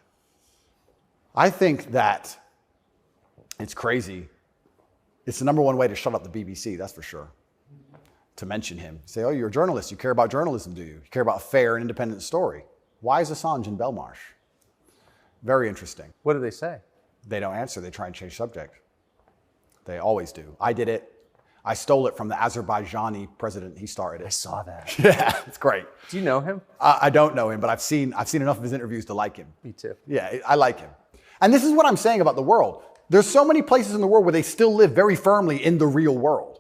I think that it's crazy. It's the number one way to shut up the BBC, that's for sure. To mention him. Say, oh, you're a journalist. You care about journalism, do you? You care about a fair and independent story. Why is Assange in Belmarsh? Very interesting. What do they say? They don't answer. They try and change subject. They always do. I did it. I stole it from the Azerbaijani president. He started it. I saw that. Yeah, it's great. Do you know him? I don't know him, but I've seen enough of his interviews to like him. Me too. Yeah, I like him. And this is what I'm saying about the world. There's so many places in the world where they still live very firmly in the real world.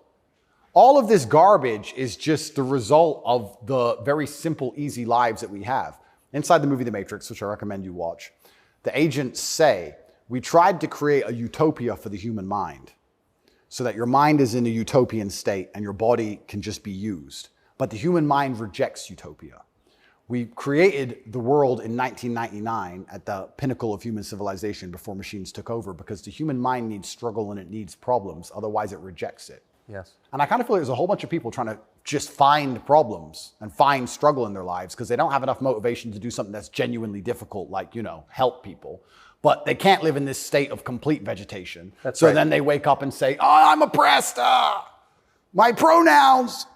All of this garbage is just the result of the very simple, easy lives that we have. Inside the movie The Matrix, which I recommend you watch, the agents say, we tried to create a utopia for the human mind so that your mind is in a utopian state and your body can just be used. But the human mind rejects utopia. We created the world in 1999 at the pinnacle of human civilization before machines took over because the human mind needs struggle and it needs problems. Otherwise, it rejects it. Yes. And I kind of feel like there's a whole bunch of people trying to just find problems and find struggle in their lives because they don't have enough motivation to do something that's genuinely difficult, like, help people. But they can't live in this state of complete vegetation. That's right. Then they wake up and say, oh, I'm oppressed. My pronouns.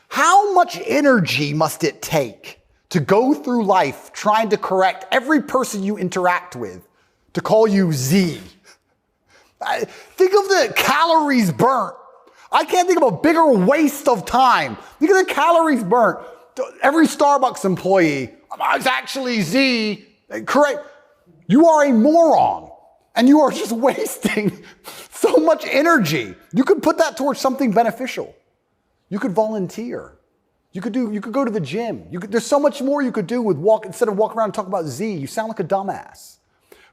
How much energy must it take to go through life trying to correct every person you interact with to call you Z? Think of the calories burnt. I can't think of a bigger waste of time. Think of the calories burnt. Every Starbucks employee, it's actually Z. Correct. You are a moron and you are just wasting so much energy. You could put that towards something beneficial. You could volunteer. You could go to the gym. There's so much more you could do with instead of walking around and talking about Z. You sound like a dumbass.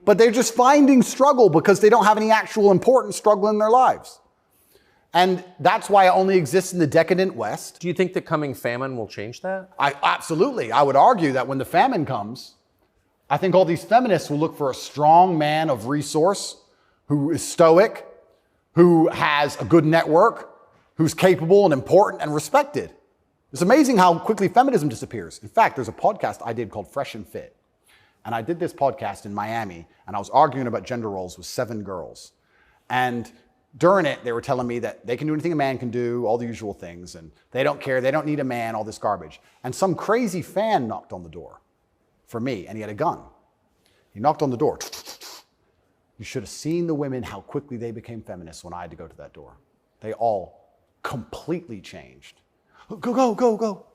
But they're just finding struggle because they don't have any actual important struggle in their lives. And that's why it only exists in the decadent West. Do you think the coming famine will change that? Absolutely. I would argue that when the famine comes, I think all these feminists will look for a strong man of resource who is stoic, who has a good network, who's capable and important and respected. It's amazing how quickly feminism disappears. In fact, there's a podcast I did called Fresh and Fit. And I did this podcast in Miami, and I was arguing about gender roles with 7 girls. And during it, they were telling me that they can do anything a man can do, all the usual things, and they don't care, they don't need a man, all this garbage. And some crazy fan knocked on the door for me, and he had a gun. He knocked on the door. You should have seen the women, how quickly they became feminists when I had to go to that door. They all completely changed. Go.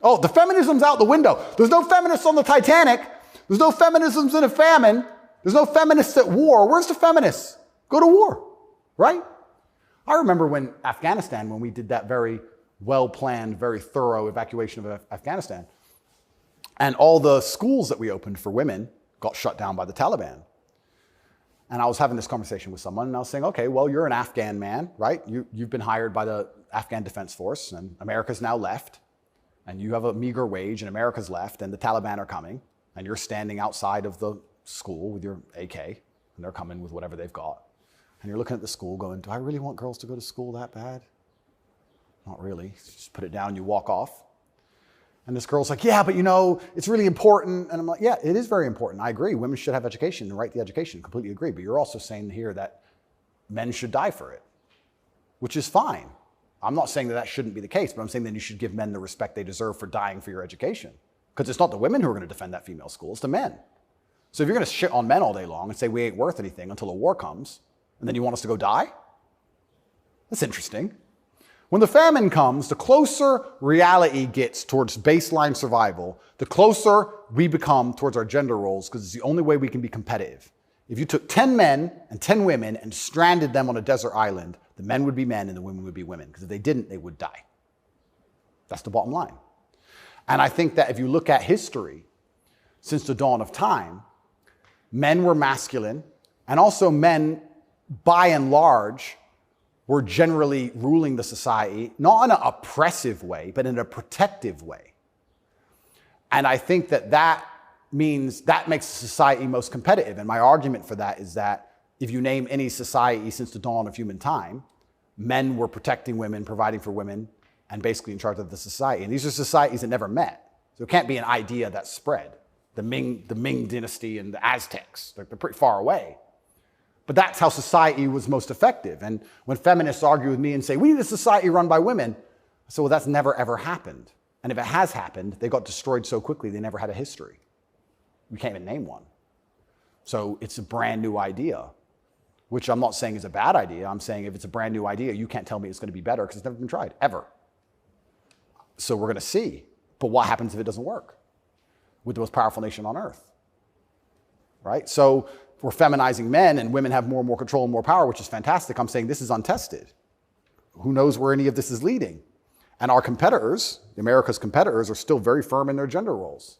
Oh, the feminism's out the window. There's no feminists on the Titanic. There's no feminisms in a famine. There's no feminists at war. Where's the feminists? Go to war, right? I remember when Afghanistan, when we did that very well-planned, very thorough evacuation of Afghanistan, and all the schools that we opened for women got shut down by the Taliban. And I was having this conversation with someone, and I was saying, okay, well, you're an Afghan man, right? You've been hired by the Afghan Defense Force, and America's now left, and you have a meager wage, and America's left, and the Taliban are coming, and you're standing outside of the school with your AK, and they're coming with whatever they've got, and you're looking at the school going, do I really want girls to go to school that bad? Not really. Just put it down, you walk off. And this girl's like, yeah, but you know, it's really important. And I'm like, yeah, it is very important. I agree. Women should have education and right the education. Completely agree. But you're also saying here that men should die for it, which is fine. I'm not saying that that shouldn't be the case, but I'm saying that you should give men the respect they deserve for dying for your education. Because it's not the women who are going to defend that female school, it's the men. So if you're going to shit on men all day long and say we ain't worth anything until a war comes, and then you want us to go die? That's interesting. When the famine comes, the closer reality gets towards baseline survival, the closer we become towards our gender roles, because it's the only way we can be competitive. If you took 10 men and 10 women and stranded them on a desert island, the men would be men and the women would be women, because if they didn't, they would die. That's the bottom line. And I think that if you look at history, since the dawn of time, men were masculine, and also men, by and large, were generally ruling the society, not in an oppressive way, but in a protective way. And I think that that means that makes the society most competitive. And my argument for that is that if you name any society since the dawn of human time, men were protecting women, providing for women, and basically in charge of the society. And these are societies that never met. So it can't be an idea that spread. The Ming dynasty and the Aztecs, they're pretty far away. But that's how society was most effective. And when feminists argue with me and say, we need a society run by women, I say, well, that's never, ever happened. And if it has happened, they got destroyed so quickly, they never had a history. We can't even name one. So it's a brand new idea, which I'm not saying is a bad idea. I'm saying if it's a brand new idea, you can't tell me it's going to be better because it's never been tried, ever. So we're going to see. But what happens if it doesn't work with the most powerful nation on earth? Right? So we're feminizing men and women have more and more control and more power, which is fantastic. I'm saying this is untested. Who knows where any of this is leading? And our competitors, America's competitors, are still very firm in their gender roles.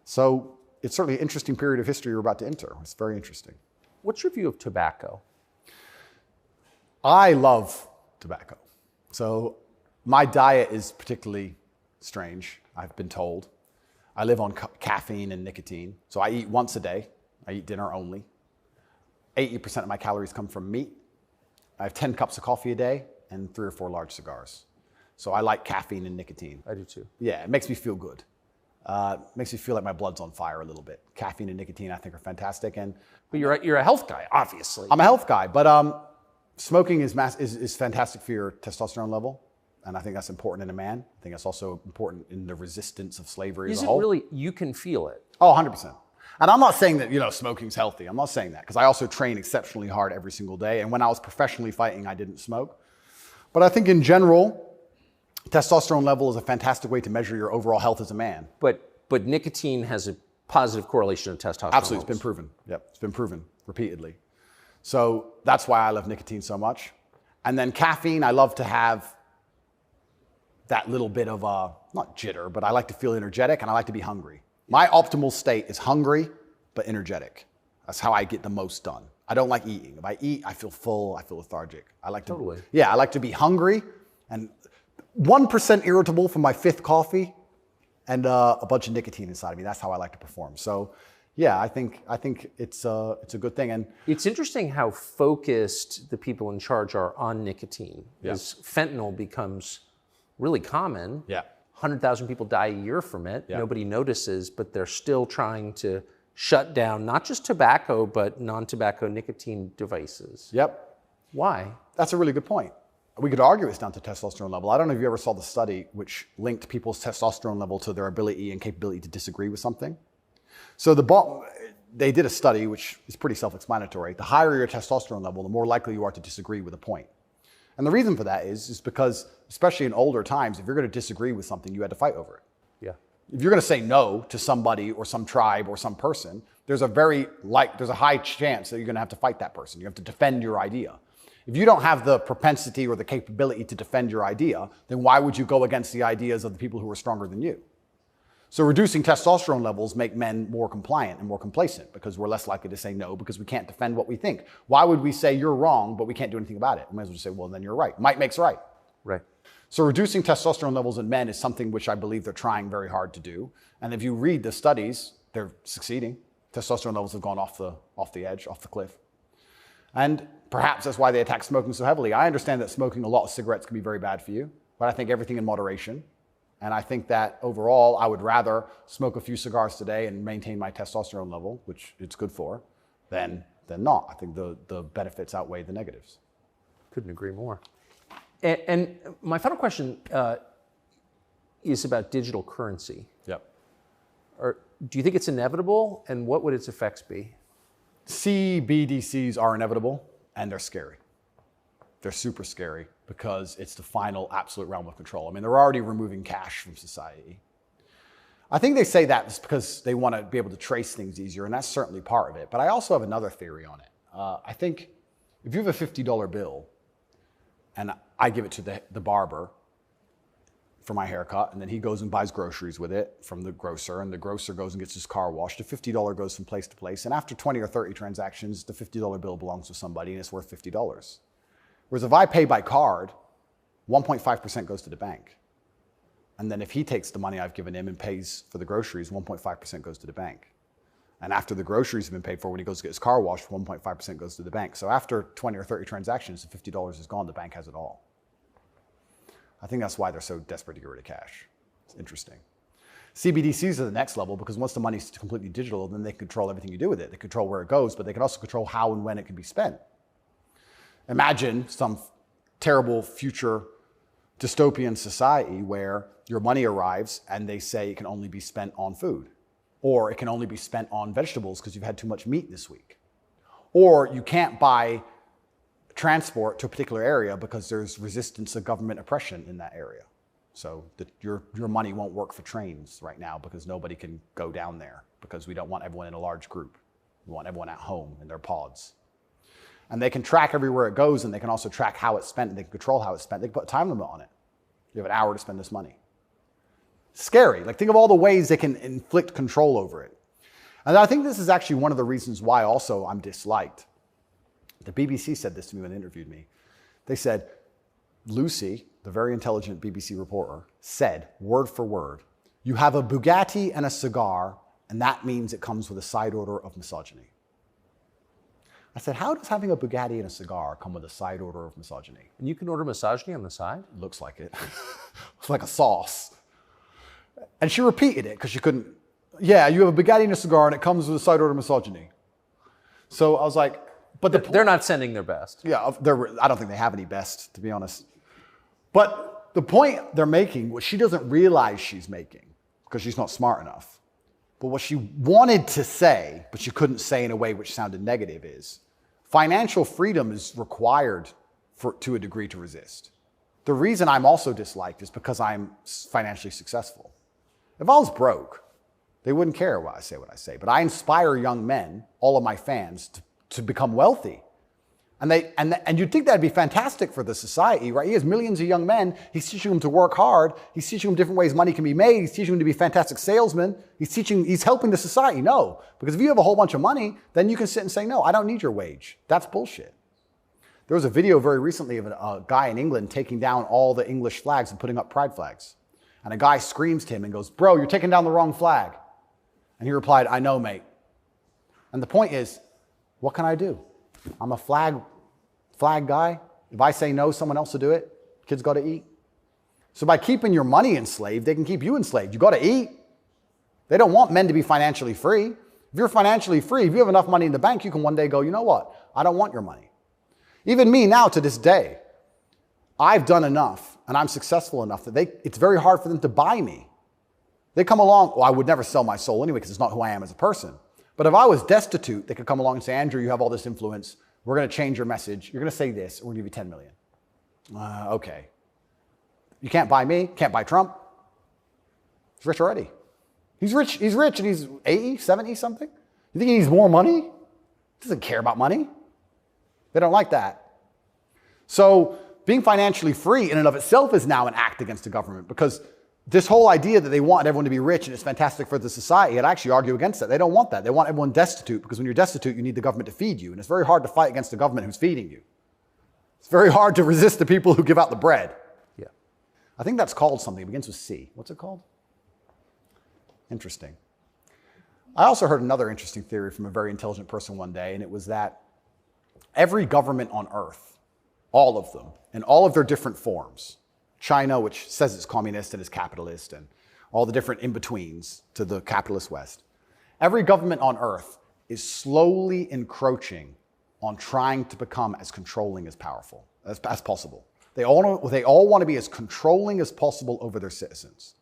So it's certainly an interesting period of history we're about to enter. It's very interesting. What's your view of tobacco? I love tobacco. So my diet is particularly strange, I've been told. I live on caffeine and nicotine. So I eat once a day. I eat dinner only. 80% of my calories come from meat. I have 10 cups of coffee a day and 3 or 4 large cigars. So I like caffeine and nicotine. I do too. Yeah, it makes me feel good. Makes me feel like my blood's on fire a little bit. Caffeine and nicotine I think are fantastic. But you're a health guy, obviously. I'm a health guy, but smoking is fantastic for your testosterone level. And I think that's important in a man. I think that's also important in the resistance of slavery as a whole. Is it really, you can feel it? Oh, 100%. And I'm not saying that, smoking's healthy. I'm not saying that because I also train exceptionally hard every single day. And when I was professionally fighting, I didn't smoke. But I think in general, testosterone level is a fantastic way to measure your overall health as a man. But nicotine has a positive correlation to testosterone. Absolutely, it's been proven. Yep, it's been proven repeatedly. So that's why I love nicotine so much. And then caffeine, I love to have that little bit of not jitter, but I like to feel energetic and I like to be hungry. My optimal state is hungry, but energetic. That's how I get the most done. I don't like eating. If I eat, I feel full, I feel lethargic. I like to, totally. Yeah, I like to be hungry and 1% irritable from my 5th coffee and a bunch of nicotine inside of me. That's how I like to perform. So yeah, I think it's a good thing. And it's interesting how focused the people in charge are on nicotine. Yeah. As fentanyl becomes really common. Yeah. 100,000 people die a year from it. Yeah. Nobody notices, but they're still trying to shut down not just tobacco, but non-tobacco nicotine devices. Yep. Why? That's a really good point. We could argue it's down to testosterone level. I don't know if you ever saw the study which linked people's testosterone level to their ability and capability to disagree with something. So they did a study which is pretty self-explanatory. The higher your testosterone level, the more likely you are to disagree with a point. And the reason for that is because, especially in older times, if you're going to disagree with something, you had to fight over it. Yeah. If you're going to say no to somebody or some tribe or some person, there's a high chance that you're going to have to fight that person. You have to defend your idea. If you don't have the propensity or the capability to defend your idea, then why would you go against the ideas of the people who are stronger than you? So reducing testosterone levels make men more compliant and more complacent because we're less likely to say no because we can't defend what we think. Why would we say you're wrong, but we can't do anything about it? We might as well just say, well, then you're right. Might makes right. Right. So reducing testosterone levels in men is something which I believe they're trying very hard to do. And if you read the studies, they're succeeding. Testosterone levels have gone off the edge, off the cliff. And perhaps that's why they attack smoking so heavily. I understand that smoking a lot of cigarettes can be very bad for you, but I think everything in moderation. And I think that overall, I would rather smoke a few cigars today and maintain my testosterone level, which it's good for, than not. I think the benefits outweigh the negatives. Couldn't agree more. And my final question is about digital currency. Yep. Do you think it's inevitable, and what would its effects be? CBDCs are inevitable, and they're scary. They're super scary because it's the final absolute realm of control. I mean, they're already removing cash from society. I think they say that just because they want to be able to trace things easier, and that's certainly part of it. But I also have another theory on it. I think if you have a $50 bill, and I give it to the barber for my haircut, and then he goes and buys groceries with it from the grocer, and the grocer goes and gets his car washed, the $50 goes from place to place, and after 20 or 30 transactions, the $50 bill belongs to somebody, and it's worth $50. Whereas if I pay by card, 1.5% goes to the bank. And then if he takes the money I've given him and pays for the groceries, 1.5% goes to the bank. And after the groceries have been paid for, when he goes to get his car washed, 1.5% goes to the bank. So after 20 or 30 transactions, the $50 is gone, the bank has it all. I think that's why they're so desperate to get rid of cash. It's interesting. CBDCs are the next level because once the money's completely digital, then they control everything you do with it. They control where it goes, but they can also control how and when it can be spent. Imagine some terrible future dystopian society where your money arrives and they say it can only be spent on food, or it can only be spent on vegetables because you've had too much meat this week, or you can't buy transport to a particular area because there's resistance to government oppression in that area. So that your money won't work for trains right now because nobody can go down there because we don't want everyone in a large group. We want everyone at home in their pods. And they can track everywhere it goes, and they can also track how it's spent, and they can control how it's spent. They can put a time limit on it. You have an hour to spend this money. Scary. Like, think of all the ways they can inflict control over it. And I think this is actually one of the reasons why also I'm disliked. The BBC said this to me when they interviewed me. They said, Lucy, the very intelligent BBC reporter, said, word for word, you have a Bugatti and a cigar, and that means it comes with a side order of misogyny. I said, how does having a Bugatti and a cigar come with a side order of misogyny? And you can order misogyny on the side? Looks like it. It's like a sauce. And she repeated it because she couldn't. Yeah, you have a Bugatti and a cigar, and it comes with a side order of misogyny. So I was like, but they're not sending their best. Yeah, I don't think they have any best, to be honest. But the point they're making, what she doesn't realize she's making, because she's not smart enough, but what she wanted to say, but she couldn't say in a way which sounded negative, is financial freedom is required to a degree to resist. The reason I'm also disliked is because I'm financially successful. If I was broke, they wouldn't care what I say. But I inspire young men, all of my fans, to become wealthy. And you'd think that'd be fantastic for the society, right? He has millions of young men. He's teaching them to work hard. He's teaching them different ways money can be made. He's teaching them to be fantastic salesmen. He's helping the society. No, because if you have a whole bunch of money, then you can sit and say, no, I don't need your wage. That's bullshit. There was a video very recently of a guy in England taking down all the English flags and putting up pride flags. And a guy screams to him and goes, bro, you're taking down the wrong flag. And he replied, I know, mate. And the point is, what can I do? I'm a flag guy. If I say no, someone else will do it. Kids got to eat. So by keeping your money enslaved, they can keep you enslaved. You got to eat. They don't want men to be financially free. If you're financially free, if you have enough money in the bank, you can one day go, you know what? I don't want your money. Even me now to this day, I've done enough and I'm successful enough that it's very hard for them to buy me. They come along, well, I would never sell my soul anyway because it's not who I am as a person. But if I was destitute, they could come along and say, Andrew, you have all this influence. We're going to change your message. You're going to say this. We're going to give you 10 million. Okay. You can't buy me. Can't buy Trump. He's rich already. He's rich. He's rich and he's 80, 70 something. You think he needs more money? He doesn't care about money. They don't like that. So being financially free in and of itself is now an act against the government because this whole idea that they want everyone to be rich and it's fantastic for the society, I'd actually argue against that. They don't want that. They want everyone destitute because when you're destitute, you need the government to feed you. And it's very hard to fight against the government who's feeding you. It's very hard to resist the people who give out the bread. Yeah. I think that's called something. It begins with C. What's it called? Interesting. I also heard another interesting theory from a very intelligent person one day, and it was that every government on earth, all of them, in all of their different forms, China, which says it's communist and is capitalist, and all the different in-betweens to the capitalist West, every government on earth is slowly encroaching on trying to become as controlling as powerful as possible. They all want to be as controlling as possible over their citizens.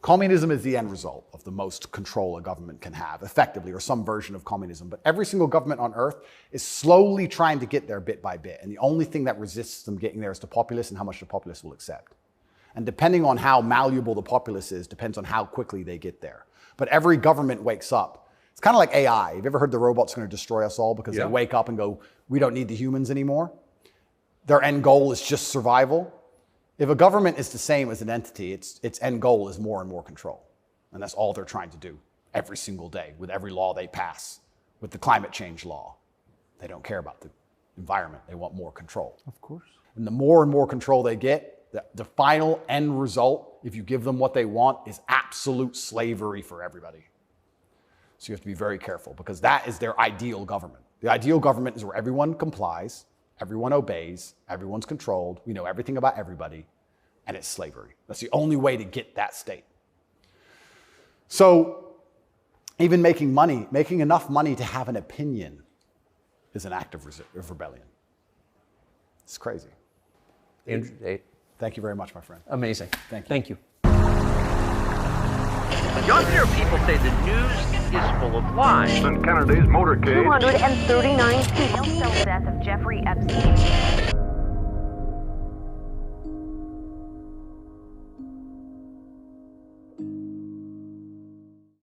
Communism is the end result of the most control a government can have, effectively, or some version of communism. But every single government on earth is slowly trying to get there bit by bit. And the only thing that resists them getting there is the populace and how much the populace will accept. And depending on how malleable the populace is, depends on how quickly they get there. But every government wakes up. It's kind of like AI. Have you ever heard the robot's going to destroy us all because they wake up and go, we don't need the humans anymore? Their end goal is just survival. If a government is the same as an entity, its end goal is more and more control. And that's all they're trying to do every single day with every law they pass, with the climate change law. They don't care about the environment. They want more control. Of course. And the more and more control they get, the final end result, if you give them what they want, is absolute slavery for everybody. So you have to be very careful because that is their ideal government. The ideal government is where everyone complies, everyone obeys, everyone's controlled, we know everything about everybody, and it's slavery. That's the only way to get that state. So even making enough money to have an opinion is an act of rebellion. It's crazy. Andrew Tate. Thank you very much, my friend. Amazing. Thank you. Younger people say the news is full of lies. In Kennedy's motorcade. 239 people. The death of Jeffrey Epstein.